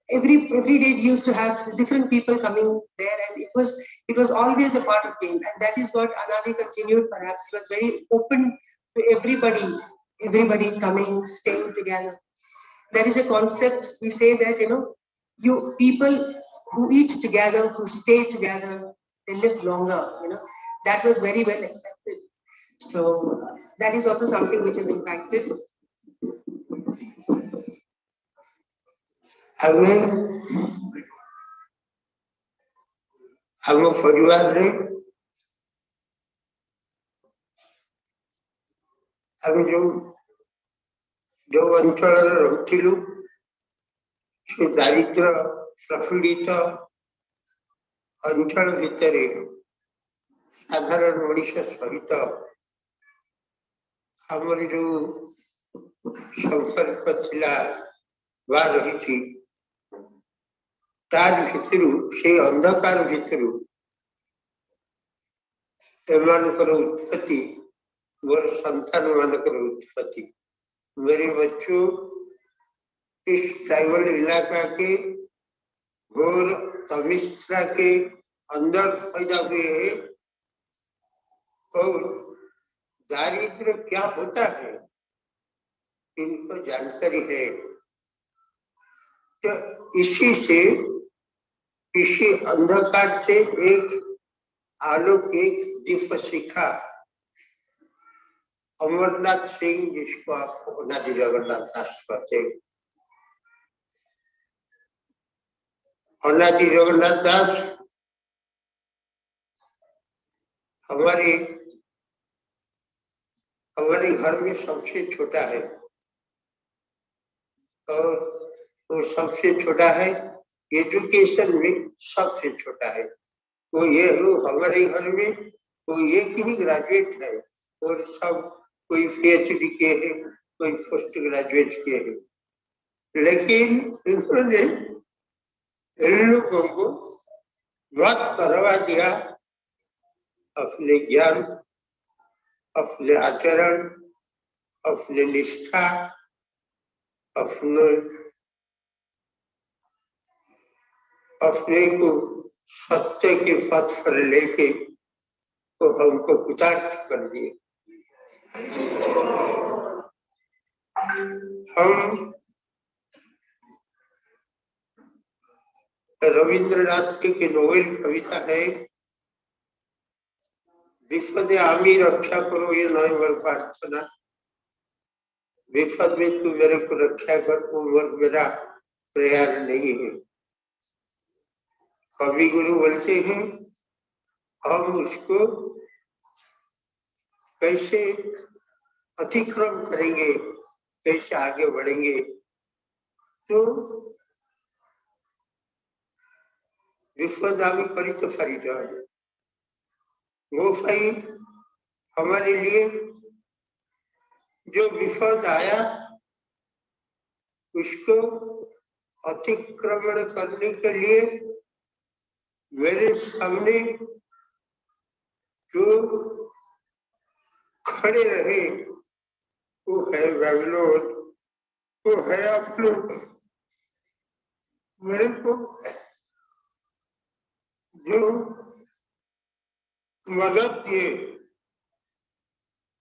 every day we used to have different people coming there, and it was always a part of game, and that is what Anadi continued. Perhaps it was very open to everybody coming, staying together. There is a concept we say that you people who eat together, who stay together, they live longer. That was very well accepted. So that is also something which is impacted. हम परिवार रे हम जो अंचल रहुथिलु से दारिद्र प्रफुल्लित अंचल भितर साधारण मनुष्य सहित हमर जो संपर्क थिला वा रही तार भितरु से अंधकार भितरु एमानकर उत्पत्ति मोर संतान मानकर उत्पत्ति। मेरे बच्चों इस ट्राइबल इलाका के घोर तमिश्रा के अंदर पैदा हुए हैं और दारिद्र क्या होता है इनको जानकारी है। तो इसी अंधकार से एक अलौकिक दीप शिखा अमरनाथ सिंह, जिसको आप अनादि जगन्नाथ दास कहते हैं, अनादि जगन्नाथ दास हमारे घर में सबसे छोटा है। और वो सबसे छोटा है, एजुकेशन में सबसे छोटा है। तो ये लोग हमारे घर में तो एक ही ग्रेजुएट है और सब कोई PhD के हैं, कोई पोस्ट ग्रेजुएट के हैं, लेकिन इन्होंने इन लोगों को वक्त करवा दिया अपने ज्ञान, अपने आचरण, अपने निष्ठा, अपने को सत्य के पथ पर लेके तो हमको कृतार्थ कर दिए। हम रविंद्रनाथ की नोवेल कविता है, विपद आमी रक्षा करो ये नवंबर प्रार्थना, विपद में तू मेरे को रक्षा कर, वो मेरा प्रयास नहीं है। कवि गुरु बोलते हैं हम उसको कैसे अतिक्रम करेंगे, कैसे आगे बढ़ेंगे। तो विश्वदामी करी तो सारी जाए, वो सही हमारे लिए जो विपद आया उसको अतिक्रमण करने के लिए मेरे सामने जो खड़े रहे वो है बेंगलोर, वो है आप लोग। मेरे को जो मदद किए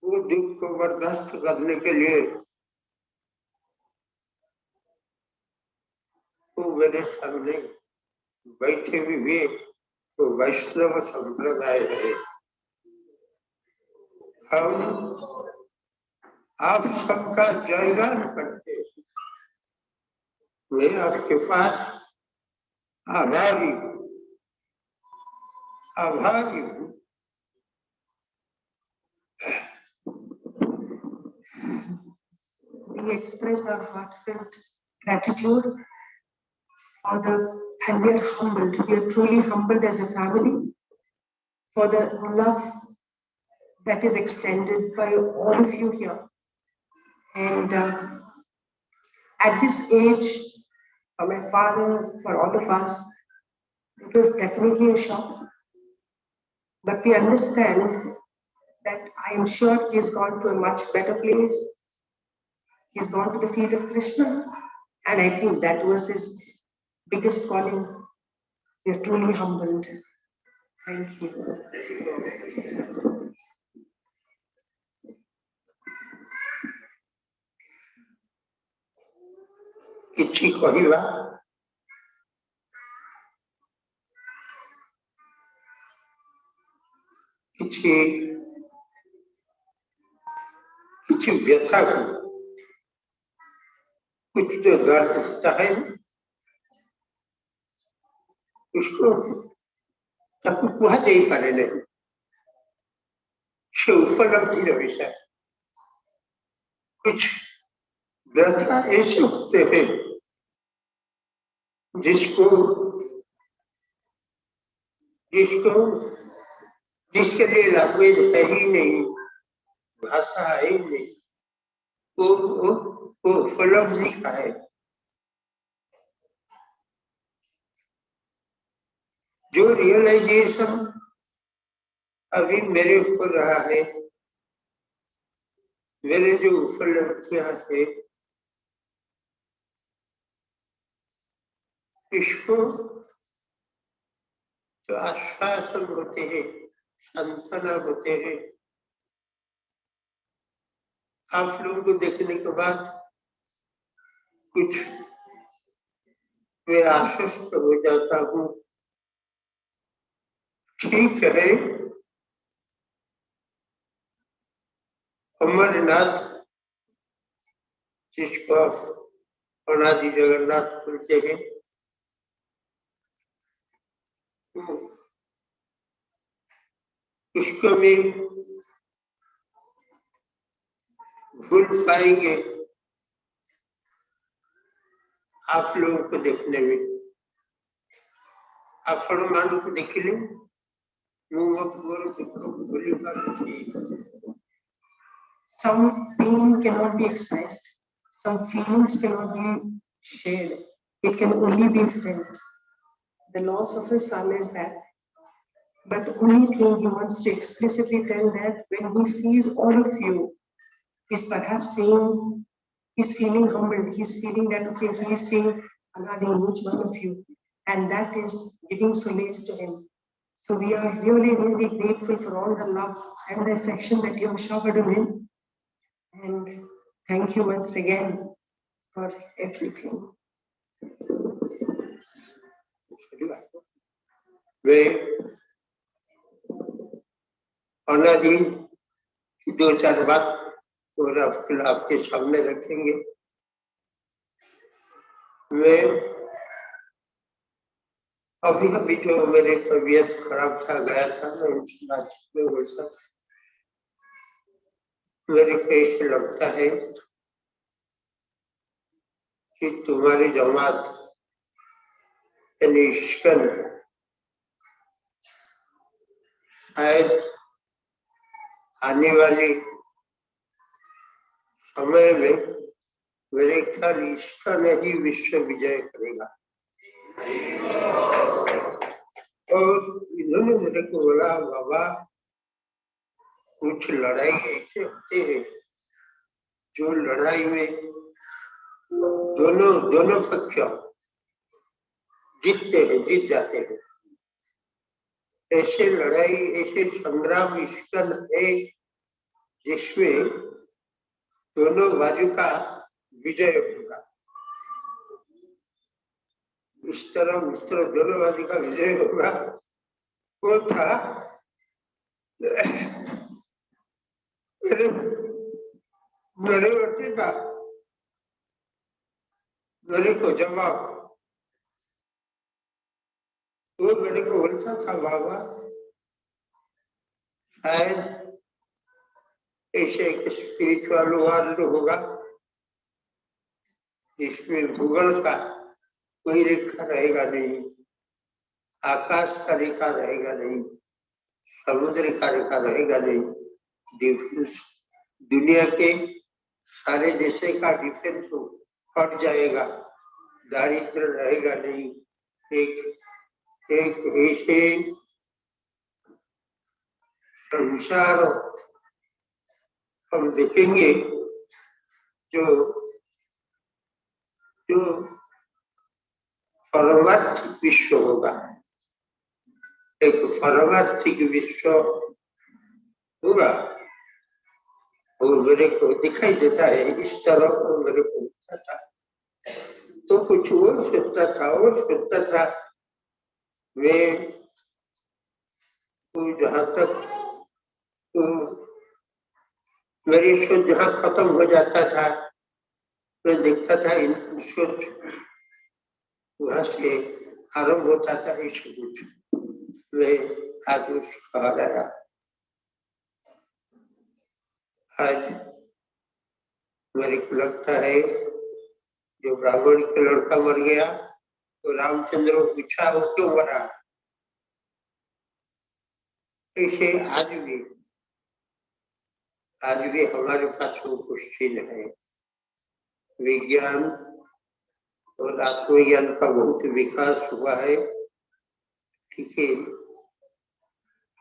वो दुख को बर्दाश्त करने के लिए वो मेरे सामने बैठे हुए तो वैष्णव संप्रदाय है। हम आप सबका जयगान करते, मैं आपके पास आभारी हूँ। We express our heartfelt gratitude for and we are humbled. We are truly humbled as a family for the love that is extended by all of you here. And at this age, for my father, for all of us, it was definitely a shock. But we understand that I am sure he has gone to a much better place. He's gone to the feet of Krishna, and I think that was his biggest calling. We are truly humbled. Thank you. କିଛି କହିବା କିଛି व्यथा को कुछ जो दर्द है उसको ताकू कुहा जाई पारे नहीं, से उपलब्धि विषय कुछ व्यथा ऐसे होते हैं जिसके लिए लैंग्वेज है ही नहीं, भाषा है ही नहीं, वो उपलब्धि का है। जो रियलाइजेशन अभी मेरे ऊपर रहा है, मेरे जो उपलब्धियां है, इसको जो आश्वासन होते हैं, सांत्वना होते हैं, आप लोगों को देखने के बाद कुछ मैं आश्वस्त हो जाता हूँ। ठीक है, अमरनाथ जिसको अनादि जगन्नाथ बोलते हैं, उसको भी भूल पाएंगे आप लोगों को देखने में आप मान को देखिले some pain cannot be expressed, some feelings cannot be shared, it can only be felt. The loss of his son is that, but the only thing he wants to explicitly tell that when he sees all of you, he's perhaps saying, he's feeling humbled, he's feeling that okay, he's seeing Anadi in each one of you, and that is giving solace to him. So we are really, really grateful for all the love and the affection that you have showered on him. And thank you once again for everything. वे अनादि की 2-4 बात और आपके सामने रखेंगे। वे अभी जो मेरे तबीयत खराब था गया था मैं बोल सकता मेरे को ऐसे लगता है कि तुम्हारी जमात ISKCON शायद आने वाले समय में मेरे ख्याल ISKCON ही विश्व विजय करेगा। और इन्होंने मेरे को बोला बाबा कुछ लड़ाई ऐसे होते हैं जो लड़ाई में दोनों पक्ष जीतते हैं, जीत जाते हैं। ऐसे लड़ाई ऐसे संग्राम ISKCON है जिसमें दोनों बाजू का विजय होगा। इस तरह दोनों बाजू का विजय होगा। वो था मेरे बेटे का मेरे को जवाब वो मेरे को बोलता था बाबा शायद ऐसे एक स्पिरिचुअल वर्ल्ड होगा जिसमें भूगोल का कोई रेखा रहेगा नहीं, आकाश का रेखा रहेगा नहीं, समुद्र का रेखा रहेगा नहीं, दुनिया के सारे देशों का डिफेंस हट जाएगा, दारिद्र रहेगा नहीं। एक ऐसे संसार हम देखेंगे जो परमार्थिक विश्व होगा, एक परमार्थिक विश्व होगा। और मेरे को दिखाई देता है इस तरह मेरे को दिखता था। तो कुछ और सोचता था मैं जहाँ तक मेरी सोच जहाँ खत्म हो जाता था मैं देखता था इन सोच वहां से आरंभ होता था। इस सोच मैं आज कहा गया आज मेरे को लगता है जो ब्राह्मण का लड़का मर गया तो रामचंद्र को पूछा वो क्यों मरा। ऐसे आज भी हमारे पास वो क्वेश्चन है। विज्ञान और आत्मज्ञान का बहुत विकास हुआ है, ठीक है।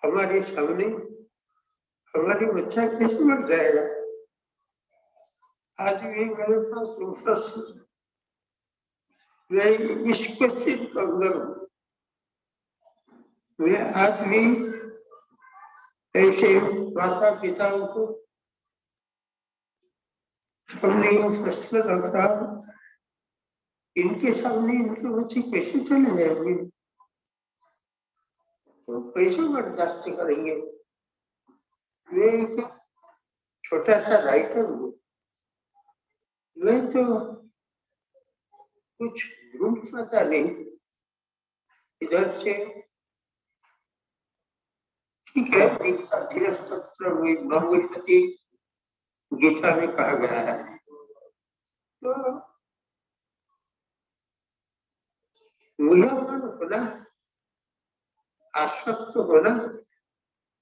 हमारे सामने हमारी बच्चा कैसे मर जाएगा। आज भी मेरे पास प्रश्न मैं इस क्वेश्चन के अंदर मैं आज भी ऐसे माता पिताओं को हमने प्रश्न रखा इनके सामने इनके बच्चे कैसे चले जाएंगे, तो कैसे बर्दाश्त करेंगे। मैं एक छोटा सा राइटर हूँ, मैं तो कुछ ढूंढ पाता नहीं इधर से, ठीक है। ब्रह्मपति गीता में कहा गया है तो मुझमान होना, आसक्त होना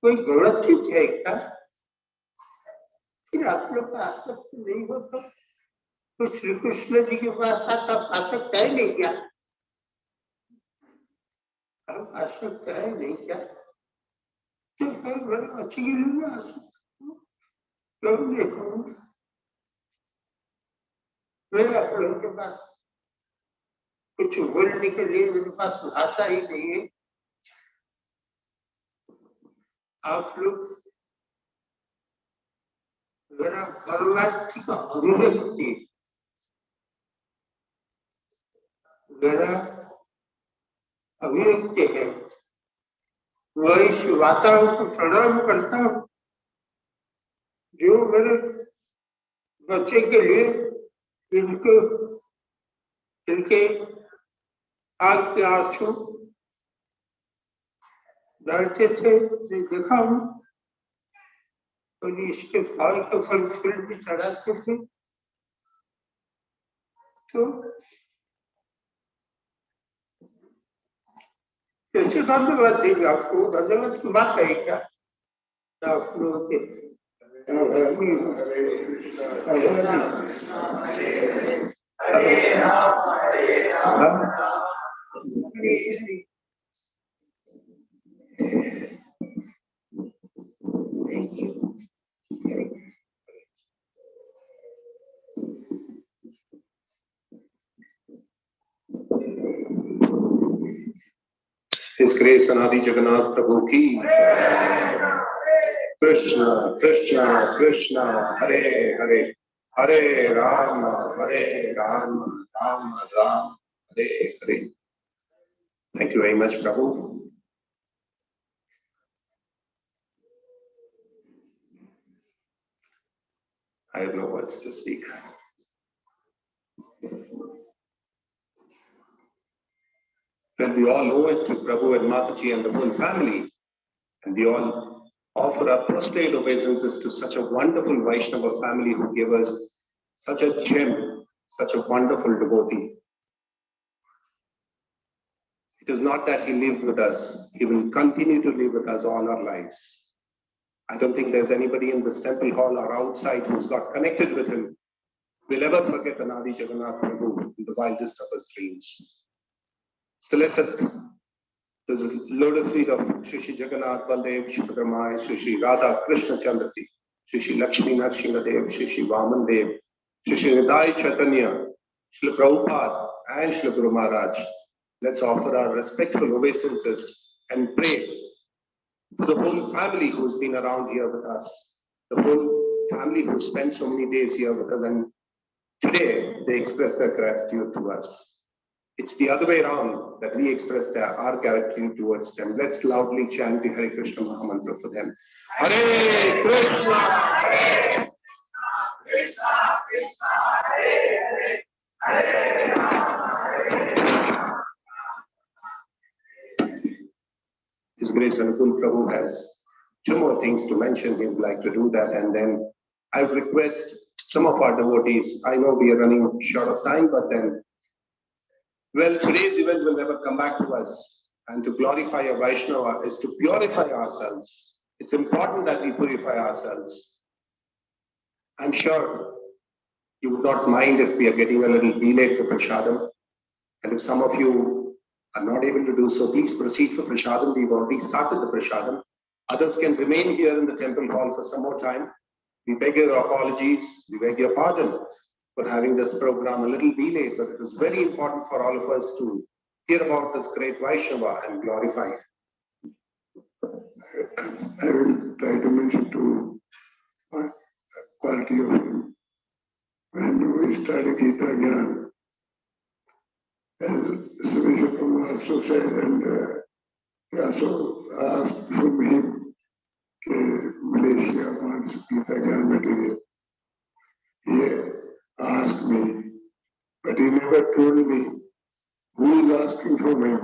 कोई गलत चीज है क्या? फिर आप लोग का आसक्त नहीं हो तो श्री कृष्ण जी के पास आप आसक्त है नहीं क्या? आप आसक्त है नहीं क्या? तो फिर अच्छी देखो मैं आप लोगों के पास कुछ बोलने के लिए मेरे पास भाषा ही नहीं है। आप लोग मेरा परमात्मा का अभिव्यक्ति, मेरा अभिव्यक्ति है, मैं इस वातावरण को प्रणाम करता हूँ जो मेरे बच्चे के लिए इनके आग के आंसू डालते थे, मैं देखा हूँ, और इसके फल के फल फूल भी चढ़ाते थे। तो कैसे धन्यवाद देंगे आपको? धन्यवाद की बात है क्या आप लोगों के? His Grace Anadi Jagannath Prabhu ki. Krishna, Krishna, Krishna, Hare Hare, Hare Rama, Rama Rama, Hare Hare. Thank you very much, Prabhu. I have no words to speak. Well, we all owe it to Prabhu and Mataji and the whole family, and we all offer our prostrate obeisances to such a wonderful Vaishnava family who gave us such a gem, such a wonderful devotee. It is not that he lived with us, he will continue to live with us all our lives. I don't think there's anybody in this temple hall or outside who's got connected with him will ever forget Anadi Jagannath Prabhu in the wildest of his dreams. So let's there's a lotus feet of Shri Jagannath Baldev, Shri Bhadramai, Shri Radha Krishna Chandrati, Shri Lakshmi Narasimhadev, Shri Vaman Dev, Shri Nidai Chaitanya, Shri Prabhupada, and Shri Guru Maharaj. Let's offer our respectful obeisances and pray for the whole family who's been around here with us, the whole family who spent so many days here with us, and today they express their gratitude to us. It's the other way around that we express our gratitude towards them. Let's loudly chant the Hare Krishna Mahamantra for them. Hare Krishna, Hare Krishna, Krishna Hare Hare, Hare Rama, Hare Rama. His Grace Anupam Prabhu has two more things to mention. He would like to do that, and then I request some of our devotees. I know we are running short of time, but then, well, today's event will never come back to us. And to glorify a Vaishnava is to purify ourselves. It's important that we purify ourselves. I'm sure you would not mind if we are getting a little delayed for Prashadam. And if some of you are not able to do so, please proceed for Prashadam. We've already started the Prashadam. Others can remain here in the temple hall for some more time. We beg your apologies. We beg your pardon for having this program a little delayed, but it was very important for all of us to hear about this great Vaishnava and glorify it. I will try to mention to what quality of him. When we started Gita Gyan, as Smriti Sabha also said, and he also asked from him, Malaysia wants Gita Gyan material. He asked me, but he never told me who is asking from him.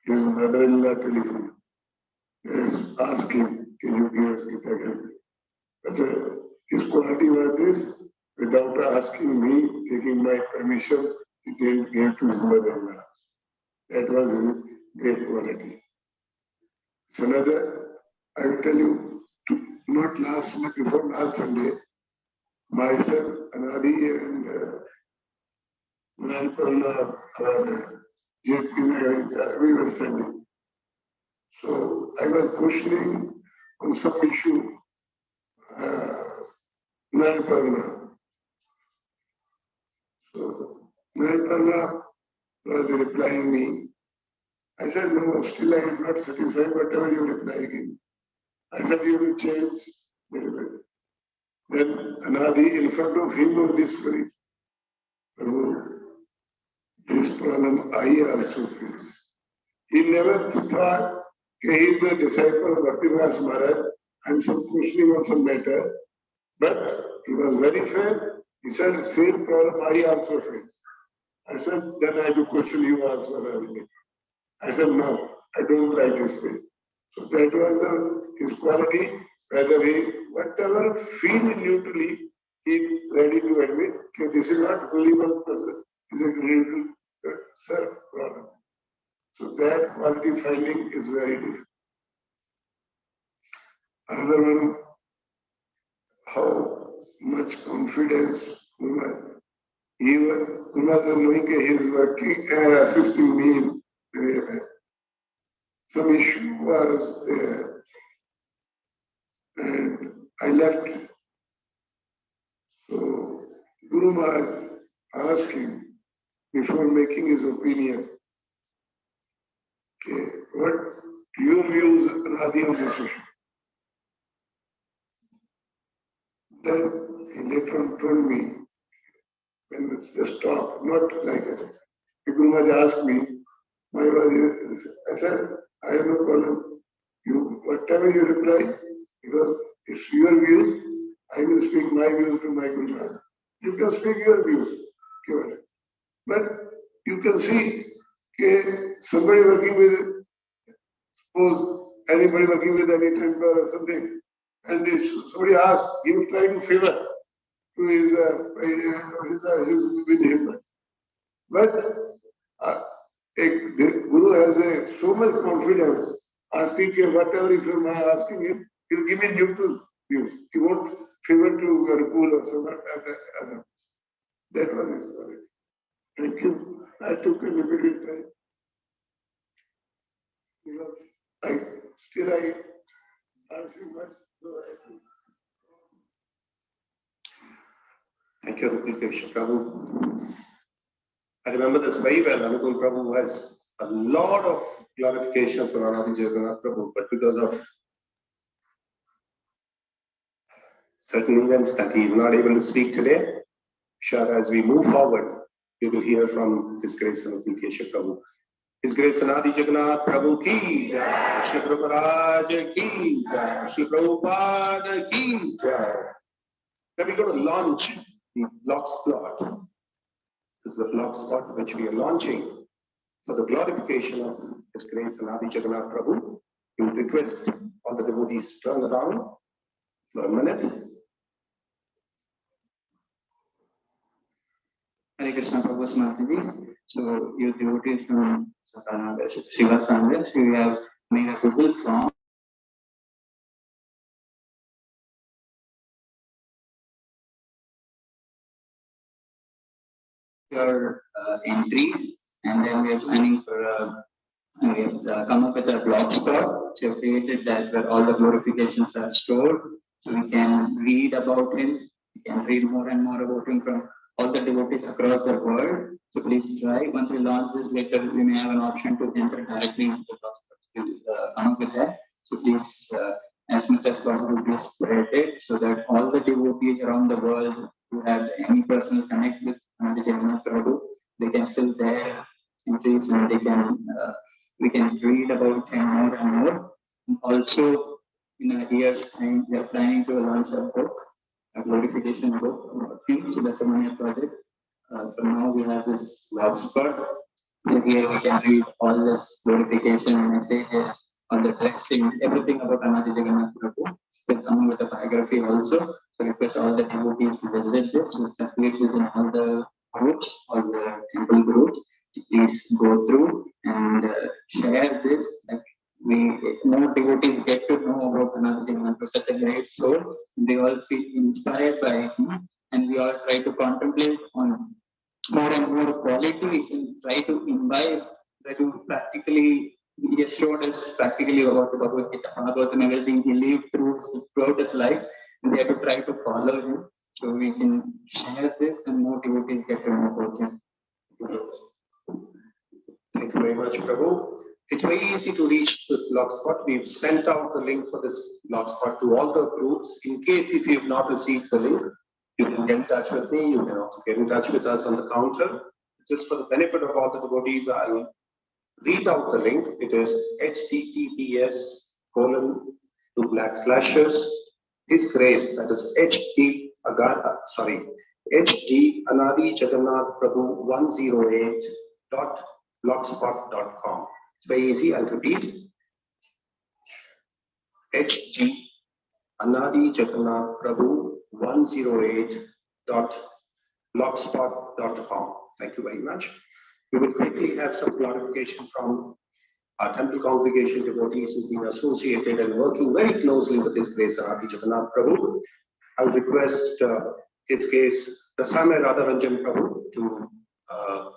His mother-in-law telephone. Yes, ask him, can you give us Gita Gyan? But his quality was this, without asking me, taking my permission, he didn't give to his mother-in-law. That was his great quality. Another, I will tell you, not last, but before last Sunday, myself, Anadi and Nalpana, we were standing. So I was questioning on some issue, Nalpana. So Nalpana was replying me. I said, no, still I am not satisfied, whatever you reply again. I said, you will change. Then Anadi, in front of him on this very, this problem I also face. He never thought he is the disciple of Bhaktivinoda Maharaj and some questioning on some matter, but he was very fair. He said, same problem I also face. I said, then I have to question you also. I said, no, I don't like this way. So that was his quality, whether he, whatever feel neutrally, he is ready to admit that this is not only one person, it is a neutral self-problem. So that quality finding is very different. Another one, how much confidence even knowing he is working and assisting me in some issue was there and I left. So Guru Maharaj asked him before making his opinion, okay, what your views Anadi on this issue? Then he later on told me, when just talk, not like that. Guru Maharaj asked me, I said, I have no problem. You, whatever you reply, because it's your views, I will speak my views to my Guru Maharaj. You can speak your views. But you can see somebody working with, suppose anybody working with any temple or something, and if somebody asks, he will try to favor to his with him. But the Guru has so much confidence, asking whatever if you are asking him, he will give me neutral views. He won't favor to Gurukul or so. That was his quality. Thank you. I took a little bit of time. Because I ask you much, so Thank you, Rupikesh Prabhu. I remember this very well. Anukul Prabhu has a lot of glorification for Anadi Jagannath Prabhu, but because of certain events that he is not able to speak today, sure, as we move forward, we will hear from His Grace Rupikesh Prabhu. His Grace Anadi Jagannath Prabhu ki jai, Shri Guru Maharaj ki jai, Shri Prabhupada ki jai. Then we're going to launch the block spot. This is the block spot which we are launching for the glorification of His Grace Anadi Jagannath Prabhu. We would request all the devotees turn around for a minute. Hare Krishna Prabhu Smartiji. So, you devotees from Shiva Sangha, so we have made a Google form. Your entries, and then we are planning for we have come up with a blog spot. So, we have created that where all the glorifications are stored, so we can read about him, we can read more and more about him from all the devotees across the world. So please try. Once we launch this later, we may have an option to enter directly into the blog. Come up with that. So please, as much as possible, please spread it so that all the devotees around the world who have any personal connect with Anadi Jagannath Prabhu, they can fill their entries and they can we can read about him more and more. And also, in a year's time, we are planning to launch a book, a glorification book about him. So that's a one-year project. For now, we have this blog spot. So here we can read all this glorification messages, all the blessings, everything about Anadi Jagannath Prabhu. We'll come with a biography also. So request all the devotees to visit this. We'll circulate this in all the groups, all the temple groups. Please go through and and share this. Like more devotees get to know about Anadi Jagannath, such a great soul. They all feel inspired by him, and we all try to contemplate on more and more qualities and try to imbibe, try to practically, he has showed us practically about the Bhagavad Gita, Bhagavad and everything he lived throughout his life, and we have to try to follow him so we can share this and more devotees get to know about him. Thank you very much, Prabhu. It's very easy to reach this blogspot. We've sent out the link for this blogspot to all the groups. In case if you have not received the link, you can get in touch with me. You can also get in touch with us on the counter. Just for the benefit of all the devotees, I'll read out the link. It is https:// His Grace, that is HG Anadi Jagannath Prabhu 108.blogspot.com. It's very easy, I'll repeat. HG Anadi Jagannath Prabhu 108.blogspot.com. Thank you very much. We will quickly have some clarification from our temple congregation devotees who've been associated and working very closely with His Grace Anadi Jagannath Prabhu. I would request His Grace Rasame Radharanjan Prabhu to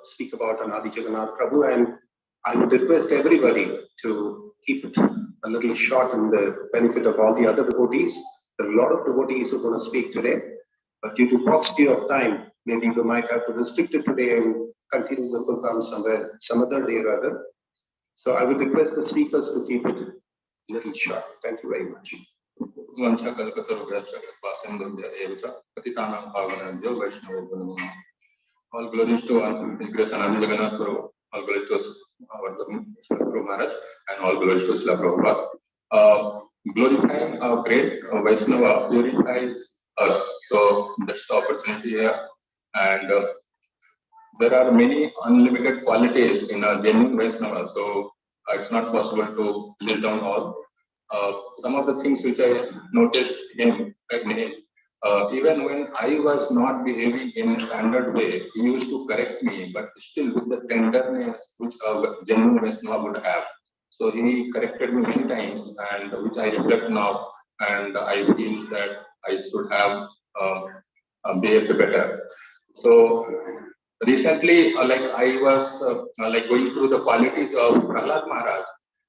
speak about Anadi Jagannath Prabhu, and I would request everybody to keep it a little short in the benefit of all the other devotees. There are a lot of devotees who are going to speak today, but due to paucity of time, maybe we might have to restrict it today and continue the program some other day rather. So I would request the speakers to keep it a little short. Thank you very much. All glories to His Grace Anadi Jagannath Prabhu, all glories to our Guru Maharaj, and all glories to Srila Prabhupada. Glorifying our great Vaishnava purifies us. So that's the opportunity here. And there are many unlimited qualities in a genuine Vaishnava. So it's not possible to list down all. Some of the things which I noticed in him, even when I was not behaving in a standard way, he used to correct me, but still with the tenderness which a genuine Vaishnava would have. So he corrected me many times, and which I reflect now, and I feel that I should have behaved better. So recently, I was going through the qualities of Prahlad Maharaj,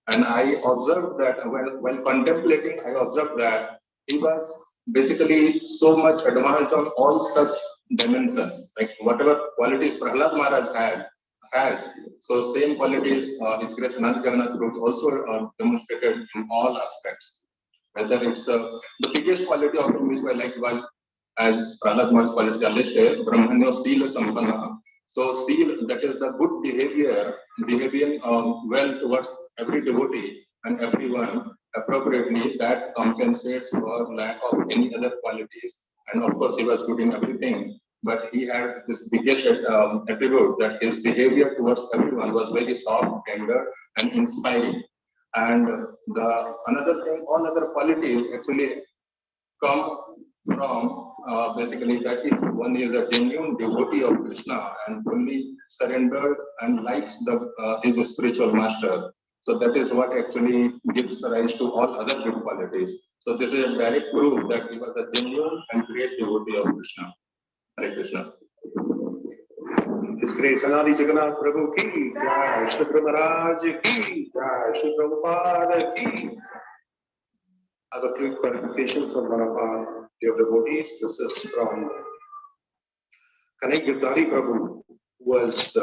and I observed that while contemplating, I observed that he was basically so much advanced on all such dimensions, like whatever qualities Prahlad Maharaj has. So same qualities His Grace Anadi Jagannath Prabhu also demonstrated in all aspects. Whether it's the biggest quality of him which I liked was, as Prahlad Maharaj's quality are listed, Brahmanyo Sila Sampanna. So seal, that is the good behaving well towards every devotee and everyone appropriately, that compensates for lack of any other qualities. And of course, he was good in everything, but he had this biggest attribute that his behavior towards everyone was very soft, tender, and inspiring. And another thing, all other qualities actually come from basically that if one is a genuine devotee of Krishna and fully surrendered and likes his spiritual master. So that is what actually gives rise to all other good qualities. So this is a direct proof that he was a genuine and great devotee of Krishna. Hare Krishna. His Grace Anadi Jagannath Prabhu ki jai, Shri Guru Maharaj ki jai, Shri Prabhupada ki. I have a quick clarification from one of our dear devotees. This is from Kanai Girdhari Prabhu, who was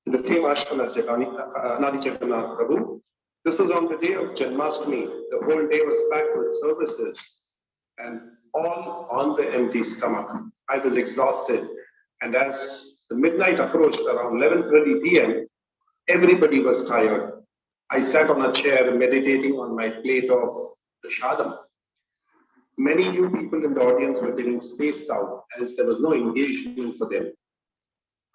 in the same ashram as Anadi Jagannath Prabhu. This was on the day of Janmashtami. The whole day was packed with services and all on the empty stomach. I was exhausted, and as the midnight approached around 11:30 p.m., everybody was tired. I sat on a chair meditating on my plate of prashadam. Many new people in the audience were getting spaced out as there was no engagement for them.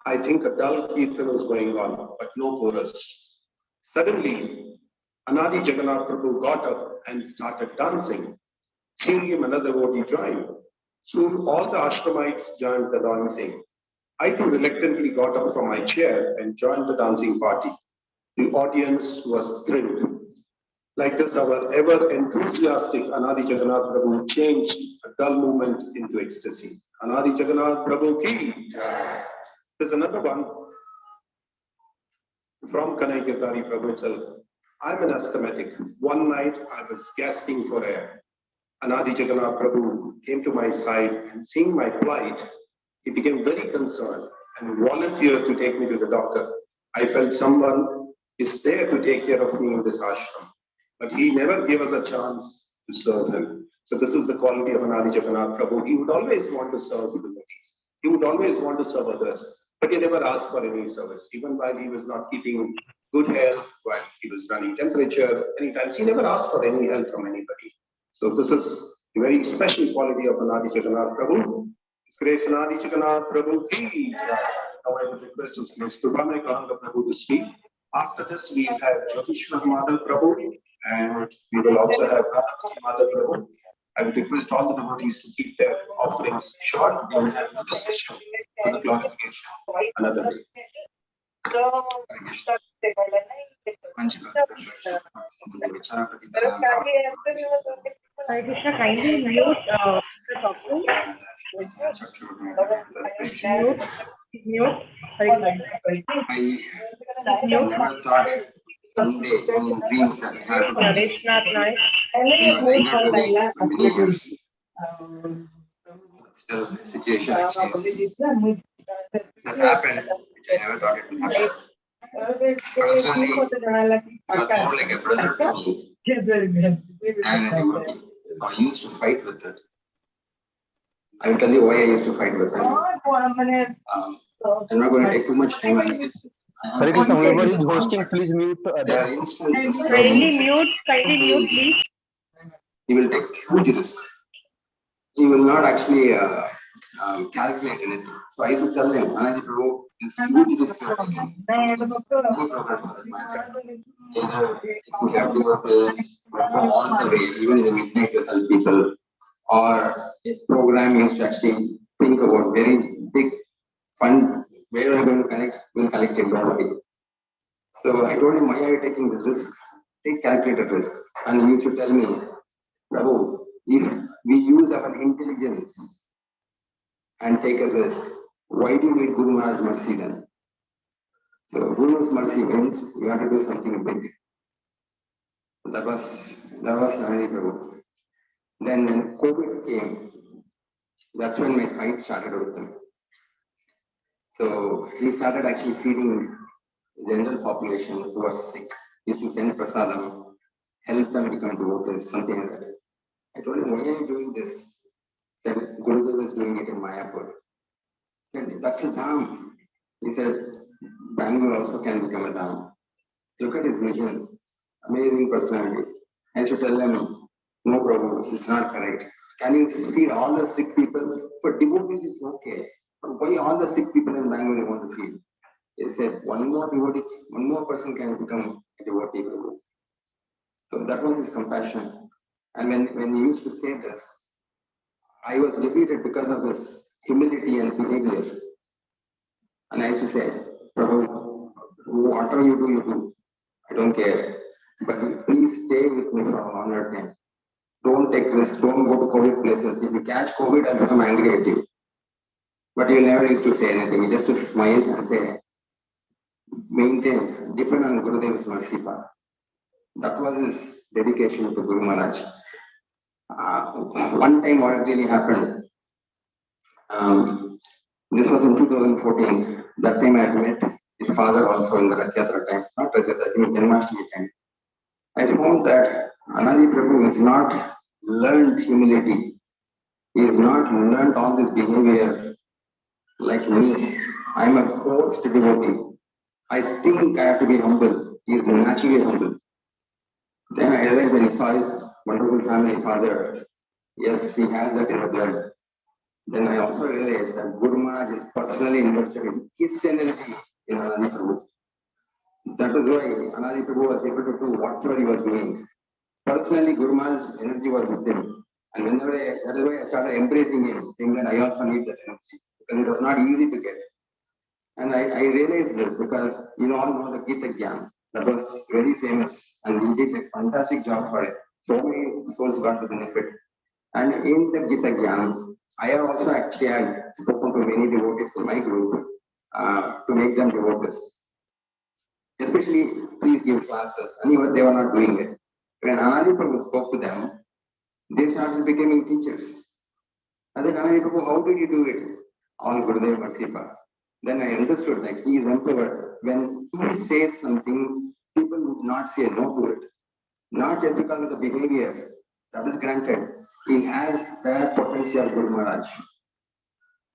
I think a dull kirtan was going on, but no chorus. Suddenly, Anadi Jagannath Prabhu got up and started dancing. Seeing him, another devotee joined. Soon all the ashramites joined the dancing. I too reluctantly got up from my chair and joined the dancing party. The audience was thrilled. Like this, our ever enthusiastic Anadi Jagannath Prabhu changed a dull movement into ecstasy. Anadi Jagannath Prabhu ki. There's another one from Kanai Girdhari Prabhu itself. I'm an asthmatic. One night I was gasping for air. Anadi Jagannath Prabhu came to my side and seeing my plight, he became very concerned and volunteered to take me to the doctor. I felt someone is there to take care of me in this ashram. But he never gave us a chance to serve him. So this is the quality of Anadi Jagannath Prabhu. He would always want to serve the devotees. He would always want to serve others. But he never asked for any service. Even while he was not keeping good health, while he was running temperature, many times he never asked for any help from anybody. So this is a very special quality of Anadi Jagannath Prabhu. Grace Anadi Jagannath Prabhu ki. Now I would request Mr. Ramay Karanga Prabhu to speak. After this, we have Jyotishwar Madhav Prabhu, and we will also have Radha Madhav Prabhu. I would request all the devotees to keep their offerings short and have the session for the glorification another day. Hare Krishna, kindly mute the talking. Mute. Hare Krishna. I never thought someday in dreams that have Nareshnath Naik. still situation has happened, which I never thought it would happen. Personally, it was more like a brother to me and a devotee. So I used to fight with it. I will tell you why I used to fight with it. I'm not going to take too much time on this. Hare Krishna, whoever is hosting, please mute others. Kindly mute, please. He will take huge risk. He will not actually calculate anything. So I used to tell him, Anadi Prabhu, this huge risk you are taking. No problem for that matter. Either if you have to go to this, go all the way, even in the midnight to help people, or a program you should actually think about very big fund, where are you going to connect, will collect everybody. So I told him, why are you taking this risk? Take calculated risk. And he used to tell me, Prabhu, if we use our intelligence and take a risk, why do you need Guru Maharaj's mercy then? So Guru's mercy means you have to do something big. So that was Anadi Prabhu. Then when COVID came, that's when my fight started with him. So he started actually feeding the general population who was sick. He used to send prasadam, help them become devotees, something like that. I told him, why are you doing this? He said, Gurudev is doing it in Mayapur. I said, that's a dham. He said, Bangalore also can become a dham. Look at his vision. Amazing personality. I used to tell him, no Prabhu, it's not correct. Can you feed all the sick people? For devotees, it's okay. But why all the sick people in Bangalore you want to feed? He said, one more person can become a devotee. So that was his compassion. And when he used to say this, I was defeated because of his humility and behavior. And I used to say, Prabhu, whatever you do, you do. I don't care. But please stay with me for a longer time. Don't take risks. Don't go to COVID places. If you catch COVID, I'll become angry at you. But he never used to say anything. He just used to smile and say, maintain, depend on Gurudev's mercy path. That was his dedication to Guru Maharaj. One time what really happened, this was in 2014. That time I had met his father also in the Rath Yatra time, not Rath Yatra, I think Janmashtami time. I found that Anadi Prabhu has not learned humility. He has not learned all this behavior like me. I am a forced devotee. I think I have to be humble. He is naturally humble. Then I realized when he saw his wonderful family father, yes, he has that in the blood. Then I also realized that Guru Maharaj is personally invested in his energy in Anadi Prabhu. That is why Anadi Prabhu was able to do whatever he was doing. Personally, Guru Maharaj's energy was with him. And that is why I started embracing him, saying that I also need that energy. Because it was not easy to get. And I realized this because you all know the Gita Gyan. That was very famous, and he did a fantastic job for it. So many souls got the benefit. And in the Gita Gyan, I have also actually had spoken to many devotees in my group to make them devotees. Especially, please give classes, and they were not doing it. When Anadi Prabhu spoke to them, they started becoming teachers. And then Anadi Prabhu, how did you do it? All Gurudev Marsipa. Then I understood that he is empowered. When he says something, people would not say no to it. Not just because of the behavior, that is granted. He has that potential, Guru Maharaj.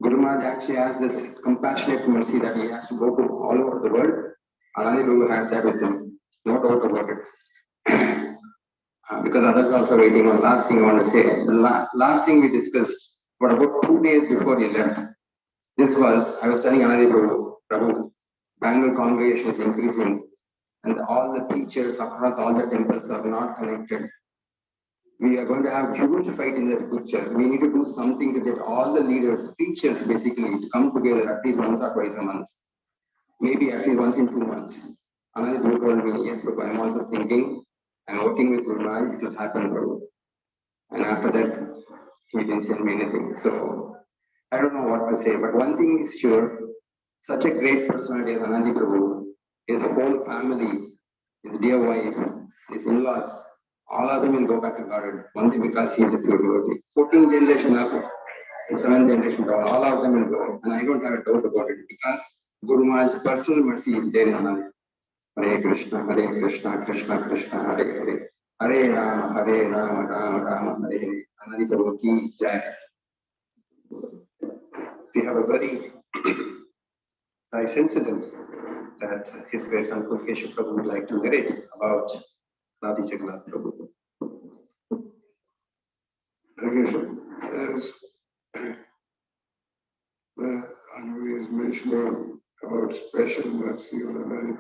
Guru Maharaj actually has this compassionate mercy that he has to go to all over the world. Anadi Prabhu had that with him. No doubt about it. Because others are also waiting on last thing I want to say. The last thing we discussed, but about 2 days before he left, I was telling Anadi Prabhu, Bangalore congregation is increasing and all the teachers across all the temples are not connected. We are going to have huge fight in the future. We need to do something to get all the leaders, teachers basically, to come together at least once or twice a month. Maybe at least once in 2 months. Anadi Prabhu told me, yes, Prabhu, I'm also thinking, I'm working with Guru Maharaj, it will happen, Prabhu. And after that, he didn't send me anything. So, I don't know what to say, but one thing is sure, such a great personality as Anadi Prabhu, his whole family, his dear wife, his in-laws, all of them will go back to Godhead. Only because he is a pure devotee. 14th generation up, 7th generation down, all of them will go. And I don't have a doubt about it because Guru Maharaj's personal mercy is there in Anadi. Hare Krishna, Krishna Krishna, Hare Hare. Hare Rama, Rama Rama, Hare Hare. Anadi Prabhu ki jai. We have a very nice incident that His Grace Uncle Keshav Prabhu would like to narrate about Anadi Jagannath Prabhu. As the Anvi is mentioning about special mercy on Anadi,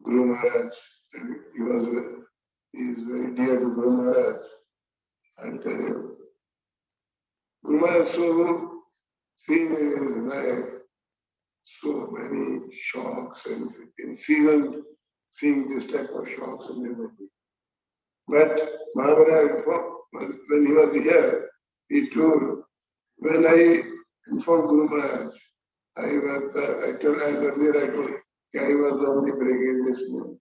Guru Maharaj, he is very dear to Guru Maharaj. And Guru Maharaj so seen in his life so many shocks and in season seeing this type of shocks and everything. But Maharaj, when he was here, he told, when I informed Guru Maharaj, I told I was the only brigade listening.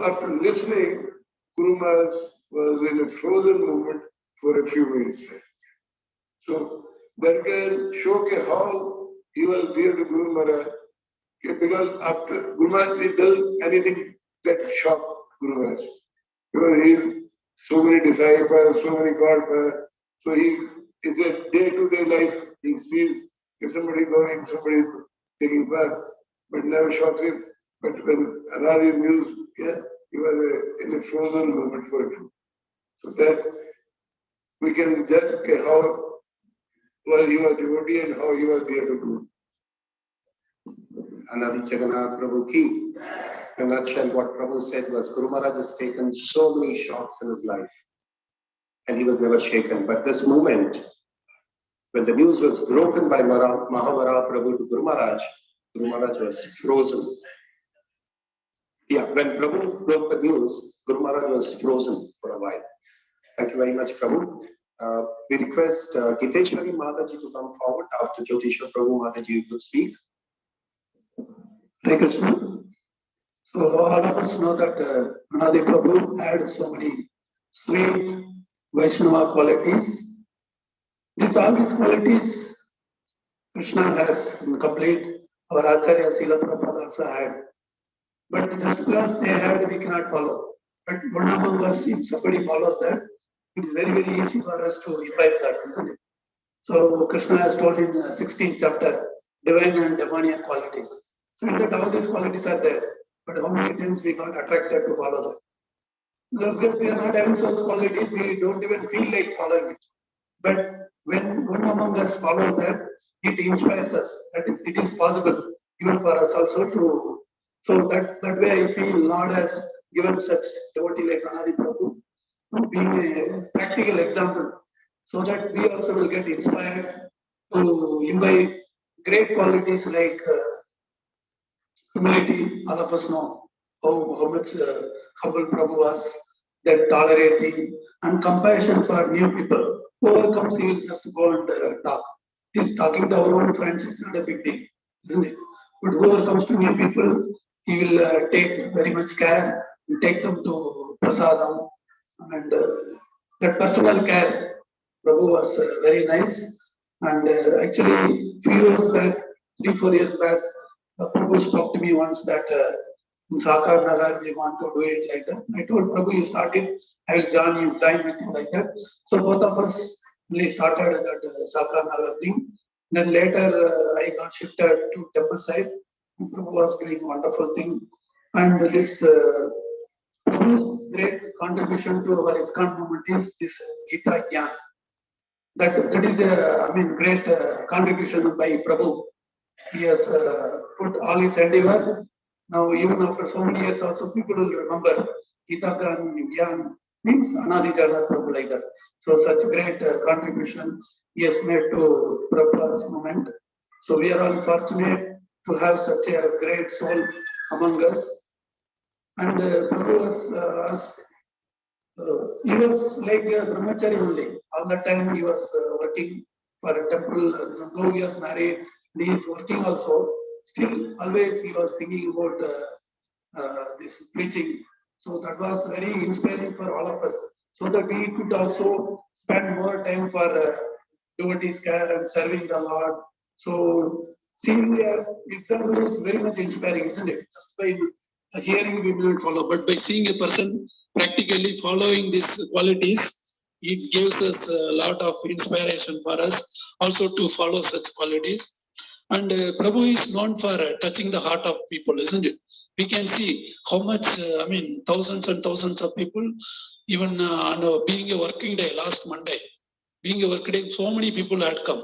After listening, Guru Maharaj was in a frozen moment for a few minutes. So that can show how he was dear to Guru Maharaj. Because after Guru Maharaj, he does anything that shock Guru Maharaj. Because he has so many disciples, so many God, so it's a day-to-day life. He sees if somebody going, somebody taking birth, but never shocks him. But when Anadi news, he was in a frozen moment for him. So that we can judge how well he was devotee and how he was dear to Guru. Anadi Jagannath Prabhu ki. In a nutshell, what Prabhu said was Guru Maharaj has taken so many shocks in his life and he was never shaken. But this moment, when the news was broken by Mahavara Prabhu to Guru Maharaj was frozen. Yeah, when Prabhu broke the news, Guru Maharaj was frozen for a while. Thank you very much, Prabhu. We request Giteshwari Mataji to come forward after Jyotishwar Prabhu Mataji to speak. Hare Krishna. So all of us know that Anadi Prabhu had so many sweet Vaishnava qualities. All these qualities Krishna has in complete. Our Acharya Srila Prabhupada also had. But just because they had, we cannot follow. But one among us, if somebody follows that, it is very, very easy for us to imbibe that, isn't it? So Krishna has told in the 16th chapter, divine and demoniac qualities. So in that all these qualities are there. But how many times we got attracted to follow that? Because we are not having such qualities, we don't even feel like following it. But when one among us follows that, it inspires us. That it is possible even for us also to. So that way I feel Lord has given such devotee like Anadi Prabhu to be a practical example, so that we also will get inspired to imbibe great qualities like humility, all of us know how much humble Prabhu was, that tolerating and compassion for new people. Whoever comes, he will just go and talk. Just talking to our own friends is not a big deal, isn't it? But whoever comes to new people, he will take very much care and take them to prasadam, and that personal care. Prabhu was very nice, and actually few years back, 3-4 years back, Prabhu spoke to me once that in Sakar Nagar we want to do it like that. I told Prabhu, you start it, I will join with you like that. So both of us really started that Sakar Nagar thing. Then later I got shifted to temple side. Prabhu was doing wonderful thing, and this Prabhu's great contribution to our ISKCON movement is this Gita Gyan. That is a great contribution by Prabhu. He has put all his endeavor. Now even after so many years also people will remember Gita Gyan means Anadi Jagannath Prabhu like that. So such great contribution he has made to Prabhu's movement. So we are all fortunate to have such a great soul among us. And Prabhu was asked, he was like a brahmachari only. All the time he was working for a temple. Though he was married, he is working also. Still, always he was thinking about this preaching. So that was very inspiring for all of us. So that we could also spend more time for devotees' care and serving the Lord. So seeing the example is very much inspiring, isn't it? Just by hearing we will not follow, but by seeing a person practically following these qualities, it gives us a lot of inspiration for us also to follow such qualities. And Prabhu is known for touching the heart of people, isn't it? We can see how much, thousands and thousands of people, even on being a working day, last Monday, being a working day, so many people had come.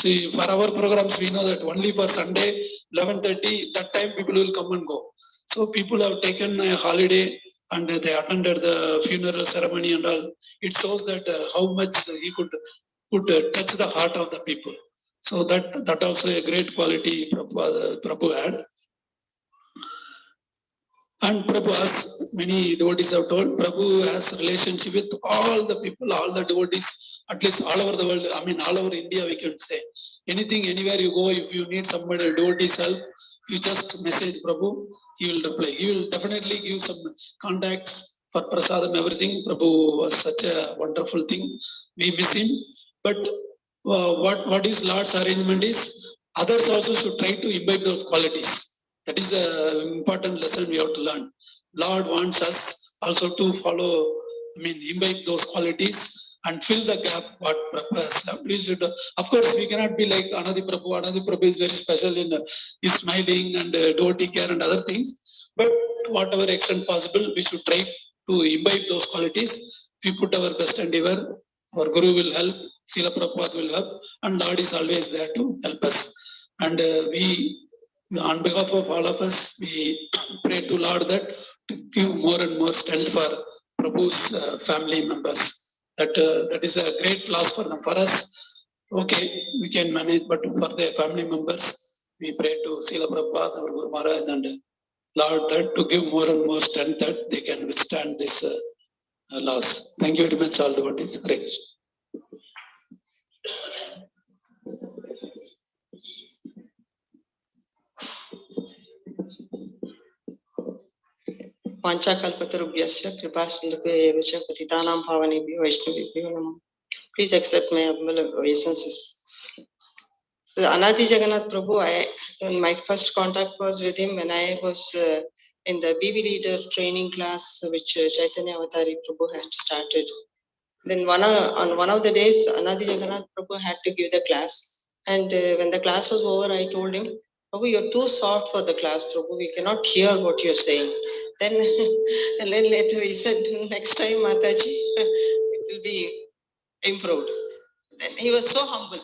See, for our programs, we know that only for Sunday, 11:30, that time people will come and go. So people have taken a holiday and they attended the funeral ceremony and all. It shows that how much he could touch the heart of the people. So that also a great quality Prabhu had. And Prabhu, as many devotees have told, Prabhu has relationship with all the people, all the devotees, at least all over the world. All over India, we can say. Anything, anywhere you go, if you need somebody, devotees help, you just message Prabhu, he will reply. He will definitely give some contacts for prasadam, everything. Prabhu was such a wonderful thing. We miss him. But what is Lord's arrangement is, others also should try to imbibe those qualities. That is an important lesson we have to learn. Lord wants us also to follow, imbibe those qualities and fill the gap what Prabhu has done. We should, of course, we cannot be like Anadi Prabhu. Anadi Prabhu is very special in his smiling and devotee care and other things. But whatever extent possible, we should try to imbibe those qualities. If we put our best endeavor, our Guru will help, Srila Prabhupada will help, and Lord is always there to help us. And on behalf of all of us, we pray to Lord that to give more and more strength for Prabhu's family members. That is a great loss for them. For us, okay, we can manage, but for their family members, we pray to Srila Prabhupada, our Guru Maharaj, and Lord that to give more and more strength that they can withstand this loss. Thank you very much, all devotees. Hare Krishna. Panchakalpatarubhyasya kripasindhubhya च पतितानां पावनेभ्यो वैष्णवेभ्यो नमः. Please accept my humble obeisances. The Anadi Jagannath Prabhu, my first contact was with him when I was in the BV Reader training class which Chaitanya Avatari Prabhu had started. Then on one of the days, Anadi Jagannath Prabhu had to give the class. And when the class was over, I told him, Prabhu, you're too soft for the class, Prabhu. We cannot hear what you're saying. Then, and then later he said, next time, Mataji, it will be improved. Then he was so humble.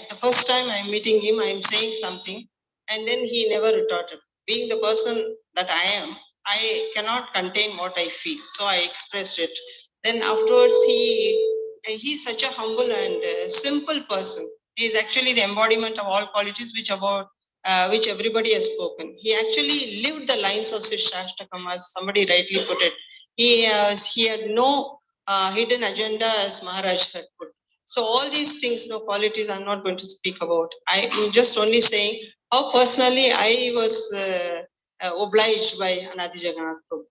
The first time I'm meeting him, I'm saying something, and then he never retorted. Being the person that I am, I cannot contain what I feel, so I expressed it. Then afterwards, he's such a humble and simple person. He is actually the embodiment of all qualities which about which everybody has spoken. He actually lived the lines of Shashtakam, as somebody rightly put it. He had no hidden agenda, as Maharaj had put. So all these things, no qualities, I'm not going to speak about. I am just only saying how personally I was obliged by Anadi Jagannath Prabhu.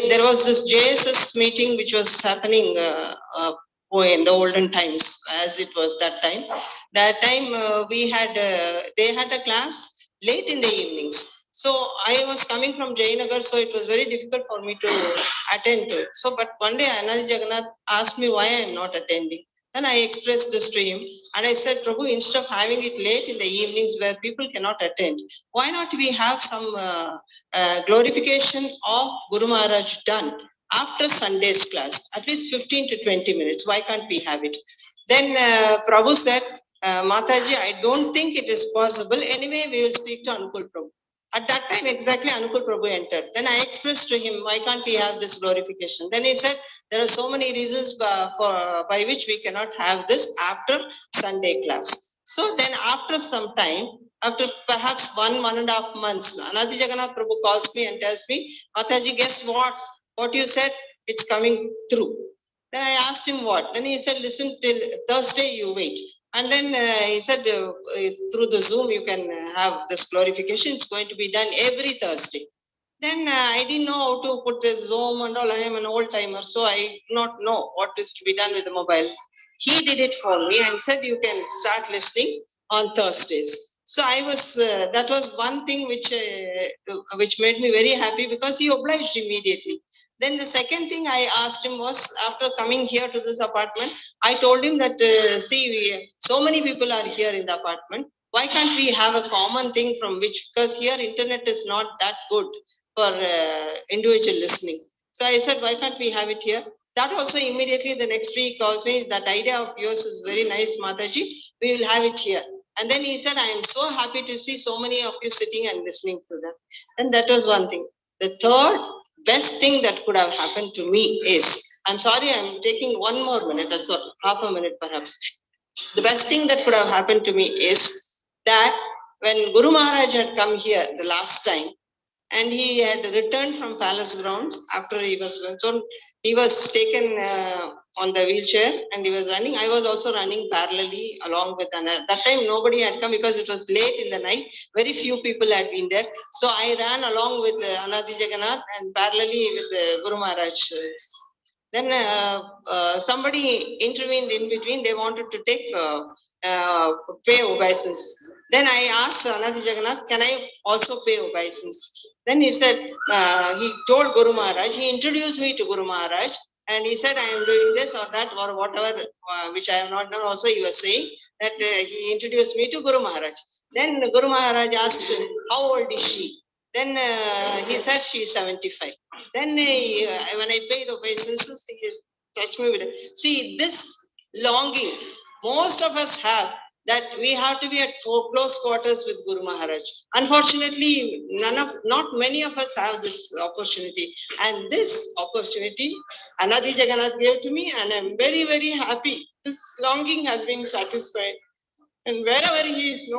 There was this JSS meeting which was happening in the olden times, as it was that time. That time they had a class late in the evenings. So I was coming from Jayanagar, so it was very difficult for me to attend to it. So, but one day Anadi Jagannath asked me why I am not attending. Then I expressed this to him, and I said, Prabhu, instead of having it late in the evenings where people cannot attend, why not we have some glorification of Guru Maharaj done after Sunday's class, at least 15 to 20 minutes. Why can't we have it? Then Prabhu said, Mataji, I don't think it is possible. Anyway, we will speak to Anukul Prabhu. At that time, exactly, Anukul Prabhu entered. Then I expressed to him, why can't we have this glorification? Then he said, there are so many reasons by which we cannot have this after Sunday class. So then after some time, after perhaps 1.5 months, Anadi Jagannath Prabhu calls me and tells me, Mataji, guess what? What you said, it's coming through. Then I asked him what? Then he said, listen, till Thursday you wait. And then he said, through the Zoom, you can have this glorification. It's going to be done every Thursday. Then I didn't know how to put the Zoom and all. I am an old timer, so I do not know what is to be done with the mobiles. He did it for me and said, you can start listening on Thursdays. So I was, that was one thing which made me very happy, because he obliged immediately. Then the second thing I asked him was, after coming here to this apartment, I told him that, so many people are here in the apartment. Why can't we have a common thing from which, because here internet is not that good for individual listening. So I said, why can't we have it here? That also immediately the next week calls me, that idea of yours is very nice, Mataji. We will have it here. And then he said, I am so happy to see so many of you sitting and listening to them. And that was one thing. The third best thing that could have happened to me is, I'm sorry, I'm taking one more minute, that's half a minute perhaps. The best thing that could have happened to me is that when Guru Maharaj had come here the last time, and he had returned from palace grounds after he was, so he was taken on the wheelchair and he was running. I was also running parallelly along with another. That time nobody had come because it was late in the night. Very few people had been there. So I ran along with Anadi Jagannath and parallelly with Guru Maharaj. Then somebody intervened in between. They wanted to take pay obeisance. Then I asked Anadi Jagannath, can I also pay obeisance? Then he said, he told Guru Maharaj, he introduced me to Guru Maharaj, and he said, I am doing this or that or whatever, which I have not done. Also, he was saying that he introduced me to Guru Maharaj. Then Guru Maharaj asked him, how old is she? Then he said she is 75. Then when I paid obeisances, he touched me with it. See, this longing most of us have, that we have to be at close quarters with Guru Maharaj. Unfortunately, not many of us have this opportunity. And this opportunity, Anadi Jagannath gave to me, and I'm very, very happy. This longing has been satisfied. And wherever he is,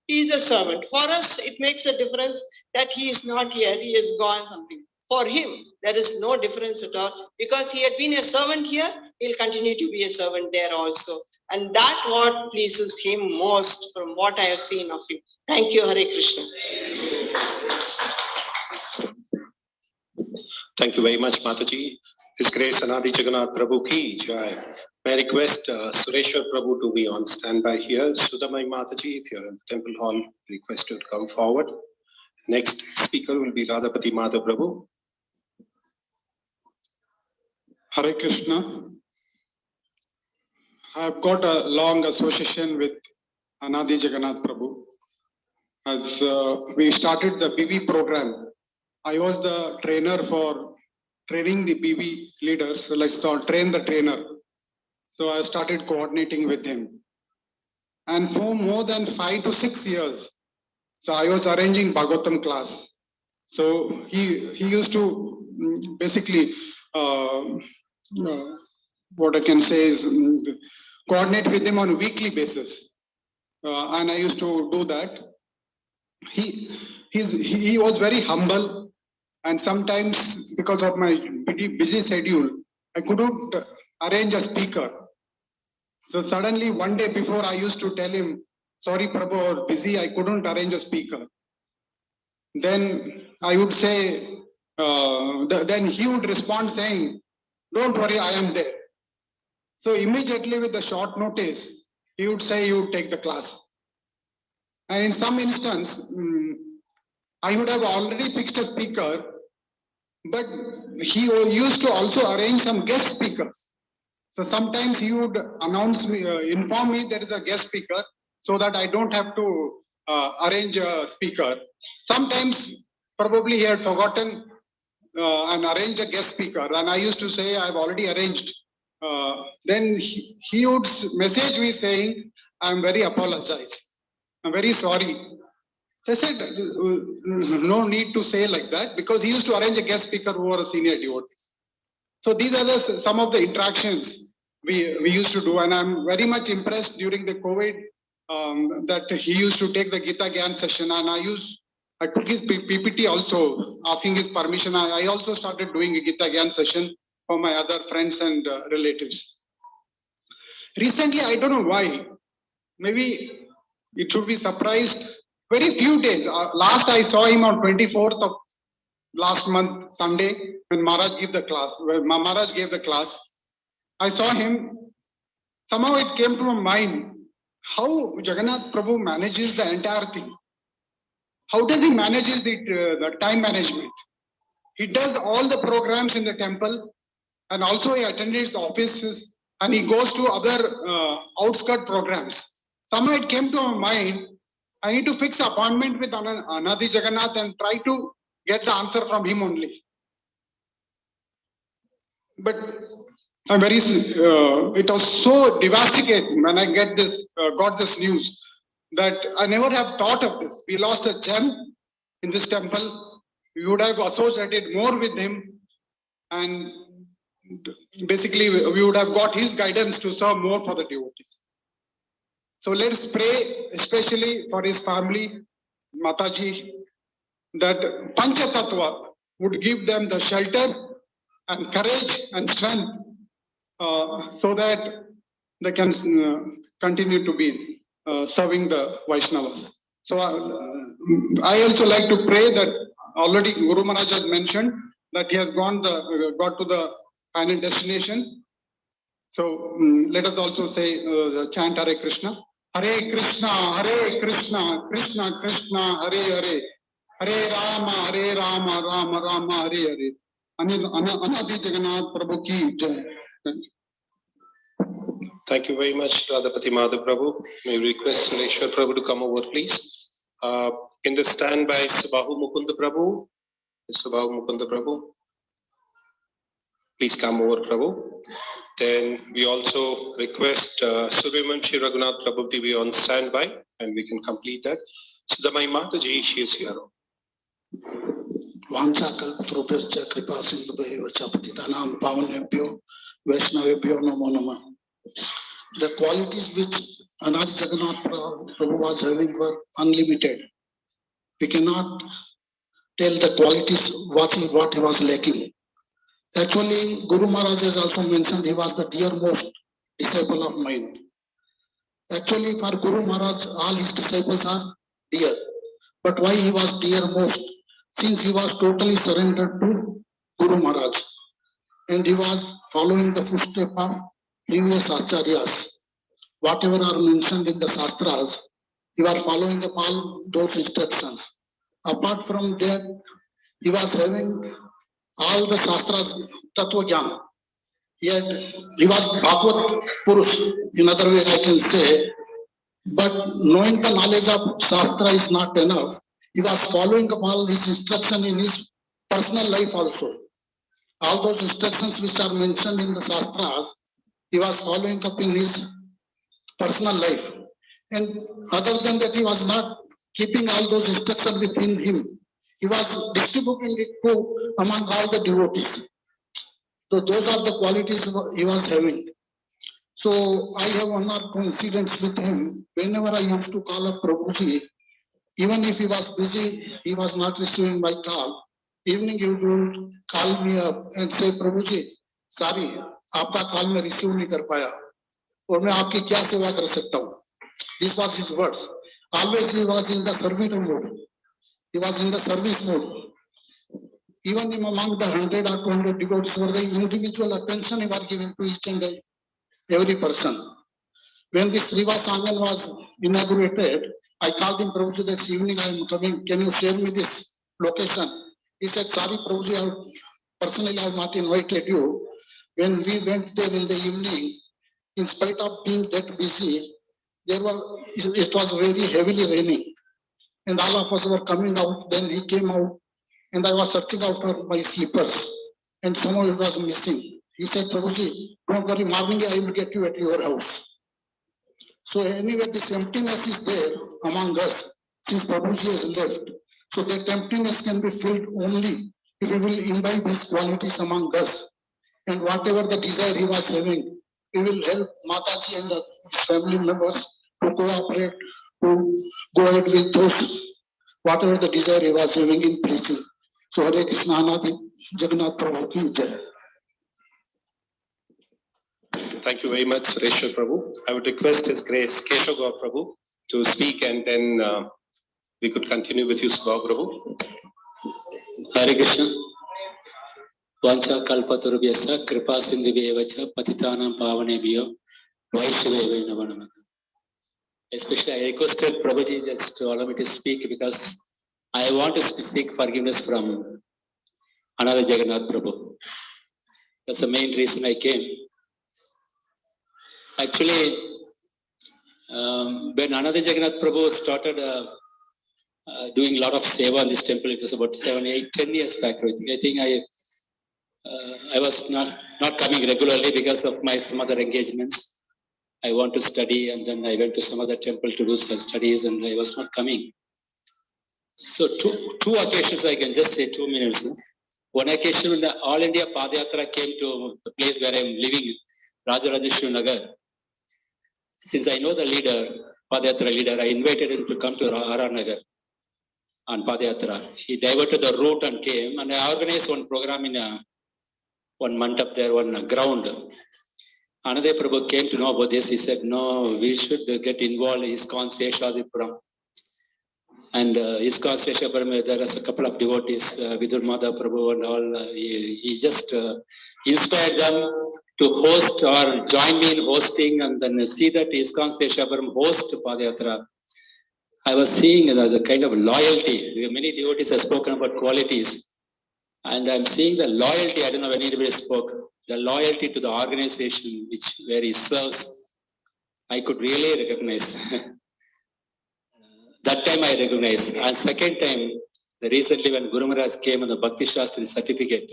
he is a servant. For us, it makes a difference that he is not here, he is gone something. For him, there is no difference at all, because he had been a servant here, he'll continue to be a servant there also. And that what pleases him most from what I have seen of him. Thank you, Hare Krishna. Thank you very much, Mataji. His Grace Anadi Jagannath Prabhu ki jai. May I request Sureshwar Prabhu to be on standby here. Sudamai Mataji, if you're in the temple hall, request you to come forward. Next speaker will be Radhapati Madhav Prabhu. Hare Krishna. I've got a long association with Anadi Jagannath Prabhu. As we started the BB program, I was the trainer for training the BB leaders. So let's train the trainer. So I started coordinating with him. And for more than 5 to 6 years, so I was arranging Bhagavatam class. So he used to basically, what I can say is, coordinate with him on a weekly basis. And I used to do that. he was very humble, and sometimes because of my busy schedule, I couldn't arrange a speaker. So suddenly one day before, I used to tell him, sorry Prabhu, I was busy, I couldn't arrange a speaker. Then I would say, then he would respond saying, don't worry, I am there. So immediately with the short notice, he would say he would take the class. And in some instance, I would have already fixed a speaker, but he used to also arrange some guest speakers. So sometimes he would announce me, inform me there is a guest speaker, so that I don't have to arrange a speaker. Sometimes probably he had forgotten and arranged a guest speaker, and I used to say I've already arranged. Then he would message me saying, I'm very apologize. I'm very sorry. I said, no need to say like that, because he used to arrange a guest speaker who were a senior devotees. So these are some of the interactions we used to do, and I'm very much impressed during the COVID that he used to take the Gita Gyan session, and I took his PPT also, asking his permission. I also started doing a Gita Gyan session for my other friends and relatives. Recently, I don't know why, maybe it should be surprised, very few days. Last I saw him on 24th of last month, Sunday, when Maharaj gave the class. When Maharaj gave the class, I saw him. Somehow it came to my mind how Jagannath Prabhu manages the entire thing. How does he manage the time management? He does all the programs in the temple, and also he attended his offices, and he goes to other outskirt programs. Somehow it came to my mind, I need to fix an appointment with Anadi Jagannath and try to get the answer from him only. But I'm very, it was so devastating when I got this news, that I never have thought of this. We lost a gem in this temple. We would have associated more with him, and basically we would have got his guidance to serve more for the devotees. So let's pray, especially for his family, Mataji, that Pancha Tattva would give them the shelter and courage and strength so that they can continue to be serving the Vaishnavas. So I also like to pray that already Guru Maharaj has mentioned that he has got to the final destination. So let us also say chant Hare Krishna. Hare Krishna, Krishna Krishna, Hare Hare, Hare Rama, Rama Rama, Hare Hare. Anadi Jagannath Prabhu ki jai. Thank you very much, Radhapati Madhav Prabhu. May we request Sureshwar Prabhu to come over, please. In the stand by Sabahu Mukunda Prabhu. Sabahu Mukunda Prabhu. Please come over, Prabhu. Then we also request Suryavanshi Raghunath Prabhu to be on standby, and we can complete that. So my Mataji, she is here. Vanchakalpatrubhyascha kripa sindhubhyo patitanam pavanebhyo Vaishnavebhyo namo namah. The qualities which Anadi Jagannath Prabhu was having were unlimited. We cannot tell the qualities what he was lacking. Actually, Guru Maharaj has also mentioned he was the dearmost disciple of mine. Actually, for Guru Maharaj, all his disciples are dear. But why he was dearmost? Since he was totally surrendered to Guru Maharaj, and he was following the footsteps of previous acharyas. Whatever are mentioned in the Shastras, he was following up all those instructions. Apart from that, he was having all the Shastras Tattva Jnana. He was Bhagavad Purush, in other way I can say, but knowing the knowledge of Shastra is not enough. He was following up all his instructions in his personal life also. All those instructions which are mentioned in the Shastras, he was following up in his personal life. And other than that, he was not keeping all those instructions within him. He was distributing it to among all the devotees. So those are the qualities he was having. So I have one or two incidents with him. Whenever I used to call up Prabhuji, Even if he was busy, he was not receiving my call. Evening he would call me up and say, Prabhuji, sorry, आपका call मैं receive नहीं कर पाया और मैं आपकी क्या सेवा कर सकता हूँ. This was his words. Always he was in the servitor mode. He was in the service mode. Even among the 100 or 200 devotees, for the individual attention he was giving to each and every person. When this Srivas Angan was inaugurated, I called him, Prabhuji, that evening I am coming. Can you share me this location? He said, sorry, Prabhuji, personally I have not invited you. When we went there in the evening, in spite of being that busy, it was very heavily raining. And all of us were coming out. Then he came out and I was searching out for my slippers. And somehow it was missing. He said, Prabhuji, don't worry, morning I will get you at your house. So anyway, this emptiness is there among us since Prabhuji has left. So that emptiness can be filled only if we will imbibe his qualities among us. And whatever the desire he was having, we will help Mataji and his family members to cooperate, to go ahead with those, whatever the desire he was having in preaching. So Hare Krishna Anadi Jagannath Prabhu ki jai. Thank you very much, Sureshwar Prabhu. I would request His Grace Keshav Gaur Prabhu to speak, and then we could continue with you, Gaur Prabhu. Hare Krishna. Vancha kalpatarubhyasa kripa sindhubhyevacha patitanam pavanebhyo vaishnavebhyo namo namaha. Especially I requested Prabhuji just to allow me to speak because I want to seek forgiveness from Anadi Jagannath Prabhu. That's the main reason I came. Actually, when Anadi Jagannath Prabhu started doing a lot of seva in this temple, it was about 7, 8, 10 years back. I think I was not coming regularly because of my some other engagements. I want to study, and then I went to some other temple to do some studies, and I was not coming. So two occasions, I can just say 2 minutes. One occasion when the All India Padayatra came to the place where I am living, Rajarajeshwari Nagar. Since I know the leader, Padayatra leader, I invited him to come to Rara Nagar on Padayatra. He diverted the route and came, and I organized one program in one mandap there, one ground. Another Prabhu came to know about this. He said, no, we should get involved in ISKCON Seshadripuram. And ISKCON Seshadripuram, there is a couple of devotees, Vidur Madha Prabhu and all. He just inspired them to host or join me in hosting, and then see that ISKCON Seshadripuram host Padayatra. I was seeing the kind of loyalty. Many devotees have spoken about qualities. And I'm seeing the loyalty, I don't know if anybody spoke, the loyalty to the organization where he serves, I could really recognize. That time I recognized. And second time, recently when Guru Maharaj came on the Bhakti Shastri certificate,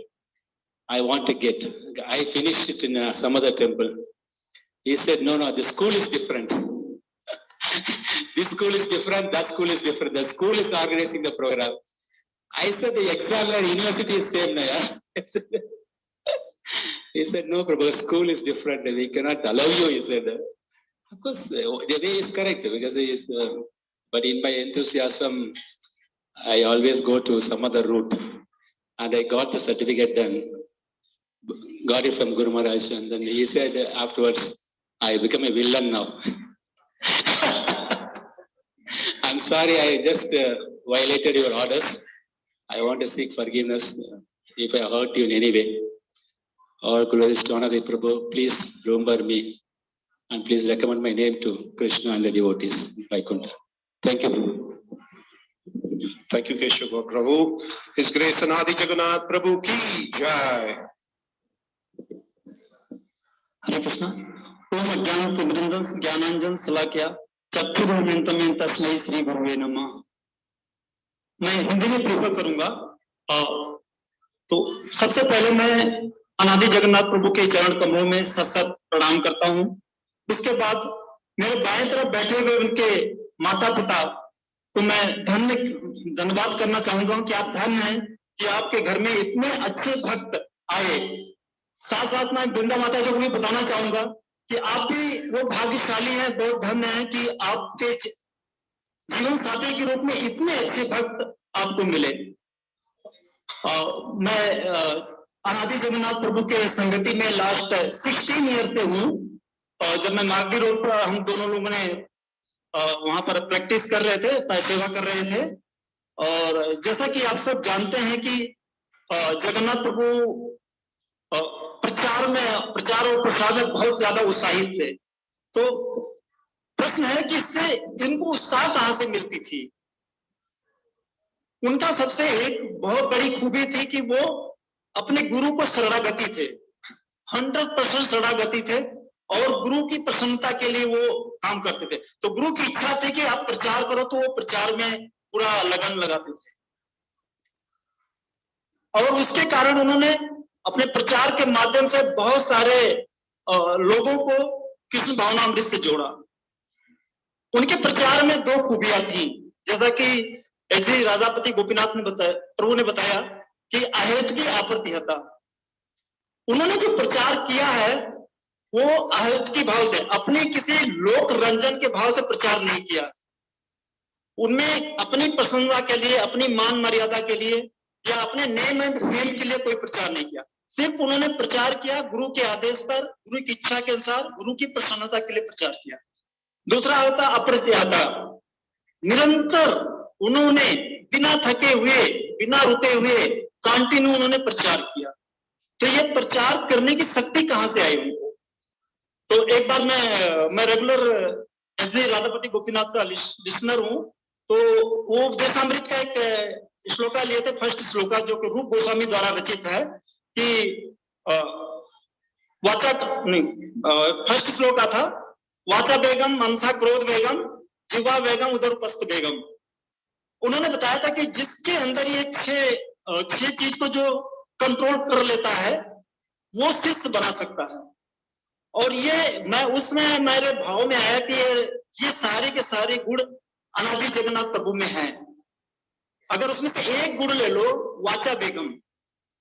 I want to get. I finished it in some other temple. He said, no, the school is different. This school is different, that school is different. The school is organizing the program. I said, the examiner university is same. He said, no, Prabhu, school is different. We cannot allow you, he said. Of course, the way is correct because he is, but in my enthusiasm, I always go to some other route. And I got the certificate done. Got it from Guru Maharaj. And then he said afterwards, I become a villain now. I'm sorry, I just violated your orders. I want to seek forgiveness if I hurt you in any way. Or glories to Anadi Prabhu, please remember me and please recommend my name to Krishna and the devotees in Vaikuntha. Thank you, Prabhu. Thank you, Keshav Gaur Prabhu. His Grace Anadi Jagannath Prabhu ki jai. Hare Krishna. Om Ajnana Timranjan Jnananjan Salakya Chakshurumentam Tasmai Sri Guruve Namah. मैं हिंदी में prefer करूंगा। तो सबसे पहले मैं अनादि जगन्नाथ प्रभु के चरण कमलों में सत प्रणाम करता हूं। उसके बाद मेरे बाएं तरफ बैठे हुए उनके माता पिता को मैं धन्यवाद करना चाहूंगा कि आप धन्य हैं कि आपके घर में इतने अच्छे भक्त आए। साथ साथ मैं वृंदा माता जी को भी बताना चाहूंगा कि आप भी वो भाग्यशाली हैं, बहुत धन्य हैं कि आपके जीवन साथी के रूप में इतने अच्छे भक्त आपको मिले। मैं अनादि जगन्नाथ प्रभु के संगति में लास्ट 16 ईयर से हूँ। जब मैं मागदी रोड पर, हम दोनों लोगों ने वहां पर प्रैक्टिस कर रहे थे, सेवा कर रहे थे। और जैसा कि आप सब जानते हैं कि जगन्नाथ प्रभु प्रचार और प्रसार में बहुत ज्यादा उत्साहित थे। तो प्रश्न है कि इससे इनको उत्साह कहां से मिलती थी? उनका सबसे एक बहुत बड़ी खूबी थी कि वो अपने गुरु को शरणागति थे, 100% शरणागति थे और गुरु की प्रसन्नता के लिए वो काम करते थे। तो गुरु की इच्छा थी कि आप प्रचार करो, तो वो प्रचार में पूरा लगन लगाते थे। और उसके कारण उन्होंने अपने प्रचार के माध्यम से बहुत सारे लोगों को कृष्ण भावनामृत से जोड़ा। उनके प्रचार में दो खूबियां थी, जैसा कि ऐसे राजापति गोपीनाथ ने बताया, प्रभु ने बताया कि अहेतु की अप्रतिहता। उन्होंने जो प्रचार किया है वो अहेतु की भाव से, अपने किसी लोक रंजन के भाव से प्रचार नहीं किया। उनमें अपनी प्रसन्नता के लिए, अपनी मान मर्यादा के लिए या अपने नेम एंड फेम के लिए कोई प्रचार नहीं किया। सिर्फ उन्होंने प्रचार किया गुरु के आदेश पर, गुरु की इच्छा के अनुसार, गुरु की प्रसन्नता के लिए प्रचार किया। दूसरा होता अप्रतिहता। निरंतर उन्होंने बिना थके हुए, बिना रुके हुए कंटिन्यू उन्होंने प्रचार किया। तो ये प्रचार करने की शक्ति कहां से आई उनको? तो एक बार मैं रेगुलर एसजी राधापति गोपीनाथ का लिसनर हूं। तो वो उपदेशामृत का एक श्लोका लिए थे, फर्स्ट श्लोका, जो कि रूप गोस्वामी द्वारा रचित है कि वाचा नहीं, फर्स्ट श्लोका था, वाचा बेगम, मनसा क्रोध बेगम, जीवा बेगम, उदर उपस्थ बेगम। उन्होंने बताया था कि जिसके अंदर ये छह चीज को जो कंट्रोल कर लेता है वो शिष्य बना सकता है। और ये मैं उसमें मेरे भाव में आया कि ये सारे के सारे गुण अनादि जगन्नाथ प्रभु में हैं। अगर उसमें से एक गुण ले लो, वाचा बेगम,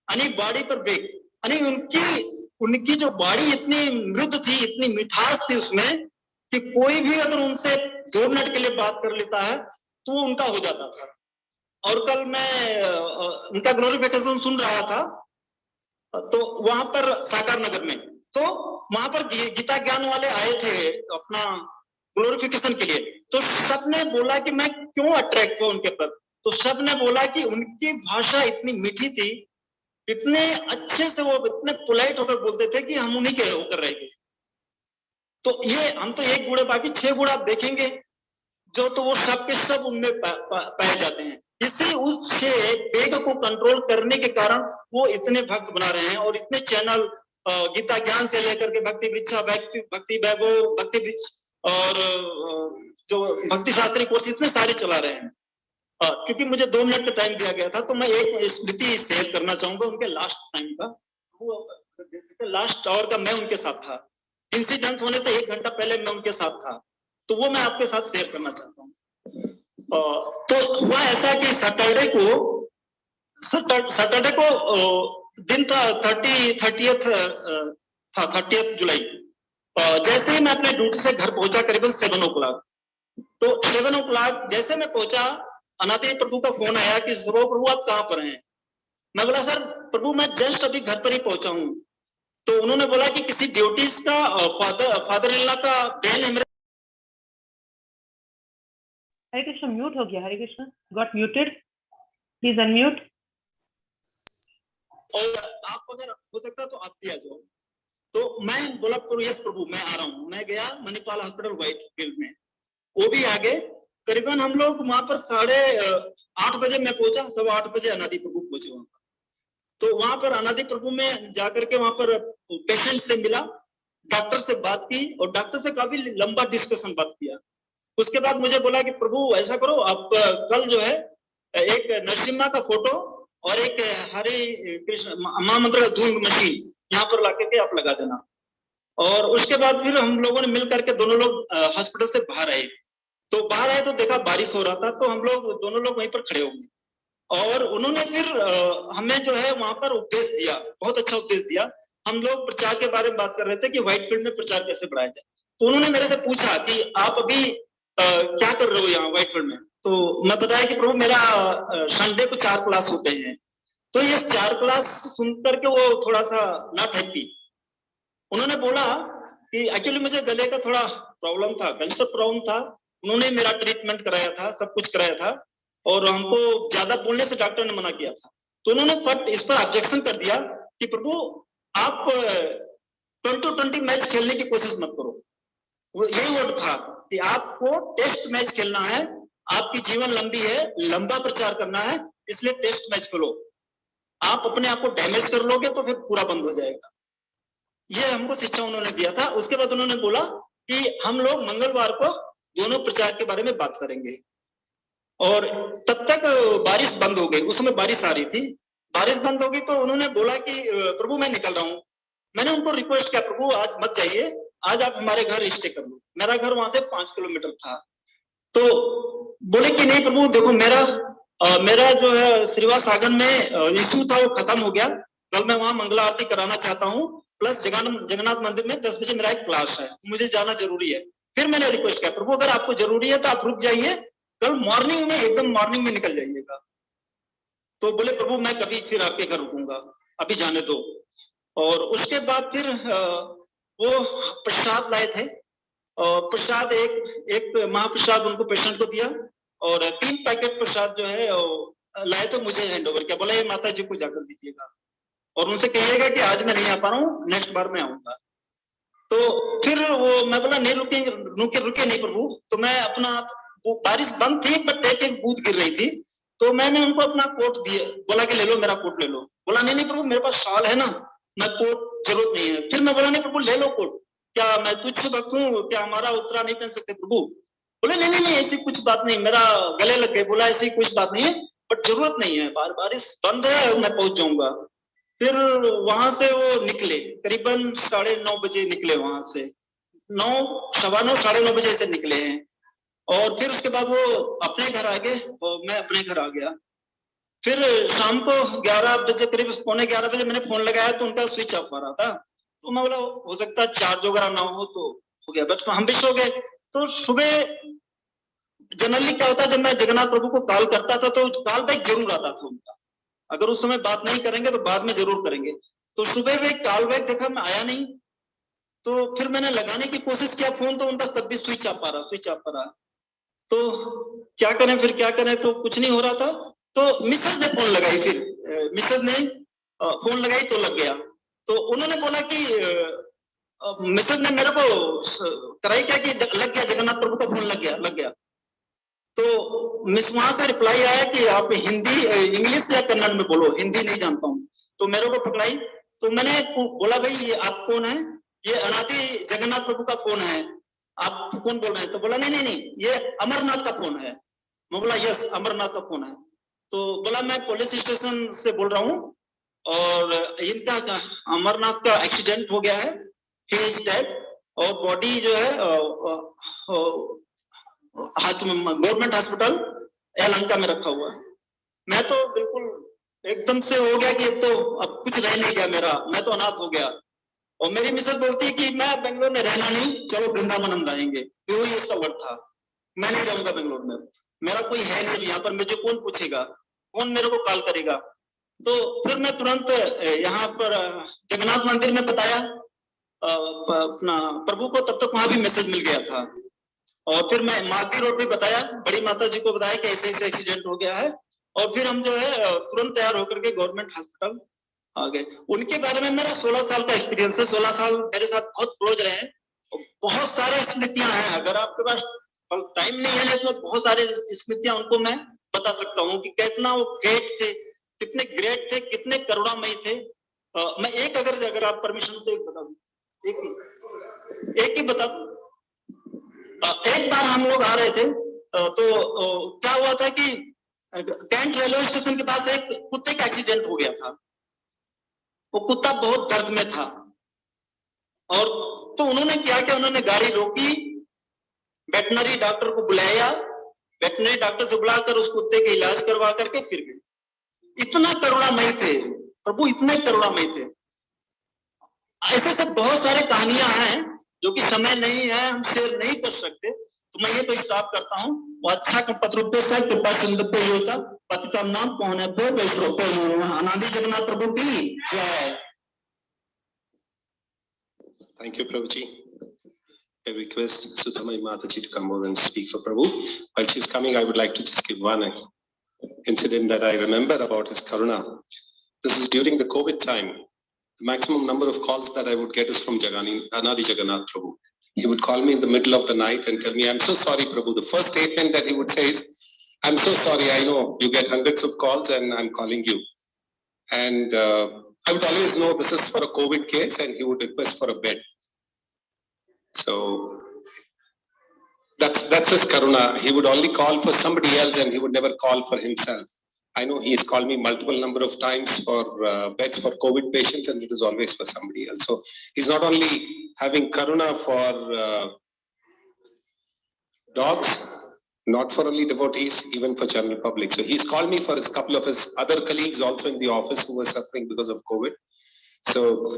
यानी बॉडी पर बेग, यानी उनकी जो बॉडी इतनी मृदु थी, इतनी मिठास थी उसमें कि कोई भी अगर उनसे 2 मिनट के लिए बात कर लेता है तो वो उनका हो जाता था। और कल मैं उनका ग्लोरिफिकेशन सुन रहा था, तो वहां पर साकार नगर में, तो वहां पर गीता ज्ञान वाले आए थे अपना ग्लोरिफिकेशन के लिए। तो सबने बोला कि मैं क्यों अट्रैक्ट हुआ उनके पर। तो सबने बोला कि उनकी भाषा इतनी मीठी थी, इतने अच्छे से वो इतने पोलाइट होकर बोलते थे कि हम उन्हीं के होकर रह गए। तो ये हम तो एक गुण, बाकी 6 गुण आप देखेंगे जो, तो वो सब के सब उनमें पाए जाते हैं। इसी उस 6 वेग को कंट्रोल करने के कारण वो इतने भक्त बना रहे हैं और इतने चैनल गीता ज्ञान से लेकर के भक्ति वृक्षा, भक्ति वैभव, भक्ति वृक्ष और जो भक्ति शास्त्री कोर्स, इतने सारे चला रहे हैं। क्योंकि मुझे 2 मिनट का टाइम दिया गया था, तो मैं एक स्मृति शेयर करना चाहूंगा उनके लास्ट टाइम का। वो लास्ट आवर का मैं उनके साथ था, इंसिडेंस होने से 1 घंटा पहले मैं उनके साथ था, तो वो मैं आपके साथ शेयर करना चाहता हूँ। तो हुआ ऐसा कि सैटरडे को दिन था 30th जुलाई। जैसे ही मैं अपने ड्यूटी से घर पहुंचा करीबन 7 o'clock, तो 7 o'clock जैसे मैं पहुंचा, अनादि प्रभु का फोन आया कि प्रभु आप कहाँ पर हैं? मैं बोला सर प्रभु मैं जस्ट अभी घर पर ही पहुंचा हूँ। तो उन्होंने बोला कि किसी ड्यूटीज का फादर इन लॉ का बहन है। हरे कृष्ण म्यूट हो गया, Hare Krishna got muted, please unmute. और आप अगर हो सकता तो आप भी आ जाओ। तो मैं बोला यस प्रभु मैं आ रहा हूँ। मैं गया मणिपाल हॉस्पिटल व्हाइट फील्ड में, वो भी आगे। करीबन हम लोग वहां पर 8:30 बजे मैं पहुंचा, 8:15 बजे अनादि प्रभु पहुंचे वहां पर। तो वहां पर अनादि प्रभु में जाकर के वहां पर पेशेंट से मिला, डॉक्टर से बात की और डॉक्टर से काफी लंबा डिस्कशन बात किया। उसके बाद मुझे बोला कि प्रभु ऐसा करो, आप कल जो है एक नरसिम्हा का फोटो और एक हरे कृष्ण महामंत्र का धूम मशीन यहाँ पर ला के आप लगा देना। और उसके बाद फिर हम लोगों ने मिल करके दोनों लोग हॉस्पिटल से बाहर आए। तो बाहर आए तो देखा बारिश हो रहा था, तो हम लोग दोनों लोग वहीं पर खड़े हो गए और उन्होंने फिर हमें जो है वहां पर उपदेश दिया, बहुत अच्छा उपदेश दिया। हम लोग प्रचार के बारे में बात कर रहे थे कि व्हाइट फील्ड में प्रचार कैसे बढ़ाया जाए। तो उन्होंने मेरे से पूछा कि आप अभी क्या कर रहे हो यहाँ व्हाइट फील्ड में? तो मैं बताया कि प्रभु मेरा संडे को 4 क्लास होते हैं। तो ये 4 क्लास सुन करके वो थोड़ा सा नॉट हैप्पी। उन्होंने बोला कि एक्चुअली मुझे गले का थोड़ा प्रॉब्लम था, कैंसर प्रॉब्लम था। उन्होंने मेरा ट्रीटमेंट कराया था, सब कुछ कराया था, और हमको ज्यादा बोलने से डॉक्टर ने मना किया था। तो उन्होंने फट इस पर ऑब्जेक्शन कर दिया कि प्रभु आप 20-20 मैच खेलने की कोशिश मत करो। वो यही वर्ड था कि आपको टेस्ट मैच खेलना है, आपकी जीवन लंबी है, लंबा प्रचार करना है, इसलिए टेस्ट मैच खेलो। आप अपने आप को डैमेज कर लोगे तो फिर पूरा बंद हो जाएगा। ये हमको शिक्षा उन्होंने दिया था। उसके बाद उन्होंने बोला कि हम लोग मंगलवार को दोनों प्रचार के बारे में बात करेंगे। और तब तक बारिश बंद हो गई, उस समय बारिश आ रही थी। बारिश बंद हो गई तो उन्होंने बोला कि प्रभु मैं निकल रहा हूँ। मैंने उनको रिक्वेस्ट किया प्रभु आज मत जाइए, आज आप हमारे घर स्टे कर लो। मेरा घर वहां से 5 किलोमीटर था। तो बोले कि नहीं प्रभु देखो मेरा जो है श्रीवास आंगन में इशू था वो खत्म हो गया। कल मैं वहां मंगला आरती कराना चाहता हूँ, प्लस जगन्नाथ मंदिर में 10 बजे मेरा एक क्लास है, मुझे जाना जरूरी है। फिर मैंने रिक्वेस्ट किया प्रभु अगर आपको जरूरी है तो आप रुक जाइए, कल मॉर्निंग में एकदम मॉर्निंग में निकल जाइएगा। तो बोले प्रभु मैं कभी फिर आपके घर रुकूंगा, अभी जाने दो। और उसके बाद फिर वो प्रसाद लाए थे, और प्रसाद एक महाप्रसाद उनको पेशेंट को दिया, और 3 पैकेट प्रसाद जो है लाए तो मुझे हैंड ओवर किया। बोला ये माता जी को जाकर दीजिएगा और उनसे कहिएगा कि आज मैं नहीं आ पा रहा हूँ, नेक्स्ट बार मैं आऊंगा। तो फिर वो मैं बोला नहीं रुके नहीं प्रभु। तो मैं अपना, वो बारिश बंद थी बट एक बूंद गिर रही थी, तो मैंने उनको अपना कोट दिया, बोला कि ले लो मेरा कोट ले लो। बोला नहीं प्रभु मेरे पास शाल है ना, मैं कोट जरूरत नहीं है। फिर मैं बोला नहीं प्रभु ले लो कोट, क्या मैं तुझ से बकूं, क्या हमारा उतरा नहीं पहन सकते प्रभु? बोले नहीं ऐसी कुछ बात नहीं, मेरा गले लग गए। बोला ऐसी कुछ बात नहीं है, बट जरूरत नहीं है, बारिश बंद है, मैं पहुंच जाऊंगा। फिर वहां से वो निकले, करीबन 9:30 बजे निकले वहां से, 9:15 9:30 बजे से निकले हैं। और फिर उसके बाद वो अपने घर आ गए और मैं अपने घर आ गया। फिर शाम को 11 बजे करीब, 11:15 बजे मैंने फोन लगाया तो उनका स्विच ऑफ आ रहा था। तो मैं बोला हो सकता है चार्ज वगैरह ना हो तो हो गया, बट हम भी सो गए। तो सुबह जनरली क्या होता है, जब मैं जगन्नाथ प्रभु को कॉल करता था तो कॉल बैक जरूर आता था उनका। अगर उस समय बात नहीं करेंगे तो बाद में जरूर करेंगे। तो सुबह में कॉल बैक देखा, मैं आया नहीं। तो फिर मैंने लगाने की कोशिश किया फोन, तो उनका तब भी स्विच ऑफ आ रहा। तो क्या करें, तो कुछ नहीं हो रहा था। तो मिसेज ने फोन लगाई, फिर मिसेज ने फोन लगाई तो लग गया। तो उन्होंने बोला कि मिसेज ने मेरे को कराई क्या कि लग गया, जगन्नाथ प्रभु का फोन लग गया। तो मिस वहां से रिप्लाई आया कि आप हिंदी इंग्लिश या कन्नड़ में बोलो, हिंदी नहीं जानता हूँ। तो मेरे को पकड़ाई। तो मैंने बोला भाई ये आप कौन है? ये अनादि जगन्नाथ प्रभु का फोन है, आप कौन बोल रहे हैं? तो बोला नहीं ये अमरनाथ का फोन है। मैं बोला यस अमरनाथ का फोन है। तो बोला मैं पुलिस स्टेशन से बोल रहा हूँ और इनका अमरनाथ का एक्सीडेंट हो गया है, ही इज डेड, और बॉडी जो है गवर्नमेंट हॉस्पिटल यलहंका में रखा हुआ है। मैं तो बिल्कुल एकदम से हो गया कि तो अब कुछ रह नहीं गया मेरा, मैं तो अनाथ हो गया। और मेरी मिसेज बोलती है कि मैं बेंगलोर में रहना नहीं, चलो वृंदावन हम रहेंगे। तो ये इसका वर्ड था, मैं नहीं रहूंगा बेंगलोर में, मेरा कोई है नहीं यहाँ पर, मुझे कौन पूछेगा, कौन मेरे को कॉल करेगा। तो फिर मैं तुरंत यहाँ पर जगन्नाथ मंदिर में बताया अपना प्रभु को, तब तक वहां भी मैसेज मिल गया था। और फिर मैं मालती रोड भी बताया, बड़ी माता जी को बताया कि ऐसे एक्सीडेंट हो गया है। और फिर हम जो है तुरंत तैयार होकर के गवर्नमेंट हॉस्पिटल आ गए। उनके बारे में मेरा 16 साल का एक्सपीरियंस है, 16 साल मेरे साथ बहुत क्लोज रहे हैं। बहुत सारे स्मृतियां हैं, अगर आपके पास टाइम नहीं है तो बहुत सारे स्मृतियां उनको मैं बता सकता हूँ कि कितना वो ग्रेट थे, कितने ग्रेट थे, कितने करुणामयी थे। मैं एक अगर आप परमिशन तो एक बता दूं, एक ही बता दूं। एक बार हम लोग आ रहे थे तो क्या हुआ था कि कैंट रेलवे स्टेशन के पास एक कुत्ते का एक्सीडेंट हो गया था। वो कुत्ता बहुत दर्द में था, और तो उन्होंने क्या किया, उन्होंने गाड़ी रोकी, वेटनरी डॉक्टर को बुलाया, वेटनरी डॉक्टर से बुलाकर उस कुत्ते के इलाज करवा करके फिर गए। इतना करुणामयी थे प्रभु, इतने करुणामयी थे। ऐसे सब बहुत सारे कहानियां हैं जो कि समय नहीं है, हम शेयर नहीं कर सकते। तो मैं ये तो स्टॉप करता हूँ। वो अच्छा का पत्रों से कृपा सिंधु पे योता पतितम नाम पहुने पे वैष्णव पे अनादि जगन्नाथ प्रभु की जय। Thank you, Prabhuji. I request Sudhamai Mataji to come over and speak for Prabhu. While she's coming, I would like to just give one incident that I remember about his Karuna. This is during the COVID time. The maximum number of calls that I would get is from Anadi Jagannath Prabhu. He would call me in the middle of the night and tell me, I'm so sorry, Prabhu. The first statement that he would say is, I'm so sorry, I know you get hundreds of calls and I'm calling you. And I would always know this is for a COVID case and he would request for a bed. So that's his karuna. He would only call for somebody else and he would never call for himself. I know he has called me multiple number of times for beds for COVID patients and it is always for somebody else. So he's not only having karuna for dogs, not for only devotees, even for general public. So he's called me for a couple of his other colleagues also in the office who were suffering because of COVID. So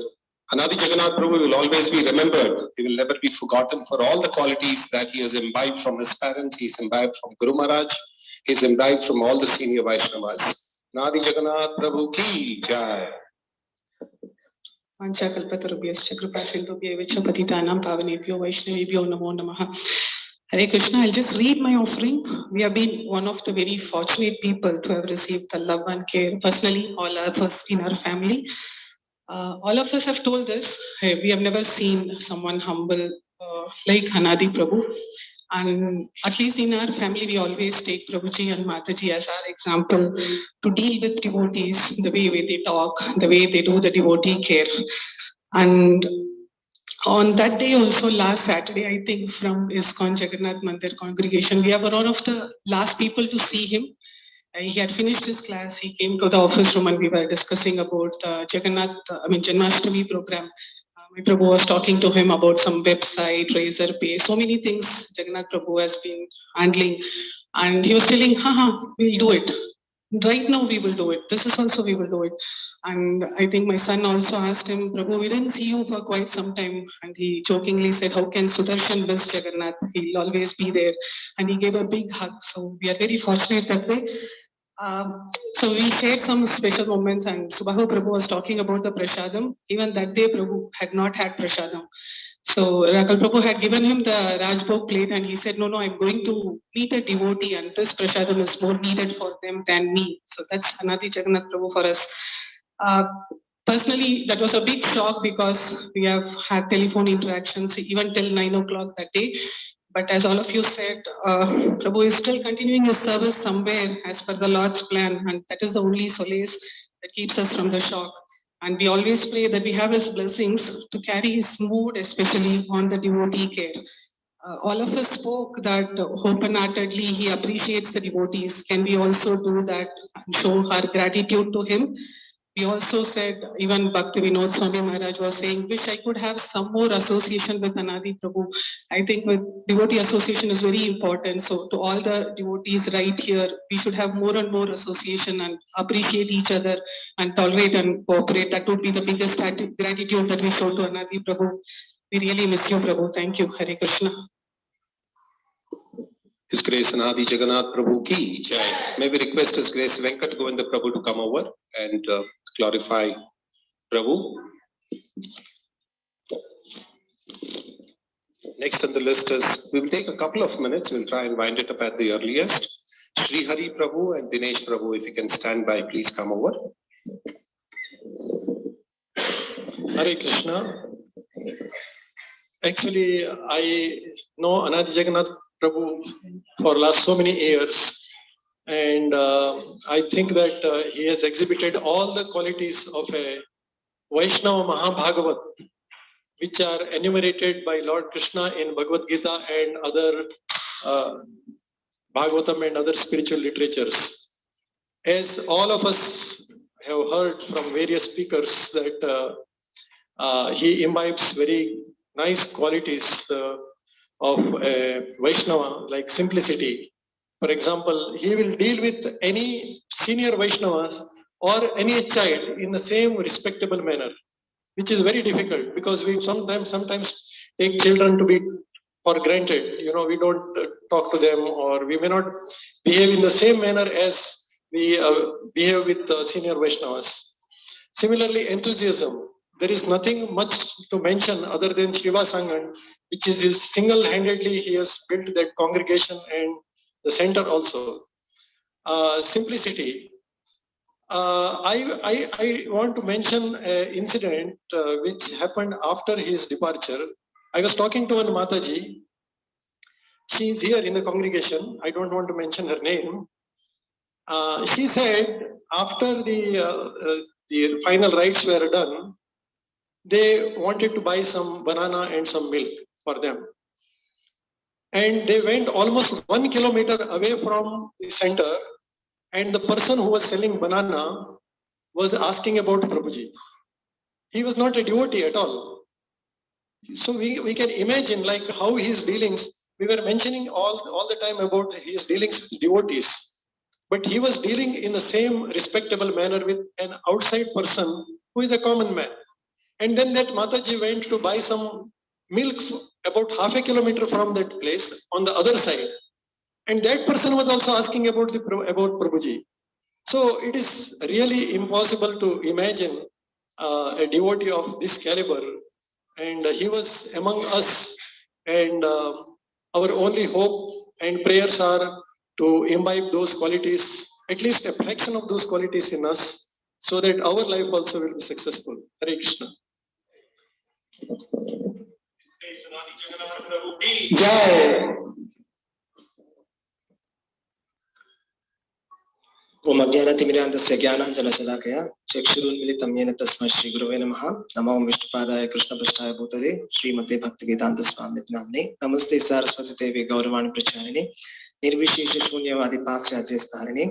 Anadi Jagannath Prabhu will always be remembered. He will never be forgotten for all the qualities that he has imbibed from his parents. He's imbibed from Guru Maharaj. He's imbibed from all the senior Vaishnavas. Anadi Jagannath Prabhu ki jai. Vanchakalpatarubhyascha kripasindhubhya evacha patitanam pavanebhyo Vaishnavebhyo namo namaha. Hare Krishna, I'll just read my offering. We have been one of the very fortunate people to have received the love and care. Personally, all of us in our family. All of us have told us, hey, we have never seen someone humble like Anadi Prabhu. And at least in our family, we always take Prabhuji and Mataji as our example to deal with devotees, the way they talk, the way they do the devotee care. And on that day also, last Saturday, I think from ISKCON Jagannath Mandir congregation, we were one of the last people to see him. He had finished his class. He came to the office room and we were discussing about Janmashtami program. My Prabhu was talking to him about some website, Razor Pay, so many things Jagannath Prabhu has been handling. And he was telling, we'll do it. Right now we will do it. This is also we will do it. And I think my son also asked him, Prabhu, we didn't see you for quite some time. And he jokingly said, how can Sudarshan miss Jagannath? He'll always be there. And he gave a big hug. So we are very fortunate that way. So we shared some special moments and Subhahu Prabhu was talking about the prasadam. Even that day Prabhu had not had prasadam. So Rakal Prabhu had given him the Rajbhog plate and he said, no, I'm going to meet a devotee and this prasadam is more needed for them than me. So that's Anadi Jagannath Prabhu for us. Personally, that was a big shock because we have had telephone interactions even till 9 o'clock that day. But as all of you said, Prabhu is still continuing his service somewhere as per the Lord's plan. And that is the only solace that keeps us from the shock. And we always pray that we have his blessings to carry his mood, especially on the devotee care. All of us spoke that open-heartedly he appreciates the devotees. Can we also do that and show our gratitude to him? We also said, even Bhakti Vinod Swami Maharaj was saying, wish I could have some more association with Anadi Prabhu. I think with devotee association is very important. So to all the devotees right here, we should have more and more association and appreciate each other and tolerate and cooperate. That would be the biggest gratitude that we show to Anadi Prabhu. We really miss you, Prabhu. Thank you. Hare Krishna. His Grace Anadi Jagannath Prabhu ki jai. May we request His Grace Venkat Govinda Prabhu to come over and glorify Prabhu. Next on the list is, we will take a couple of minutes, we'll try and wind it up at the earliest. Sri Hari Prabhu and Dinesh Prabhu, if you can stand by, please come over. Hare Krishna. Actually, I know Anadi Jagannath Prabhu for last so many years. And I think that he has exhibited all the qualities of a Vaishnava Mahabhagavat, which are enumerated by Lord Krishna in Bhagavad Gita and other Bhagavatam and other spiritual literatures. As all of us have heard from various speakers that he imbibes very nice qualities of a Vaishnava, like simplicity. For example, he will deal with any senior Vaishnavas or any child in the same respectable manner, which is very difficult because we sometimes take children to be for granted. You know, we don't talk to them, or we may not behave in the same manner as we behave with senior Vaishnavas. Similarly, enthusiasm. There is nothing much to mention other than Shiva Sangan, which is his single-handedly he has built that congregation and the center also. Simplicity. I want to mention an incident which happened after his departure. I was talking to one Mataji. She is here in the congregation. I don't want to mention her name. She said after the final rites were done, they wanted to buy some banana and some milk for them. And they went almost 1 kilometer away from the center, and the person who was selling banana was asking about Prabhuji. He was not a devotee at all. So we can imagine like how his dealings, we were mentioning all the time about his dealings with devotees, but he was dealing in the same respectable manner with an outside person who is a common man. And then that Mataji went to buy some milk about half a kilometer from that place on the other side. And that person was also asking about Prabhuji. So it is really impossible to imagine a devotee of this caliber. And he was among us. And our only hope and prayers are to imbibe those qualities, at least a fraction of those qualities in us, so that our life also will be successful. Hare Krishna. Jai. ओम अज्ञानतिमिरान्धस्य ज्ञानाञ्जनशलाकया चक्षुरुन्मिलितं येन तस्मै श्रीगुरवे नमः। नमो विष्णुपादाय कृष्णपृष्ठाय भूतले श्रीमते भक्तिवेदान्तस्वामिनिति नाम्ने। नमस्ते सारस्वती देवी गौरवाणी प्रचारिणे निर्विशेष शून्यवादी पाश्चात्यस्तारिणे।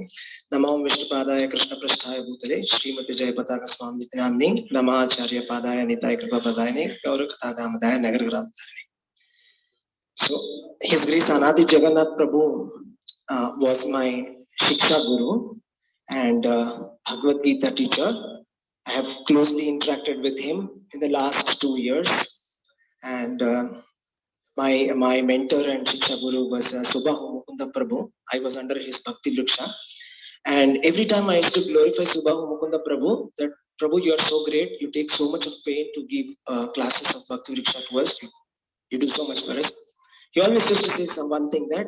नमो विष्णुपादाय कृष्णपृष्ठाय भूतले श्रीमते जयपताकस्वामिनिति नाम्ने। नमः आचार्यपादाय Nitai कृपापदायने गौरकथाधामदाय नगरग्रामधारिणे। So His Grace Anadi Jagannath Prabhu was my Shiksha Guru and Bhagavad Gita teacher. I have closely interacted with him in the last 2 years, and my mentor and Shiksha Guru was Subhahu Mukunda Prabhu. I was under his Bhakti Vriksha, and every time I used to glorify Subhahu Mukunda Prabhu, that Prabhu, you are so great, you take so much of pain to give classes of Bhakti Vriksha to us, you do so much for us. He always used to say one thing, that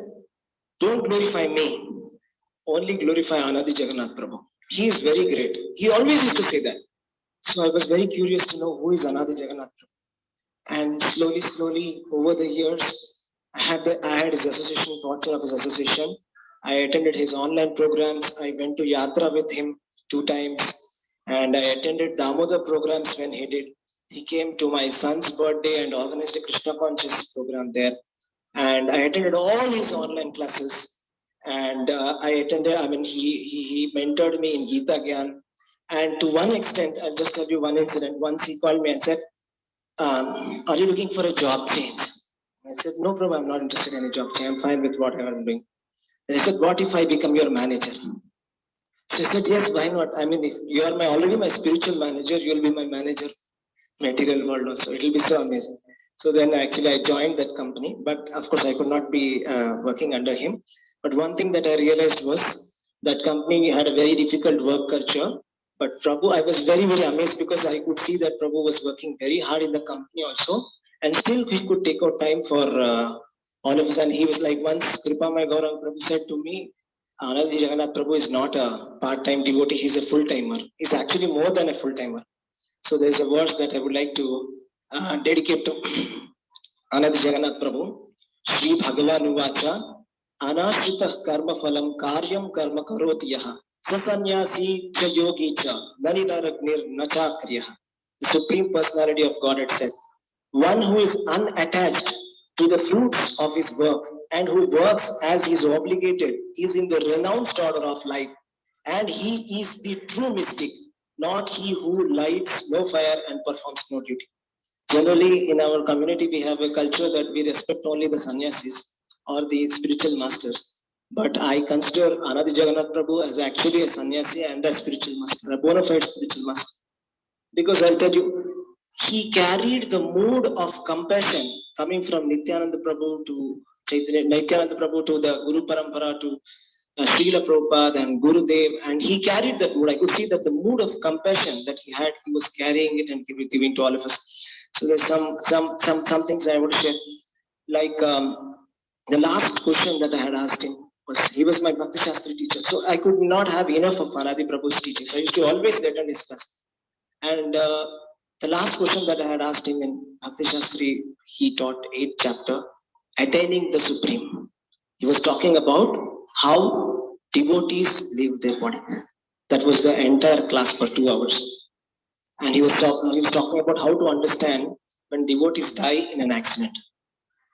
don't glorify me, only glorify Anadi Jagannath Prabhu. He is very great. He always used to say that. So I was very curious to know who is Anadi Jagannath Prabhu. And slowly, over the years, I had his association, fortune of his association. I attended his online programs. I went to Yatra with him 2 times. And I attended Damodar programs when he did. He came to my son's birthday and organized a Krishna Conscious program there. And I attended all his online classes. And he mentored me in Gita Gyan. And to one extent, I'll just tell you one incident. Once he called me and said, are you looking for a job change? I said, no problem, I'm not interested in a job change. I'm fine with whatever I'm doing. And he said, what if I become your manager? So I said, yes, why not? I mean, if you are already my spiritual manager, you'll be my manager, material world also. It'll be so amazing. So then actually I joined that company, but of course I could not be working under him. But one thing that I realized was that company had a very difficult work culture. But Prabhu, I was very, very amazed because I could see that Prabhu was working very hard in the company also. And still he could take out time for all of us. And he was like, once Kripamay Gaurang Prabhu said to me, Anadi Jagannath Prabhu is not a part-time devotee, he's a full-timer. He's actually more than a full-timer. So there's a verse that I would like to dedicate to Anadi Jagannath Prabhu. Shri Bhagavan Uvacha Anashrita karma phalam karyam karma karoti yaha sasanyasi cha yogi cha nanidaragnir nacha kriyaha. The Supreme Personality of God had said, one who is unattached to the fruits of his work and who works as he is obligated is in the renounced order of life, and he is the true mystic, not he who lights no fire and performs no duty. Generally, in our community, we have a culture that we respect only the sannyasis or the spiritual masters. But I consider Anadi Jagannath Prabhu as actually a sannyasi and a spiritual master, a bona fide spiritual master. Because I'll tell you, he carried the mood of compassion coming from Nityananda Prabhu to Nityananda Prabhu to the Guru Parampara to Srila Prabhupada and Gurudev, and he carried that mood. I could see that the mood of compassion that he had, he was carrying it and giving to all of us. So there's some things I want to share. Like the last question that I had asked him was, he was my Bhakti Shastri teacher, so I could not have enough of Anadi Prabhu's teachings. I used to always attend his class. And the last question that I had asked him in Bhakti Shastri, he taught 8th chapter, Attaining the Supreme. He was talking about how devotees live their body. That was the entire class for 2 hours. And he was talking about how to understand when devotees die in an accident.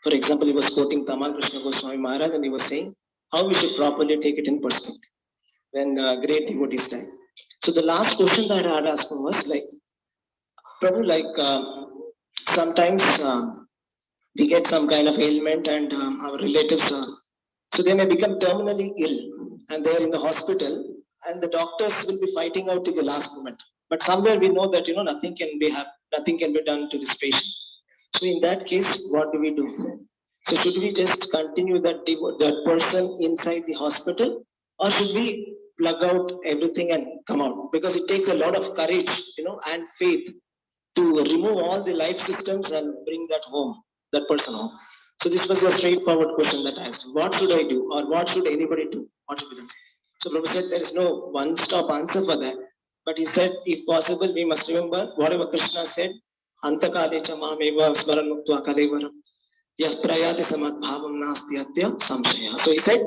For example, he was quoting Tamal Krishna Goswami Maharaj, and he was saying how we should properly take it in perspective when great devotees die. So the last question that I had asked him was like, Prabhu, like sometimes we get some kind of ailment and our relatives, so they may become terminally ill and they are in the hospital and the doctors will be fighting out to the last moment. But somewhere we know that nothing can be done to this patient. So in that case, what do we do? So should we just continue that person inside the hospital, or should we plug out everything and come out? Because it takes a lot of courage, and faith to remove all the life systems and bring that person home. So this was a straightforward question that I asked him. What should I do, or what should anybody do? What should be done? So Prabhu said there is no one-stop answer for that. But he said, if possible, we must remember whatever Krishna said, Antakalecha mameva smaran muktva kalevaram yah prayati samat bhavam nasti atya samshaya. So he said,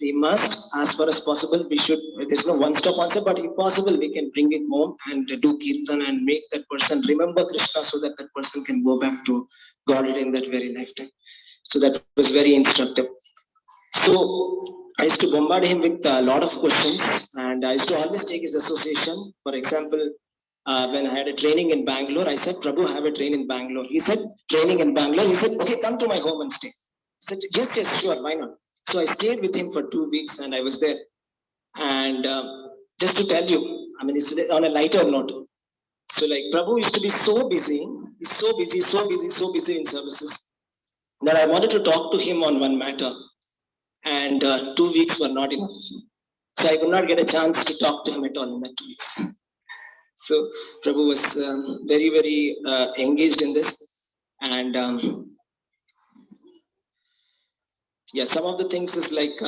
we must, as far as possible, there's no one-stop answer, but if possible, we can bring it home and do kirtan and make that person remember Krishna so that that person can go back to Godhead in that very lifetime. So that was very instructive. So I used to bombard him with a lot of questions, and I used to always take his association. For example, when I had a training in Bangalore, I said, Prabhu, I have a train in Bangalore. He said, training in Bangalore? He said, okay, come to my home and stay. I said, yes, sure, why not? So I stayed with him for 2 weeks and I was there. And just to tell you, it's on a lighter note. So like Prabhu used to be so busy, he's so busy in services, that I wanted to talk to him on one matter. And 2 weeks were not enough. So I could not get a chance to talk to him at all in that 2 weeks. So Prabhu was very, very engaged in this. And some of the things is like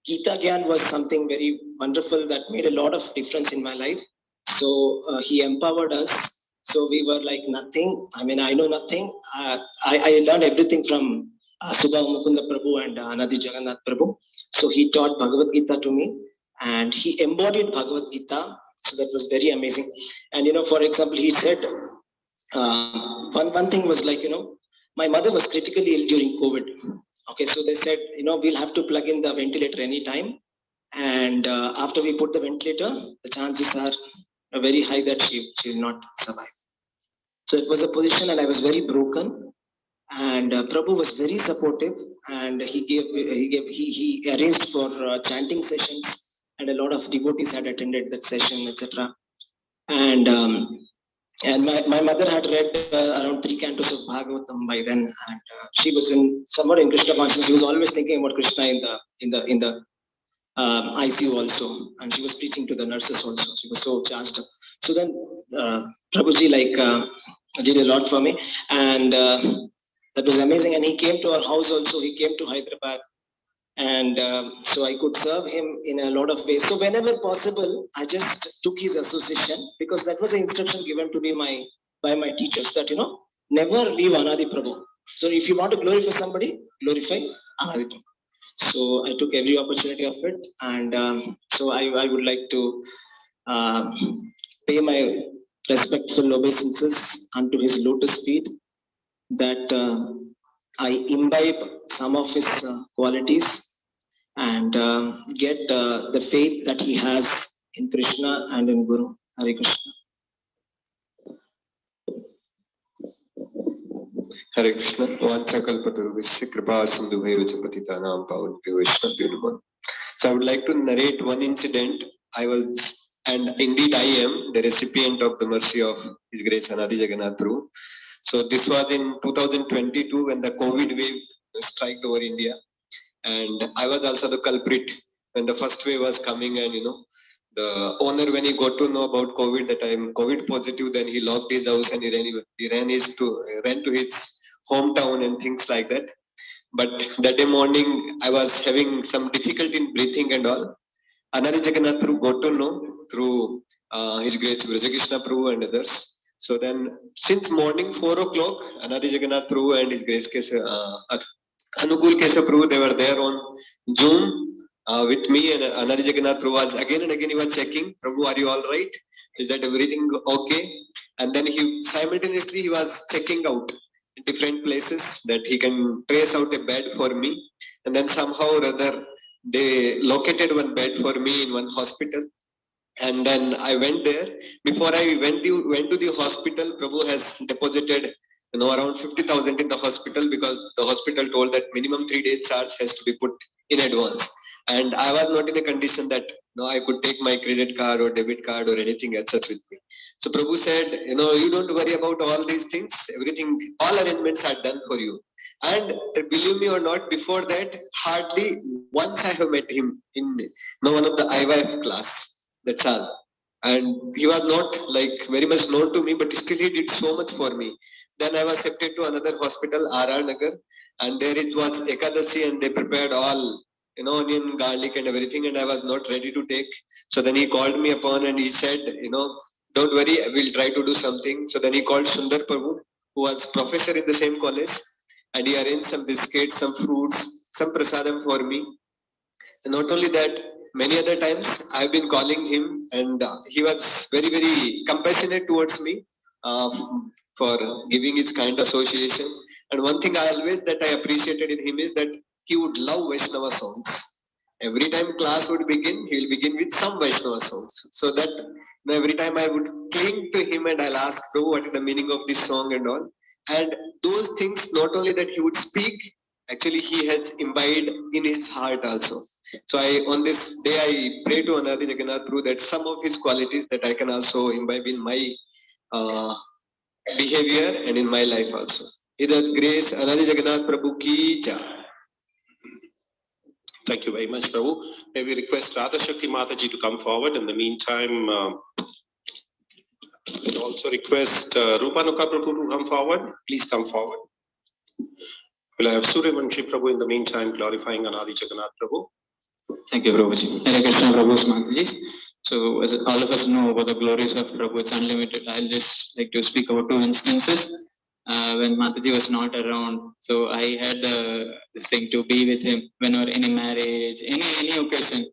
Gita Gyan was something very wonderful that made a lot of difference in my life. So he empowered us. So we were like nothing. I know nothing. I learned everything from Subha Mukunda Prabhu and Anadi Jagannath Prabhu. So he taught Bhagavad Gita to me and he embodied Bhagavad Gita. So that was very amazing. And for example, he said, one thing was like, my mother was critically ill during COVID. Okay, so they said, we'll have to plug in the ventilator anytime. And after we put the ventilator, the chances are very high that she will not survive. So it was a position and I was very broken. And Prabhu was very supportive and he arranged for chanting sessions and a lot of devotees had attended that session, etc. And my mother had read around 3 cantos of Bhagavatam by then, and she was somewhat in Krishna consciousness. She was always thinking about Krishna in the ICU also, and she was preaching to the nurses also. She was so charged up. So then Prabhuji did a lot for me, and that was amazing. And he came to our house also. He came to Hyderabad. And so I could serve him in a lot of ways. So whenever possible, I just took his association because that was the instruction given to me by my teachers that, never leave Anadi Prabhu. So if you want to glorify somebody, glorify Anadi Prabhu. So I took every opportunity of it. And so I would like to pay my respectful obeisances unto his lotus feet that I imbibe some of his qualities and get the faith that he has in Krishna and in Guru. Hare Krishna. Hare Krishna. Vachakalpatarvishya kripa sindhubhaiva patitanam pavanebhyo vaishnavyo namo. So I would like to narrate one incident. I was And indeed, I am the recipient of the mercy of His Grace Anadi Jagannath Prabhu. So this was in 2022 when the COVID wave struck over India. And I was also the culprit when the first wave was coming, and the owner, when he got to know about COVID, that I am COVID positive, then he locked his house and he ran to his hometown and things like that. But that day morning, I was having some difficulty in breathing and all. Anadi Jagannath Prabhu got to know through His Grace Vrajakrishna Prabhu and others. So then, since morning 4 o'clock, Anadi Jagannath Prabhu and His Grace Anukul Keshav Prabhu, they were there on Zoom with me, and Anadi Jagannath Prabhu was again and again he was checking, Prabhu, are you all right? Is that everything okay? And then he simultaneously he was checking out different places that he can trace out a bed for me. And then somehow or other they located one bed for me in one hospital. And then I went there. Before I went to the hospital, Prabhu has deposited around 50,000 in the hospital, because the hospital told that minimum 3 days charge has to be put in advance. And I was not in a condition that I could take my credit card or debit card or anything as such with me. So Prabhu said, you don't worry about all these things. Everything, all arrangements are done for you. And believe me or not, before that, hardly once I have met him in one of the IYF class. That's all. And he was not like very much known to me, but still he did so much for me. Then I was shifted to another hospital, RR Nagar, and there it was Ekadashi, and they prepared all, onion, garlic and everything, and I was not ready to take. So then he called me upon and he said, don't worry, we'll try to do something. So then he called Sundar Prabhu, who was professor in the same college, and he arranged some biscuits, some fruits, some prasadam for me. And not only that, many other times I've been calling him, and he was very, very compassionate towards me for giving his kind association. And one thing I always that I appreciated in him is that he would love Vaishnava songs. Every time class would begin, he will begin with some Vaishnava songs. So that every time I would cling to him and I'll ask, Prabhu, what is the meaning of this song and all. And those things, not only that he would speak, actually he has imbibed in his heart also. So on this day, I pray to Anadi Jagannath Prabhu that some of his qualities that I can also imbibe in my behavior and in my life also. Idat grace Anadi Jagannath Prabhu ki jai. Thank you very much, Prabhu. May we request Radha Shakti Mataji to come forward. In the meantime, we also request Rupanuka Prabhu to come forward. Please come forward. We'll have Suryavanshi Prabhu in the meantime glorifying Anadi Jagannath Prabhu. Thank you, Prabhuji. Hare Krishna, Prabhu's Mataji. So, as all of us know about the glories of Prabhu, it's unlimited. I'll just like to speak about two instances. When Mataji was not around, so I had this thing to be with him whenever any marriage, any occasion.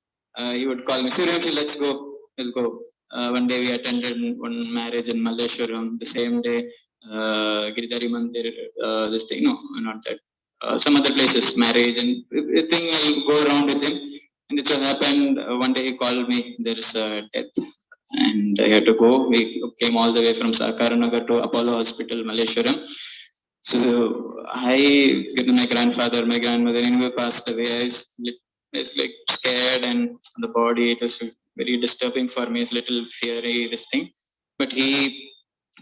He would call me, Suryavanshi, let's go, we'll go. One day we attended one marriage in Malleshwaram. The same day, Giridhari Mandir, this thing, no, not that. Some other places, marriage, and everything I'll go around with him. And it so happened, one day he called me, there is a death. And I had to go. We came all the way from Sakaranagar to Apollo Hospital, Malleshwaram. So I, my grandfather, my grandmother, anyway passed away. I was like scared, and the body, it was very disturbing for me. It's a little fiery, this thing. But he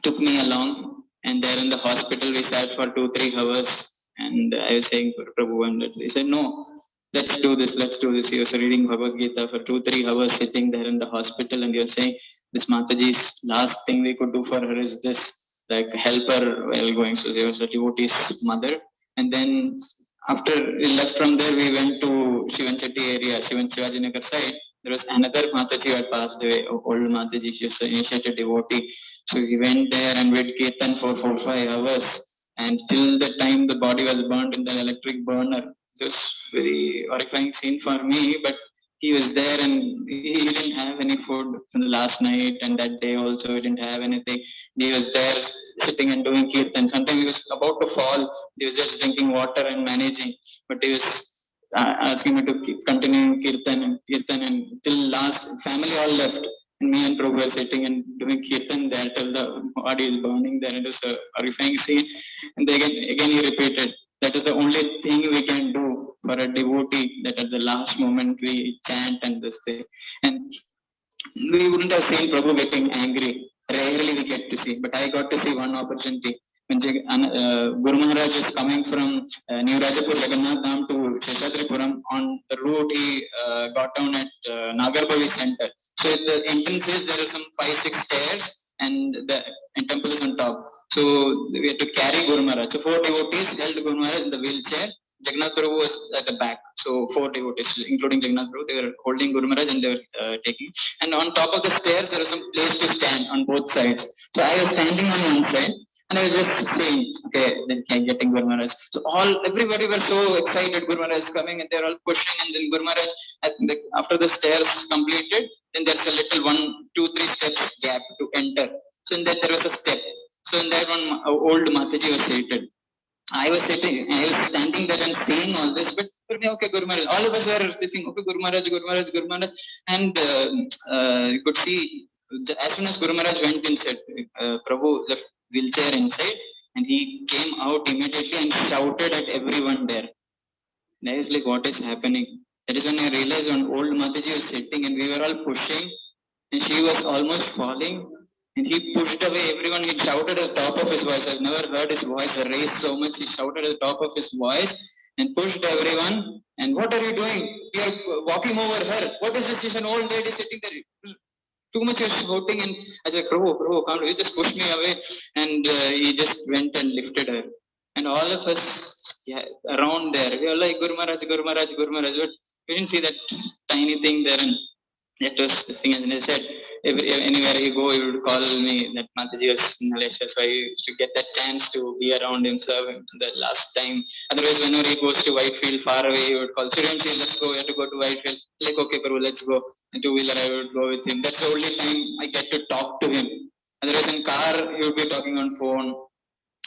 took me along, and there in the hospital we sat for 2-3 hours. And I was saying, Prabhu, and he said, no, let's do this. He was reading Bhagavad Gita for 2-3 hours, sitting there in the hospital, and he was saying, this Mataji's last thing we could do for her is this, like help her while going. So there was a devotee's mother. And then after we left from there, we went to Shivan Chetty area, Shivaji Nagar side. There was another Mataji who had passed away, old Mataji, she was an initiated devotee. So we went there and we did Kirtan for 4-5 hours. And till the time the body was burned in the electric burner. It was very horrifying scene for me, but he was there and he didn't have any food from the last night, and that day also he didn't have anything. He was there sitting and doing Kirtan. Sometimes he was about to fall. He was just drinking water and managing, but he was asking me to keep continuing Kirtan, and till last, family all left. And me and Prabhu were sitting and doing Kirtan there till the body is burning there. It was a horrifying scene. And again he repeated, that is the only thing we can do for a devotee, that at the last moment we chant and this thing. And we wouldn't have seen Prabhu getting angry. Rarely we get to see, but I got to see one opportunity when Guru Maharaj is coming from New Rajapur Jagannath Dham to Seshadripuram. On the route, he got down at Nagarbavi Center. So at the entrance is there are some 5-6 stairs, and the temple is on top. So we had to carry Guru Maharaj. So 4 devotees held Guru Maharaj in the wheelchair. Jagannath Prabhu was at the back. So 4 devotees, including Jagannath Prabhu, they were holding Guru Maharaj and they were taking. And on top of the stairs, there was some place to stand on both sides. So I was standing on one side and I was just saying, okay, then getting Guru Maharaj. So everybody were so excited. Guru Maharaj is coming and they're all pushing. And then Guru Maharaj, after the stairs completed, then there's a little 1, 2, 3 steps gap to enter. So in that there was a step. So in that one, old Mataji was seated. I was standing there and saying all this, but okay, Guru Maharaj. All of us were saying, okay, Guru Maharaj, Guru Maharaj, Guru Maharaj. And you could see, as soon as Guru Maharaj went inside, Prabhu left wheelchair inside and he came out immediately and shouted at everyone there. And I was like, what is happening? That is when I realized when old Mataji was sitting and we were all pushing and she was almost falling. And he pushed away everyone. He shouted at the top of his voice. I've never heard his voice raised so much. He shouted at the top of his voice and pushed everyone. And what are you doing? You're walking over her. What is this? She's an old lady sitting there. Too much you're shouting. And I said, Prabhu, come. He just pushed me away. And he just went and lifted her. And all of us around there, we were like, Guru Maharaj, Guru Maharaj, Guru Maharaj. But we didn't see that tiny thing there. And that was the thing, and they said, anywhere you go, you would call me. That Mataji was in Malaysia, so I used to get that chance to be around him, serve him the last time. Otherwise, whenever he goes to Whitefield, far away, he would call, Suryamshi, let's go, we have to go to Whitefield. Like, okay, Prabhu, let's go. In two-wheeler, I would go with him. That's the only time I get to talk to him. Otherwise, in car, he would be talking on phone.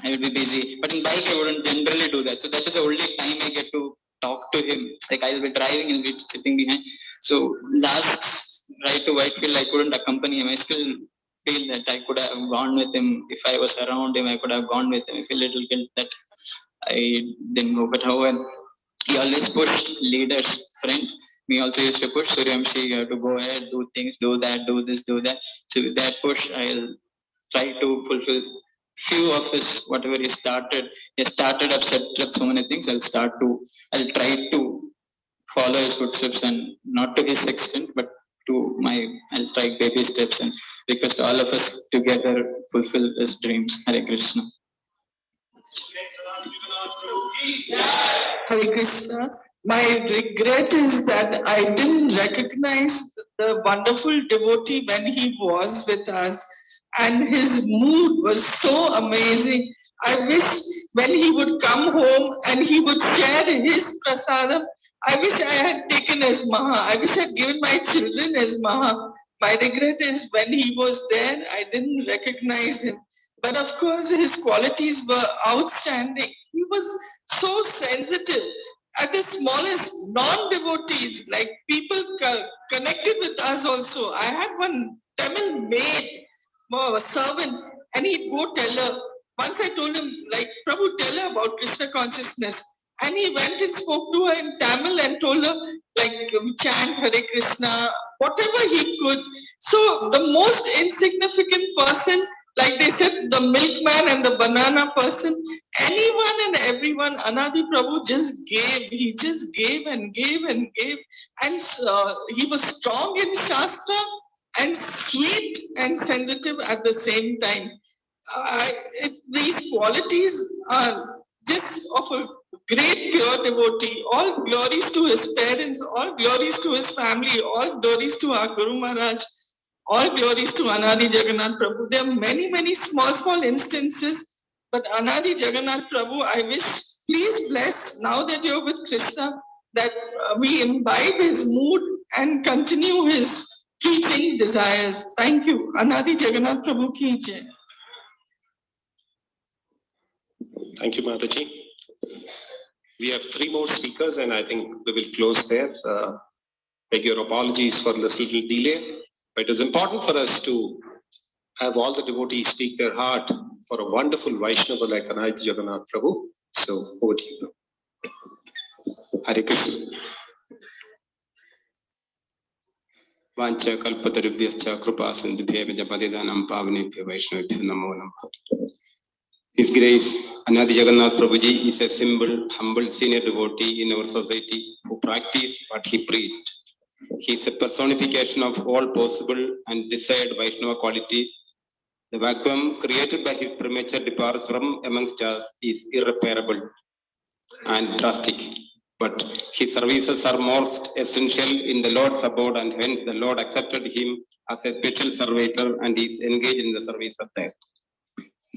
I would be busy. But in bike, I wouldn't generally do that. So that is the only time I get to talk to him. Like I'll be driving and be sitting behind. So last ride to Whitefield, I couldn't accompany him. I still feel that I could have gone with him. If I was around him, I could have gone with him. I feel a little guilt that I didn't go. But however, he always pushed leaders, friend. Me also used to push Suryamshi, you have to go ahead, do things, do that, do this, do that. So with that push, I'll try to fulfill few of his whatever he started up, set up so many things. I'll try to follow his footsteps, and not to his extent, but I'll try baby steps and request all of us together fulfill his dreams. Hare Krishna. Hare Krishna. My regret is that I didn't recognize the wonderful devotee when he was with us. And his mood was so amazing. I wish when he would come home and he would share his prasadam, I wish I had taken as Maha. I wish I had given my children as Maha. My regret is when he was there, I didn't recognize him. But of course, his qualities were outstanding. He was so sensitive. At the smallest non-devotees, like people connected with us also. I had one Tamil maid, a servant, and he'd go tell her. Once I told him, like, Prabhu, tell her about Krishna consciousness. And he went and spoke to her in Tamil and told her, like, chant Hare Krishna, whatever he could. So the most insignificant person, like they said, the milkman and the banana person, anyone and everyone, Anadi Prabhu just gave. He just gave and gave and gave. And he was strong in Shastra and sweet and sensitive at the same time. These qualities are just of a great pure devotee. All glories to his parents, all glories to his family, all glories to our Guru Maharaj, all glories to Anadi Jagannath Prabhu. There are many, many small instances, but Anadi Jagannath Prabhu, I wish, please bless, now that you're with Krishna, that we imbibe his mood and continue his teaching desires. Thank you. Anadi Jagannath Prabhu ki jai. Thank you, Mataji. We have 3 more speakers, and I think we will close there. Beg your apologies for this little delay. But it is important for us to have all the devotees speak their heart for a wonderful Vaishnava like Anadi Jagannath Prabhu. So, over to you. Hare Krishna. Vancha kalpatarubhyascha kripa sindhubhyevaja patitanam pavanebhyo vaishnavebhyo namo namaha. His Grace Anadi Jagannath Prabhuji is a simple, humble senior devotee in our society who practiced what he preached. He is a personification of all possible and desired Vaishnava qualities. The vacuum created by his premature departure from amongst us is irreparable and drastic. But his services are most essential in the Lord's abode, and hence the Lord accepted him as a special servitor and is engaged in the service of that.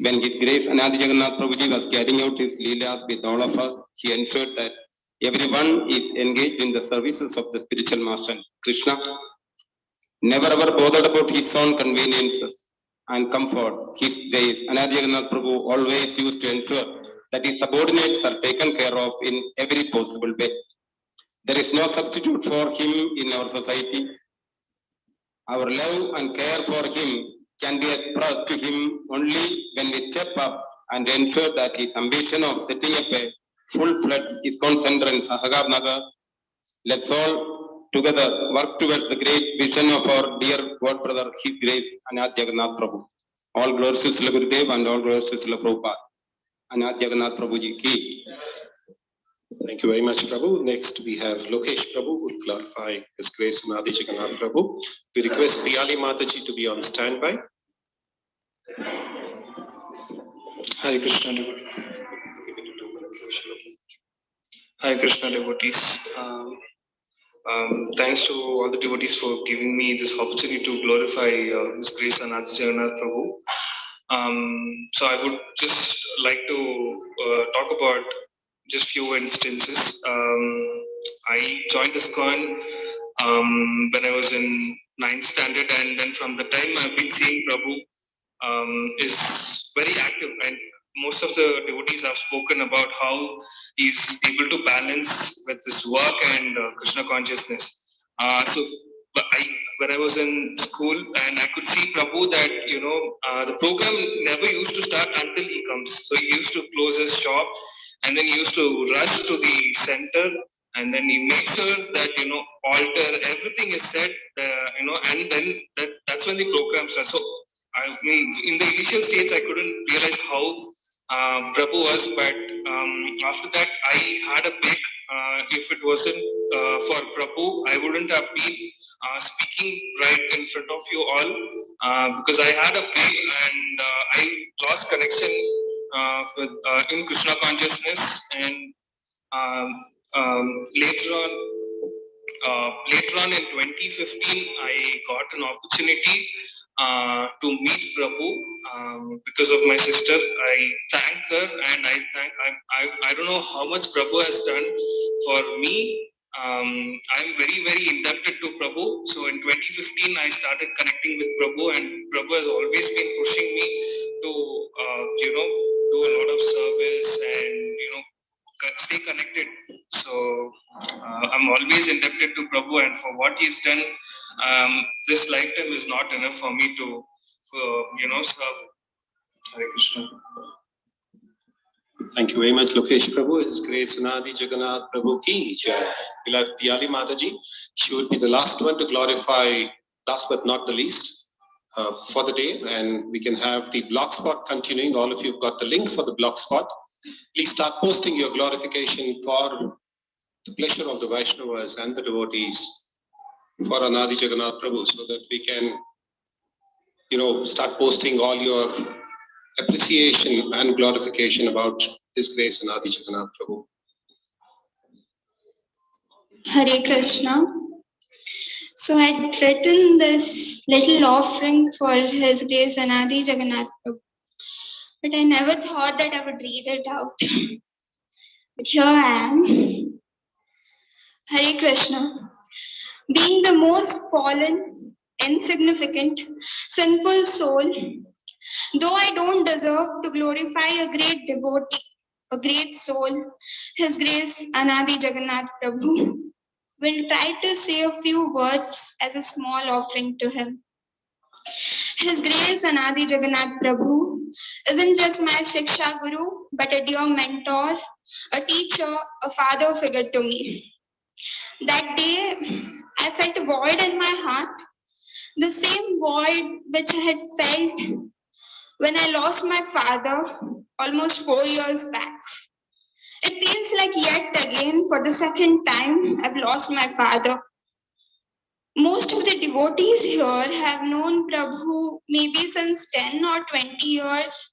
When His Grace Anadi Jagannath Prabhuji was carrying out his leelas with all of us, he ensured that everyone is engaged in the services of the spiritual master Krishna, never ever bothered about his own conveniences and comfort. His Grace Anadi Jagannath Prabhu always used to ensure that his subordinates are taken care of in every possible way. There is no substitute for him in our society. Our love and care for him can be expressed to him only when we step up and ensure that his ambition of setting up a full-fledged ISKCON center in Sahagar Nagar, let's all together work towards the great vision of our dear God brother, His Grace Anadi Jagannath Prabhu. All glories to Srila Gurudev and all glories to Srila Prabhupada. Anadi Jagannath Prabhuji ki. Thank you very much, Prabhu. Next, we have Lokesh Prabhu, who will clarify His Grace Anadi Jagannath Prabhu. We request Priyali Mataji to be on standby. Hare Krishna devotees. Hare Krishna devotees. Thanks to all the devotees for giving me this opportunity to glorify His Grace Anadi Jagannath Prabhu. So I would just like to talk about just few instances. I joined ISKCON when I was in 9th standard, and then from the time I've been seeing Prabhu is very active, and most of the devotees have spoken about how he's able to balance with his work and Krishna consciousness. When I was in school, and I could see Prabhu that the program never used to start until he comes. So he used to close his shop, and then he used to rush to the center, and then he made sure that altar, everything is set, and then that's when the program starts. So in the initial stage, I couldn't realize how Prabhu was, but after that, I had a break. If it wasn't for Prabhu, I wouldn't have been speaking right in front of you all, because I had a break and I lost connection with in Krishna consciousness, and later on in 2015, I got an opportunity to meet Prabhu because of my sister. I thank her, and I don't know how much Prabhu has done for me. I'm very, very indebted to Prabhu. So in 2015, I started connecting with Prabhu, and Prabhu has always been pushing me to, do a lot of service and, stay connected. So I'm always indebted to Prabhu, and for what he's done, this lifetime is not enough for me to, serve. Hare Krishna. Thank you very much, Lokesh Prabhu. His Grace Anadi Jagannath Prabhu ki jai. We'll have Priyali Mataji. She would be the last one to glorify, last but not the least, for the day. And we can have the block spot continuing. All of you have got the link for the block spot. Please start posting your glorification for the pleasure of the Vaishnavas and the devotees for Anadi Jagannath Prabhu, so that we can, start posting all your appreciation and glorification about His Grace Anadi Jagannath Prabhu. Hare Krishna. So I had written this little offering for His Grace Anadi Jagannath Prabhu, but I never thought that I would read it out. But here I am. Hare Krishna. Being the most fallen, insignificant, sinful soul, though I don't deserve to glorify a great devotee, a great soul, His Grace Anadi Jagannath Prabhu, will try to say a few words as a small offering to him. His Grace Anadi Jagannath Prabhu isn't just my Shiksha Guru, but a dear mentor, a teacher, a father figure to me. That day, I felt a void in my heart The same void which I had felt when I lost my father almost 4 years back. It feels like yet again, for the second time, I've lost my father. Most of the devotees here have known Prabhu maybe since 10 or 20 years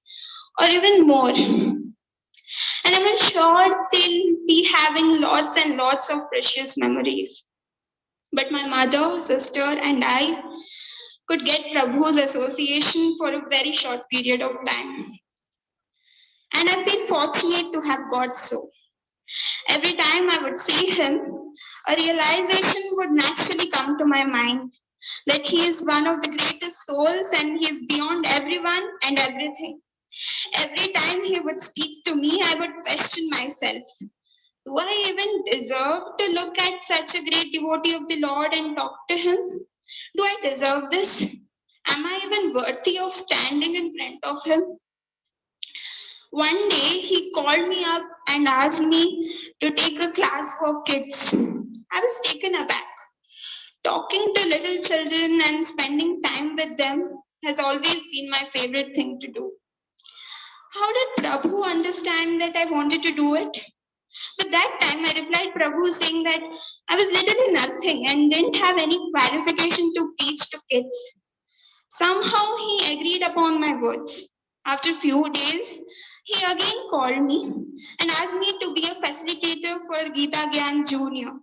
or even more. And I'm sure they'll be having lots and lots of precious memories. But my mother, sister, and I could get Prabhu's association for a very short period of time. And I feel fortunate to have got so. Every time I would see him, a realization would naturally come to my mind that he is one of the greatest souls and he is beyond everyone and everything. Every time he would speak to me, I would question myself. Do I even deserve to look at such a great devotee of the Lord and talk to him? Do I deserve this? Am I even worthy of standing in front of him? One day he called me up and asked me to take a class for kids. I was taken aback. Talking to little children and spending time with them has always been my favorite thing to do. How did Prabhu understand that I wanted to do it? But that time I replied Prabhu saying that I was literally nothing and didn't have any qualification to teach to kids. Somehow he agreed upon my words. After a few days, he again called me and asked me to be a facilitator for Gita Gyan Junior.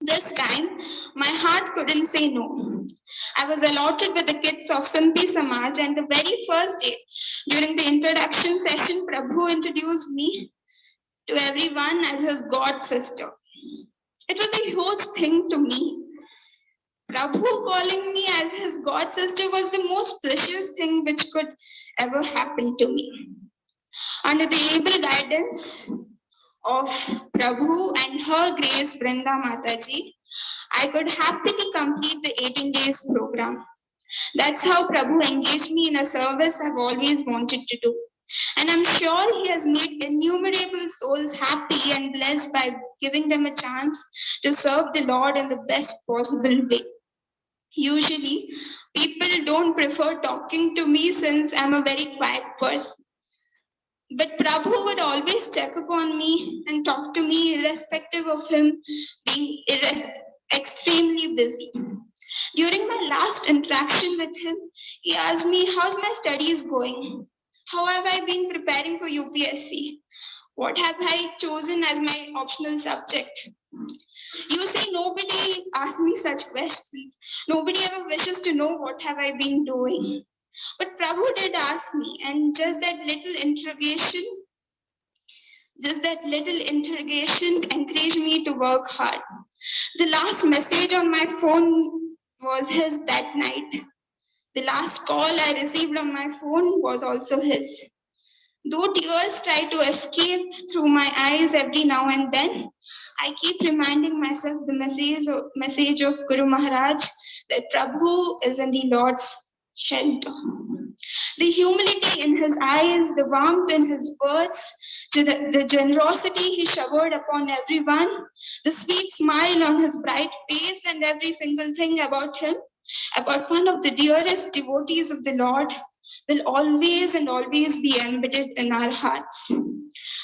This time, my heart couldn't say no. I was allotted with the kids of Smriti Samaj, and the very first day, during the introduction session, Prabhu introduced me to everyone as his god sister. It was a huge thing to me. Prabhu calling me as his god sister was the most precious thing which could ever happen to me. Under the able guidance of Prabhu and her grace Vrinda Mataji, I could happily complete the 18 days program. That's how Prabhu engaged me in a service I've always wanted to do. And I'm sure he has made innumerable souls happy and blessed by giving them a chance to serve the Lord in the best possible way. Usually, people don't prefer talking to me since I'm a very quiet person. But Prabhu would always check upon me and talk to me irrespective of him being extremely busy. During my last interaction with him, he asked me, how's my studies going? How have I been preparing for UPSC? What have I chosen as my optional subject? You see, nobody asks me such questions. Nobody ever wishes to know what have I been doing. But Prabhu did ask me, and just that little interrogation encouraged me to work hard. The last message on my phone was his that night. The last call I received on my phone was also his. Though tears try to escape through my eyes every now and then, I keep reminding myself the message of Guru Maharaj that Prabhu is in the Lord's shelter. The humility in his eyes, the warmth in his words, the generosity he showered upon everyone, the sweet smile on his bright face, and every single thing about him, about one of the dearest devotees of the Lord, will always and always be embedded in our hearts.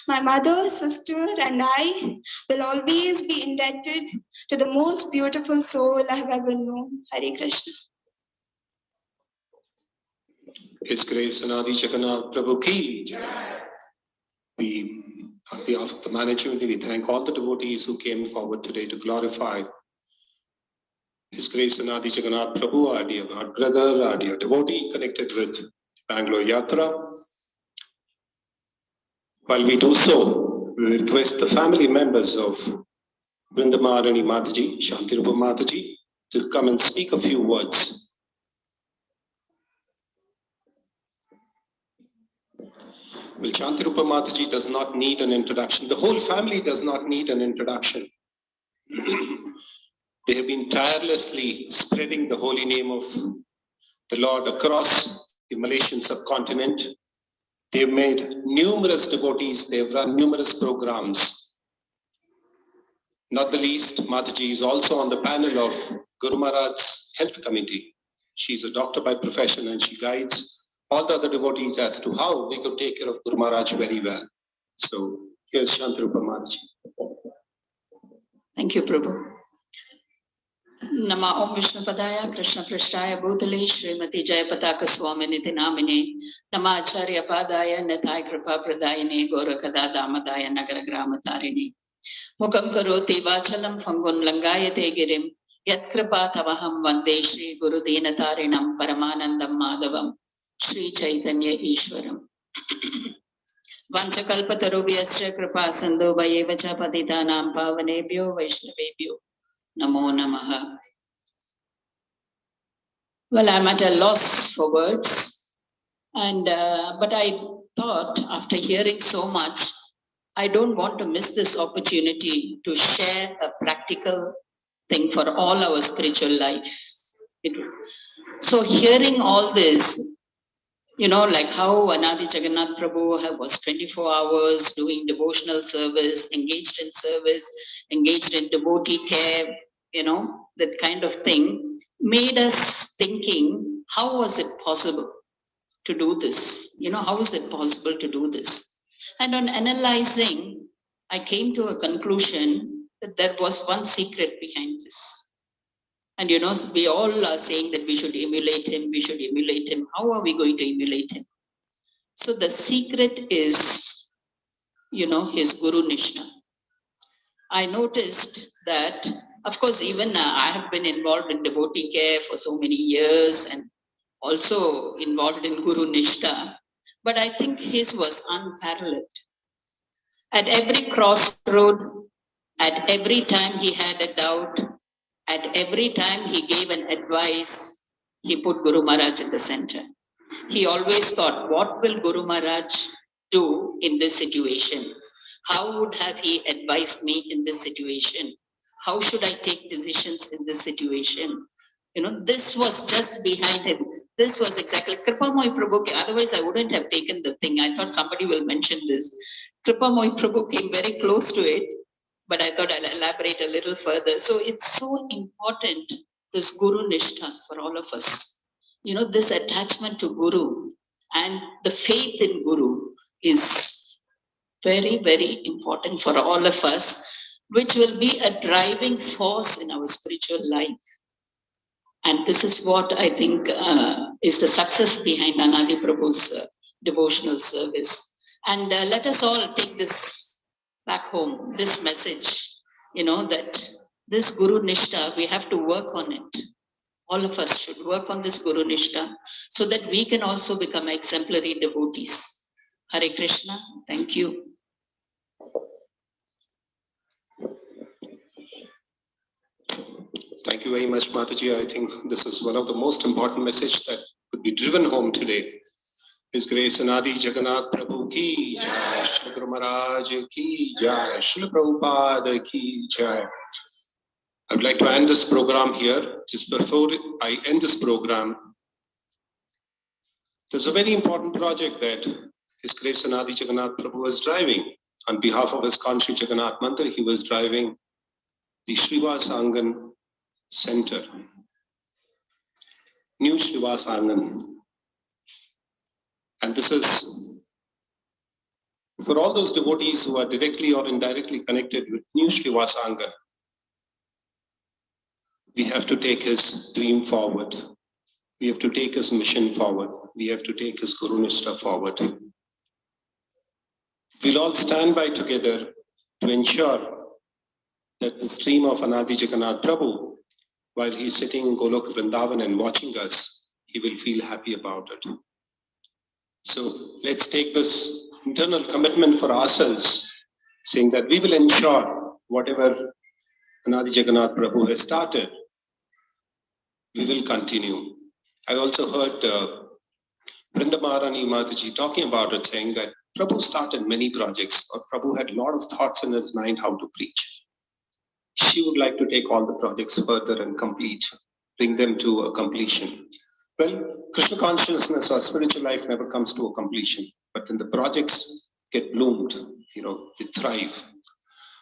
My mother, sister, and I will always be indebted to the most beautiful soul I have ever known. Hare Krishna. His Grace Anadi Jagannath Prabhu Ki Jai. We, on behalf of the management, we thank all the devotees who came forward today to glorify His Grace Anadi Jagannath Prabhu, our dear God brother, our dear devotee connected with Bangalore Yatra. While we do so, we request the family members of Vrindamarani Mataji, Shantirupa Mataji, to come and speak a few words. Well, Shantirupa Mataji does not need an introduction. The whole family does not need an introduction. They have been tirelessly spreading the holy name of the Lord across the Malaysian subcontinent. They've made numerous devotees, they've run numerous programs. Not the least, Mataji is also on the panel of Guru Maharaj's Health Committee. She's a doctor by profession and she guides all the other devotees as to how we could take care of Guru Maharaj very well. So here's Shantarupa Mataji. Thank you, Prabhu. Nama Om Vishnu Padaya Krishna Prasthaya Bhutale Srimati Jayapataka Swaminiti Namine Nama Acharya Padaya Nitai Kripa Pradayane Gorakada Damadaya Nagara Gramatarine Mukam Karoti Vachalam Fangun Langayate Girim Yat Kripa Tavaham Vande Shri Guru Dinatarinam Paramanandam Madhavam Shri Chaitanya Ishwaram Vanchakalpatarubhyascha Kripa Sandhu Vayevacha Patitanam Pavanebhyo Vaishnavebhyo Namo Namaha. Well, I'm at a loss for words, and but I thought after hearing so much, I don't want to miss this opportunity to share a practical thing for all our spiritual lives. So hearing all this, you know, like how Anadi Jagannath Prabhu was 24 hours doing devotional service, engaged in devotee care, you know, that kind of thing, made us thinking, how was it possible to do this? You know, how is it possible to do this? And on analyzing, I came to a conclusion that there was one secret behind this. And you know, we all are saying that we should emulate him, we should emulate him. How are we going to emulate him? So the secret is, you know, his Guru Nishtha. I noticed that, of course, even I have been involved in devotee care for so many years and also involved in Guru Nishtha, but I think his was unparalleled. At every crossroad, at every time he had a doubt, at every time he gave an advice, he put Guru Maharaj in the center. He always thought, what will Guru Maharaj do in this situation? How would have he advised me in this situation? How should I take decisions in this situation? You know, this was just behind him. This was exactly Kripamoy Prabhu. Otherwise, I wouldn't have taken the thing. I thought somebody will mention this. Kripamoy Prabhu came very close to it, but I thought I'll elaborate a little further. So it's so important, this Guru Nishtha for all of us. You know, this attachment to Guru and the faith in Guru is very, very important for all of us, which will be a driving force in our spiritual life. And this is what I think is the success behind Anadi Prabhu's devotional service. And let us all take this back home, this message, you know, that this Guru Nishtha, we have to work on it. All of us should work on this Guru Nishtha so that we can also become exemplary devotees. Hare Krishna, thank you. Thank you very much, Mataji. I think this is one of the most important messages that could be driven home today. His Grace Anadi Jagannath Prabhu ki jai, Shri Guru Maharaj ki jai, Shri Prabhupada ki jai. I would like to end this program here. Just before I end this program, there's a very important project that His Grace Anadi Jagannath Prabhu was driving. On behalf of his Kanshi Jagannath Mandir, he was driving the Srivas Angan Center, New Srivas Angan. And this is for all those devotees who are directly or indirectly connected with New Srivas Angan. We have to take his dream forward. We have to take his mission forward. We have to take his Guru Nishtha forward. We'll all stand by together to ensure that the stream of Anadi Jagannath Prabhu, while he's sitting in Golok Vrindavan and watching us, he will feel happy about it. So let's take this internal commitment for ourselves, saying that we will ensure whatever Anadi Jagannath Prabhu has started, we will continue. I also heard Vrinda Maharani Mataji talking about it, saying that Prabhu started many projects, or Prabhu had a lot of thoughts in his mind how to preach. She would like to take all the projects further and complete, bring them to a completion. Well, Krishna consciousness or spiritual life never comes to a completion, but when the projects get bloomed, you know, they thrive.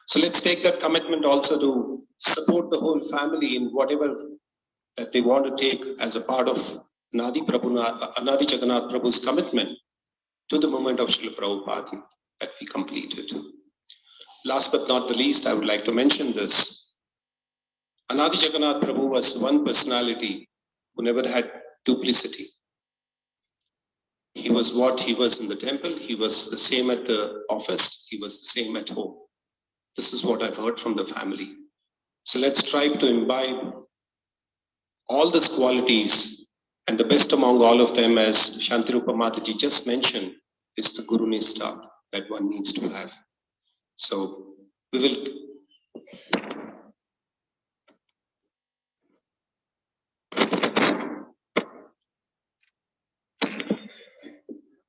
So let's take that commitment also to support the whole family in whatever that they want to take as a part of Anadi Jagannath Prabhu's commitment to the movement of Srila Prabhupada that we completed. Last but not the least, I would like to mention this. Anadi Jagannath Prabhu was one personality who never had duplicity. He was what he was in the temple, he was the same at the office, he was the same at home. This is what I've heard from the family. So let's try to imbibe all these qualities, and the best among all of them, as Shantirupa Mataji just mentioned, is the Guru Nishtha that one needs to have. So we will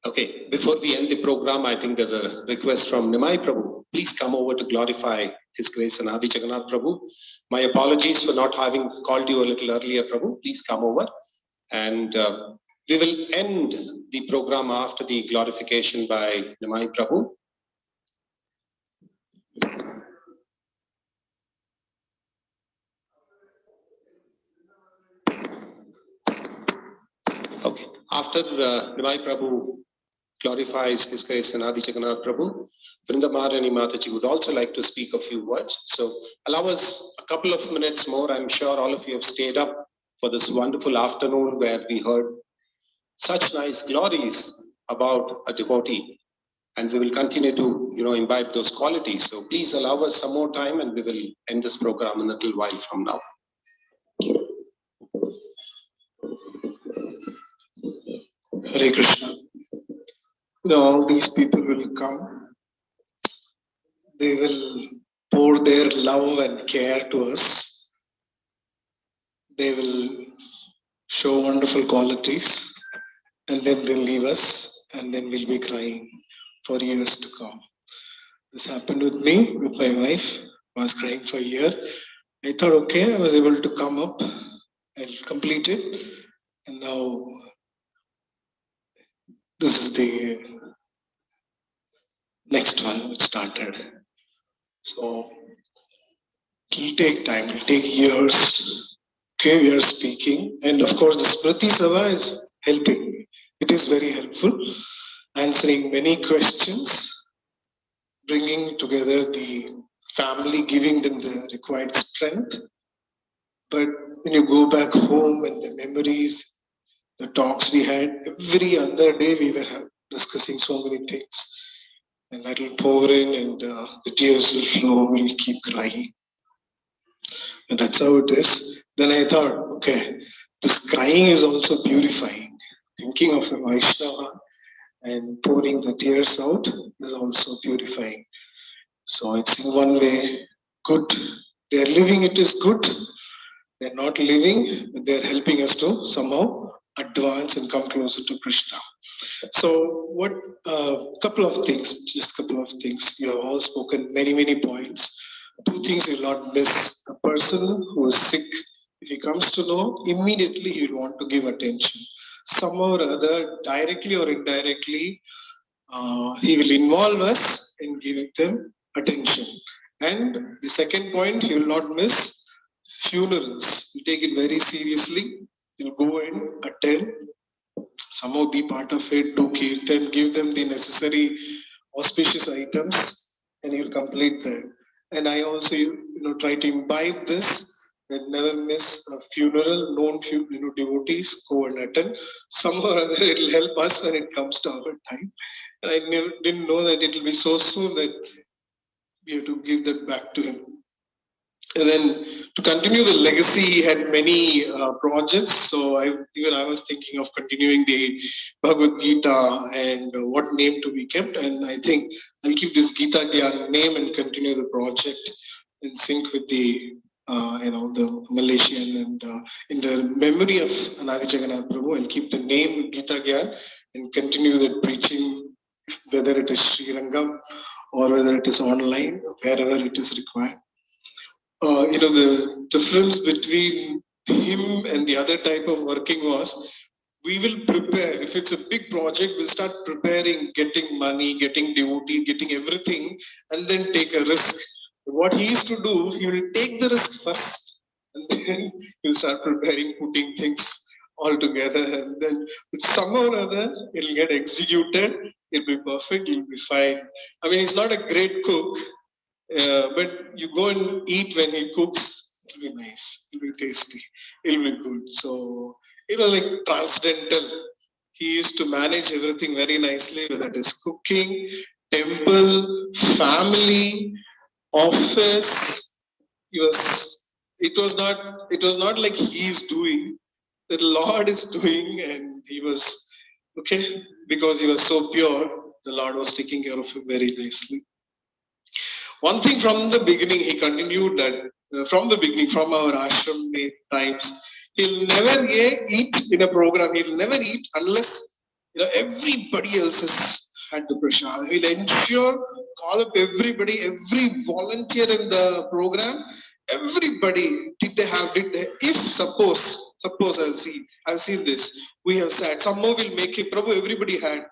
Okay, before we end the program, I think there's a request from Nimai Prabhu. Please come over to glorify His Grace Anadi Jagannath Prabhu. My apologies for not having called you a little earlier, Prabhu. Please come over. And we will end the program after the glorification by Nimai Prabhu. Okay, after Nimai Prabhu glorifies His Grace Anadi Jagannath Prabhu, Vrinda Maharani Mataji would also like to speak a few words. So allow us a couple of minutes more. I'm sure all of you have stayed up for this wonderful afternoon where we heard such nice glories about a devotee. And we will continue to, imbibe those qualities. So please allow us some more time and we will end this program in a little while from now. Hare Krishna. All these people will come. They will pour their love and care to us. They will show wonderful qualities, and then they'll leave us, and then we'll be crying for years to come. This happened with me, with my wife. I was crying for a year. I thought, okay, I was able to come up and complete it. And now this is the next one which started. So it will take time, it will take years. Okay, we are speaking. And of course, the Smriti Sabha is helping. It is very helpful, answering many questions, bringing together the family, giving them the required strength. But when you go back home and the memories, the talks we had, every other day we were discussing so many things. And that will pour in and the tears will flow, we'll keep crying. And that's how it is. Then I thought, okay, this crying is also purifying. Thinking of a Vaishnava and pouring the tears out is also purifying. So it's in one way good. They're living, it is good. They're not living, but they're helping us to somehow advance and come closer to Krishna. So couple of things, just couple of things. You have all spoken many points. Two things you will not miss. A person who is sick, if he comes to know, immediately he will want to give attention. Somehow or other, directly or indirectly, he will involve us in giving them attention. And the second point, he will not miss funerals. He'll take it very seriously. He'll go and attend, somehow be part of it, do kirtan, give them the necessary auspicious items, and he'll complete that. And I also, try to imbibe this, and never miss a funeral. Known devotees go and attend. Somehow or other, it will help us when it comes to our time. And I didn't know that it will be so soon that we have to give that back to him. And then to continue the legacy, he had many projects. So I was thinking of continuing the Bhagavad Gita and what name to be kept. And I think I'll keep this Gita Gyan name and continue the project in sync with the the Malaysian, and in the memory of Anadi Jagannath Prabhu, I'll keep the name Gita Gyan and continue the preaching, whether it is Sri Rangam or whether it is online, wherever it is required. The difference between him and the other type of working was, we will prepare. If it's a big project, we'll start preparing, getting money, getting devotees, getting everything, and then take a risk. What he used to do, he will take the risk first, and then he'll start preparing, putting things all together, and then somehow or other it'll get executed. It'll be perfect. It'll be fine. I mean, he's not a great cook, but you go and eat when he cooks. It'll be nice. It'll be tasty. It'll be good. So it was like transcendental. He used to manage everything very nicely, whether it is cooking, temple, family, office. It was not like he is doing. The Lord is doing, and he was okay because he was so pure. The Lord was taking care of him very nicely. One thing from the beginning, he continued that from the beginning, from our ashram times, he'll never eat in a program. He'll never eat unless everybody else has had the prasad. He'll ensure, call up everybody, every volunteer in the program, everybody. Did they? If suppose I've seen this. We have said somehow we'll make him. Prabhu, everybody had.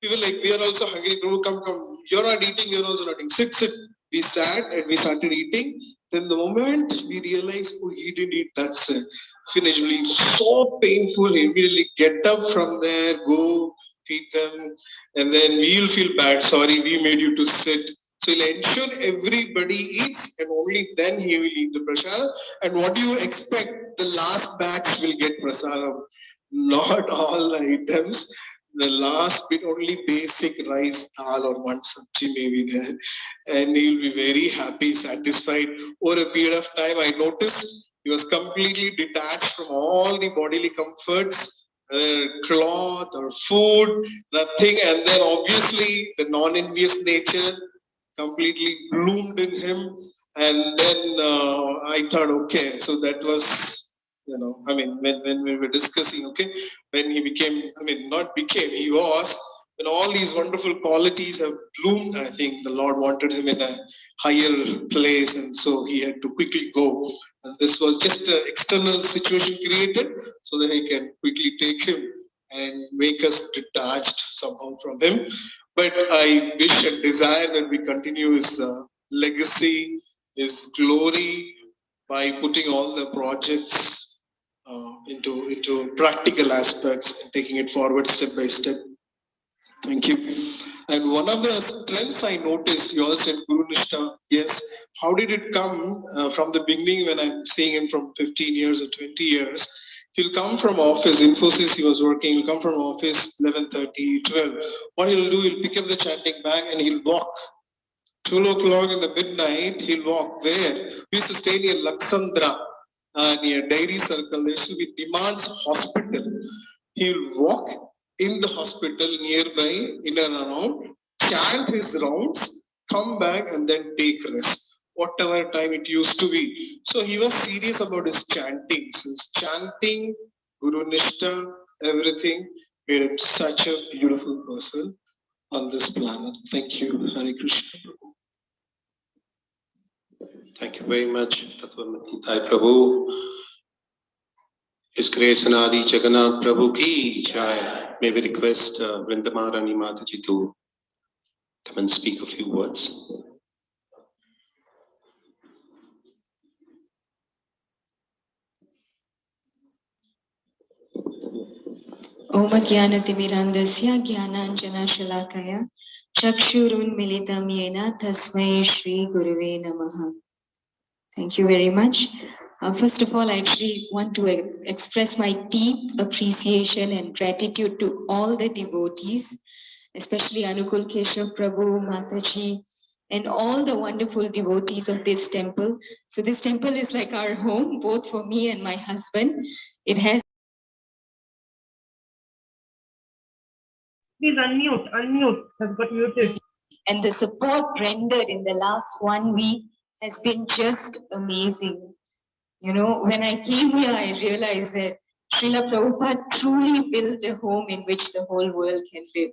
We were like, we are also hungry. Prabhu, come. You're not eating. You're also not eating. Sit. We sat and we started eating. Then the moment we realized, oh, he didn't eat, that's finished. It's so painful. He immediately get up from there, go feed them, and then we'll feel bad. Sorry, we made you to sit. So he'll ensure everybody eats, and only then he will eat the prasad. And what do you expect? The last batch will get prasadam. Not all the items. The last bit, only basic rice, dal or one sabji may be there. And he'll be very happy, satisfied. Over a period of time, I noticed he was completely detached from all the bodily comforts, cloth or food, nothing. And then obviously the non-envious nature completely bloomed in him. And then I thought, okay, so that was, when we were discussing, okay, when he became, he was, when all these wonderful qualities have bloomed, I think the Lord wanted him in a higher place, and so he had to quickly go. And this was just an external situation created so that he can quickly take him and make us detached somehow from him. But I wish and desire that we continue his legacy, his glory, by putting all the projects into practical aspects and taking it forward step by step. Thank you. And one of the strengths I noticed, you all said Guru Nishtha. Yes. How did it come from the beginning when I'm seeing him from 15 years or 20 years? He'll come from office, Infosys he was working, he'll come from office 11:30, 12. What he'll do, he'll pick up the chanting bag and he'll walk. 12 o'clock in the midnight, he'll walk. Where? We used to stay near Laksandra, near Dairy Circle. There should be Demands Hospital. He'll walk in the hospital nearby, in and around, chant his rounds, come back and then take rest, whatever time it used to be. So he was serious about his chanting. So his chanting, Guru Nishtha, everything made him such a beautiful person on this planet. Thank you, Hare Krishna. Thank you very much, Tattvamati Thai Prabhu. His Grace Anadi Jagannath Prabhu ki jai. May we request Vrindamarani Mataji to come and speak a few words. Om Jnanatimirandasya Jnananjana Shalakaya Chakshurun Militam Yena Tasmai Shri Guruve Namaha. Thank you very much. First of all, I actually want to express my deep appreciation and gratitude to all the devotees, especially Anukul Keshav Prabhu, Mataji, and all the wonderful devotees of this temple. So this temple is like our home, both for me and my husband. It has. Please unmute. Has got muted. And the support rendered in the last 1 week has been just amazing. When I came here, I realized that Srila Prabhupada truly built a home in which the whole world can live.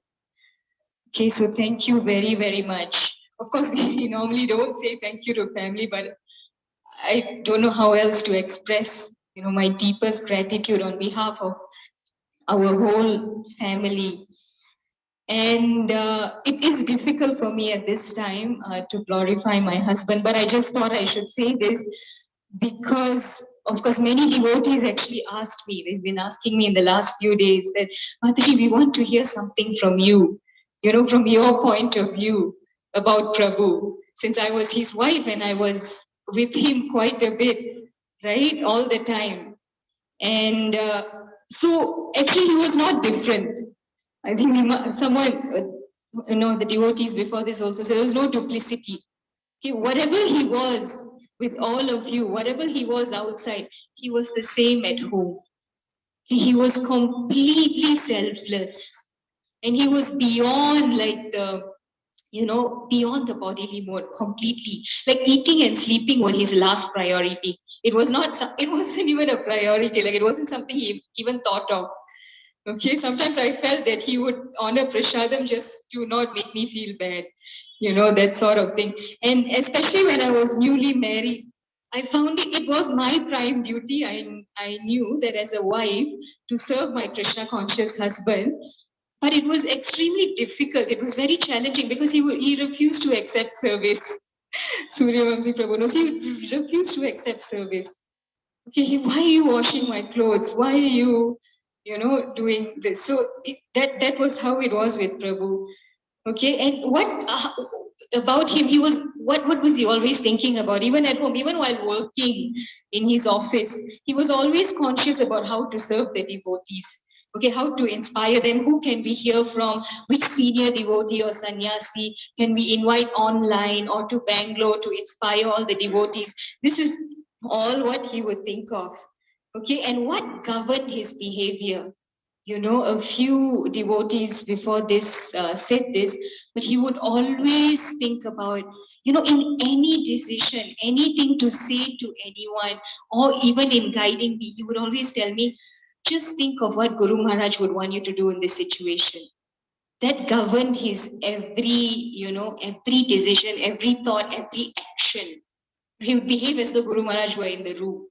Okay, so thank you very, very much. Of course, we normally don't say thank you to family, but I don't know how else to express, my deepest gratitude on behalf of our whole family. And it is difficult for me at this time to glorify my husband, but I just thought I should say this because of course, many devotees actually asked me, they've been asking me in the last few days that, Mataji, we want to hear something from you, from your point of view about Prabhu, since I was his wife and I was with him quite a bit, right, all the time. And so actually he was not different. I think someone, the devotees before this also said there was no duplicity. Okay, whatever he was with all of you, whatever he was outside, he was the same at home. He was completely selfless. And he was beyond beyond the bodily mode completely. Like eating and sleeping were his last priority. It wasn't even a priority. Like it wasn't something he even thought of. Okay, sometimes I felt that he would honor prasadam just to not make me feel bad, that sort of thing. And especially when I was newly married, I found it was my prime duty. I knew that as a wife to serve my Krishna conscious husband, but it was extremely difficult. It was very challenging because he refused to accept service. Suryavamsi Prabhu knows he refused to accept service. Okay, why are you washing my clothes? Why are you, doing this? So that was how it was with Prabhu. Okay, and what about him? He was what was he always thinking about? Even at home, even while working in his office, he was always conscious about how to serve the devotees. Okay, how to inspire them? Who can we hear from? Which senior devotee or sannyasi can we invite online or to Bangalore to inspire all the devotees? This is all what he would think of. Okay, and what governed his behavior? A few devotees before this said this, but he would always think about, in any decision, anything to say to anyone, or even in guiding me, he would always tell me, just think of what Guru Maharaj would want you to do in this situation. That governed his every decision, every thought, every action. He would behave as though Guru Maharaj were in the room.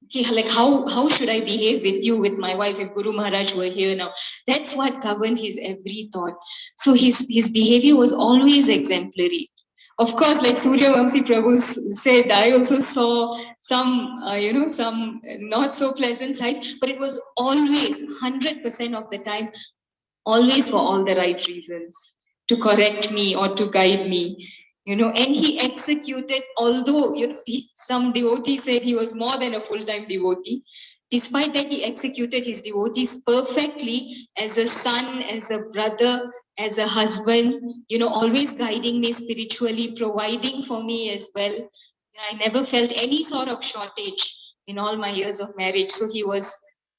Okay, like how should I behave with you, with my wife, if Guru Maharaj were here now? That's what governed his every thought. So his behavior was always exemplary. Of course, like Suryavamsi Prabhu said, I also saw some, some not so pleasant sides, but it was always 100% of the time, always for all the right reasons, to correct me or to guide me. And he executed, although, some devotees said he was more than a full-time devotee. Despite that, he executed his devotees perfectly as a son, as a brother, as a husband, always guiding me spiritually, providing for me as well. I never felt any sort of shortage in all my years of marriage. So he was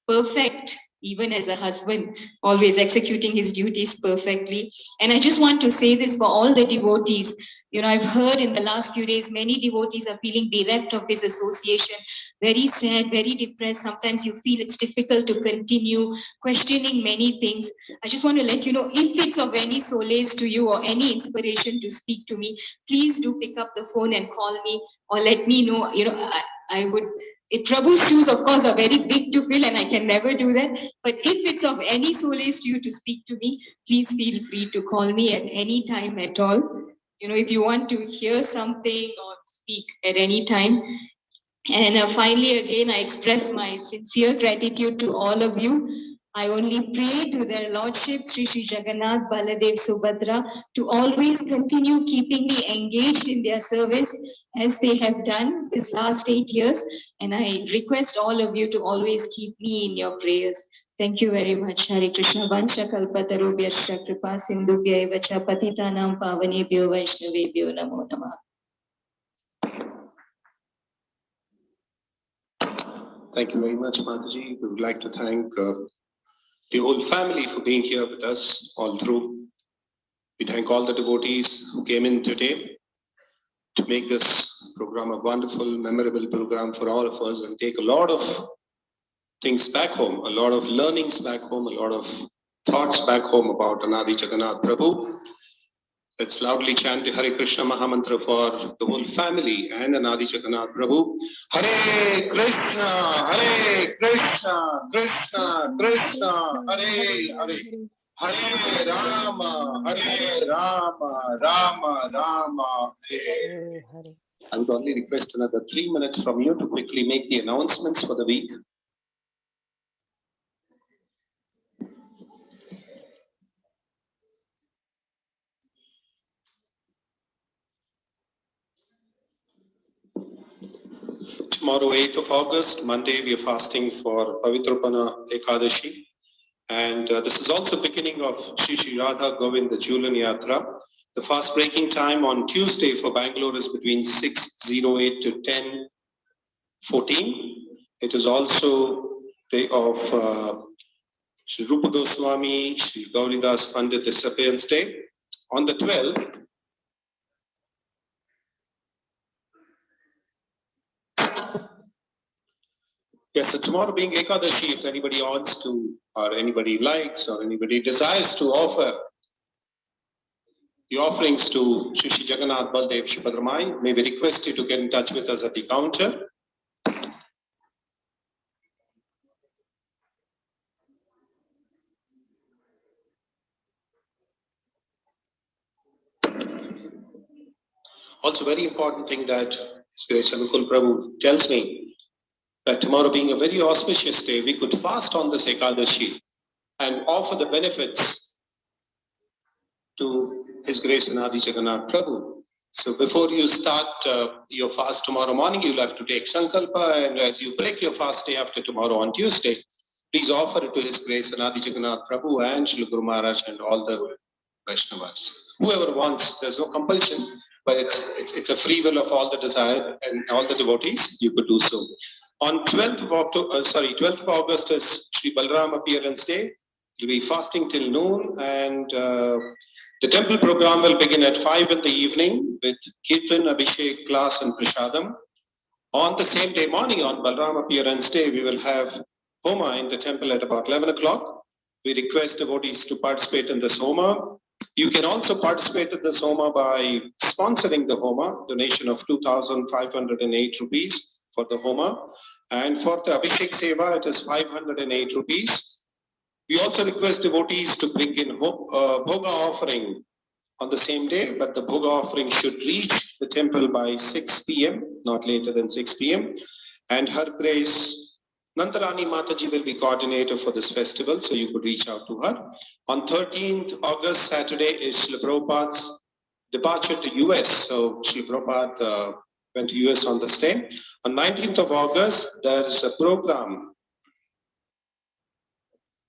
perfect, even as a husband, always executing his duties perfectly. And I just want to say this for all the devotees. I've heard in the last few days, many devotees are feeling bereft of his association, very sad, very depressed. Sometimes you feel it's difficult to continue, questioning many things. I just want to let you know, if it's of any solace to you or any inspiration to speak to me, please do pick up the phone and call me or let me know. I would, Prabhu's shoes, of course, are very big to fill and I can never do that. But if it's of any solace to you to speak to me, please feel free to call me at any time at all. If you want to hear something or speak at any time. And finally, again, I express my sincere gratitude to all of you. I only pray to their lordships, Sri Jagannath, Baladev, Subhadra, to always continue keeping me engaged in their service as they have done this last 8 years. And I request all of you to always keep me in your prayers. Thank you very much. Hare Krishna. Vansha kalpatarubhyascha kripa sindhubhya eva cha patitanam pavanebhyo vaishnavebhyo namo namah. Thank you very much, Mataji. We would like to thank the whole family for being here with us all through. We thank all the devotees who came in today to make this program a wonderful, memorable program for all of us and take a lot of things back home, a lot of learnings back home, a lot of thoughts back home about Anadi Jagannath Prabhu. Let's loudly chant the Hare Krishna Mahamantra for the whole family and Anadi Jagannath Prabhu. Hare Krishna, Krishna Krishna, Hare Hare. Hare Rama, Rama Rama, Hare Hare. I would only request another 3 minutes from you to quickly make the announcements for the week. Tomorrow, 8th of August, Monday, we are fasting for Pavitrapana Ekadashi. And this is also beginning of Shri Radha Govinda Julan Yatra. The fast breaking time on Tuesday for Bangalore is between 6:08 to 10:14. It is also day of Shri Rupa Goswami, Shri Gauridas Pandit Disappearance Day. On the 12th, yes, so tomorrow being Ekadashi, if anybody wants to, or anybody likes, or anybody desires to offer the offerings to Shri Jagannath Baldev Shubhadramai, may we request you to get in touch with us at the counter. Also, very important thing that His Grace Anukul Prabhu tells me, that tomorrow being a very auspicious day, we could fast on this Ekadashi and offer the benefits to His Grace Anadi Jagannath Prabhu. So before you start your fast tomorrow morning, you'll have to take Sankalpa, and as you break your fast day after tomorrow on Tuesday, please offer it to His Grace Anadi Jagannath Prabhu and Shri Guru Maharaj and all the Vaishnavas. Whoever wants, there's no compulsion, but it's a free will of all the desire and all the devotees, you could do so. On 12th of August is Shri Balram Appearance Day. We'll be fasting till noon, and the temple program will begin at 5 in the evening with Kirtan, Abhishek, class and Prashadam. On the same day morning, on Balram Appearance Day, we will have Homa in the temple at about 11 o'clock. We request devotees to participate in this Homa. You can also participate in this Homa by sponsoring the Homa, donation of 2,508 rupees for the Homa. And for the Abhishek Seva, it is 508 rupees. We also request devotees to bring in Bhoga offering on the same day, but the Bhoga offering should reach the temple by 6 p.m., not later than 6 p.m. And Her Grace Nandarani Mataji will be coordinator for this festival, so you could reach out to her. On 13th August, Saturday, is Srila Prabhupada's departure to US. So Srila Prabhupada went to US on this day. On 19th of August, there is a program.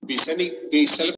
We celebrate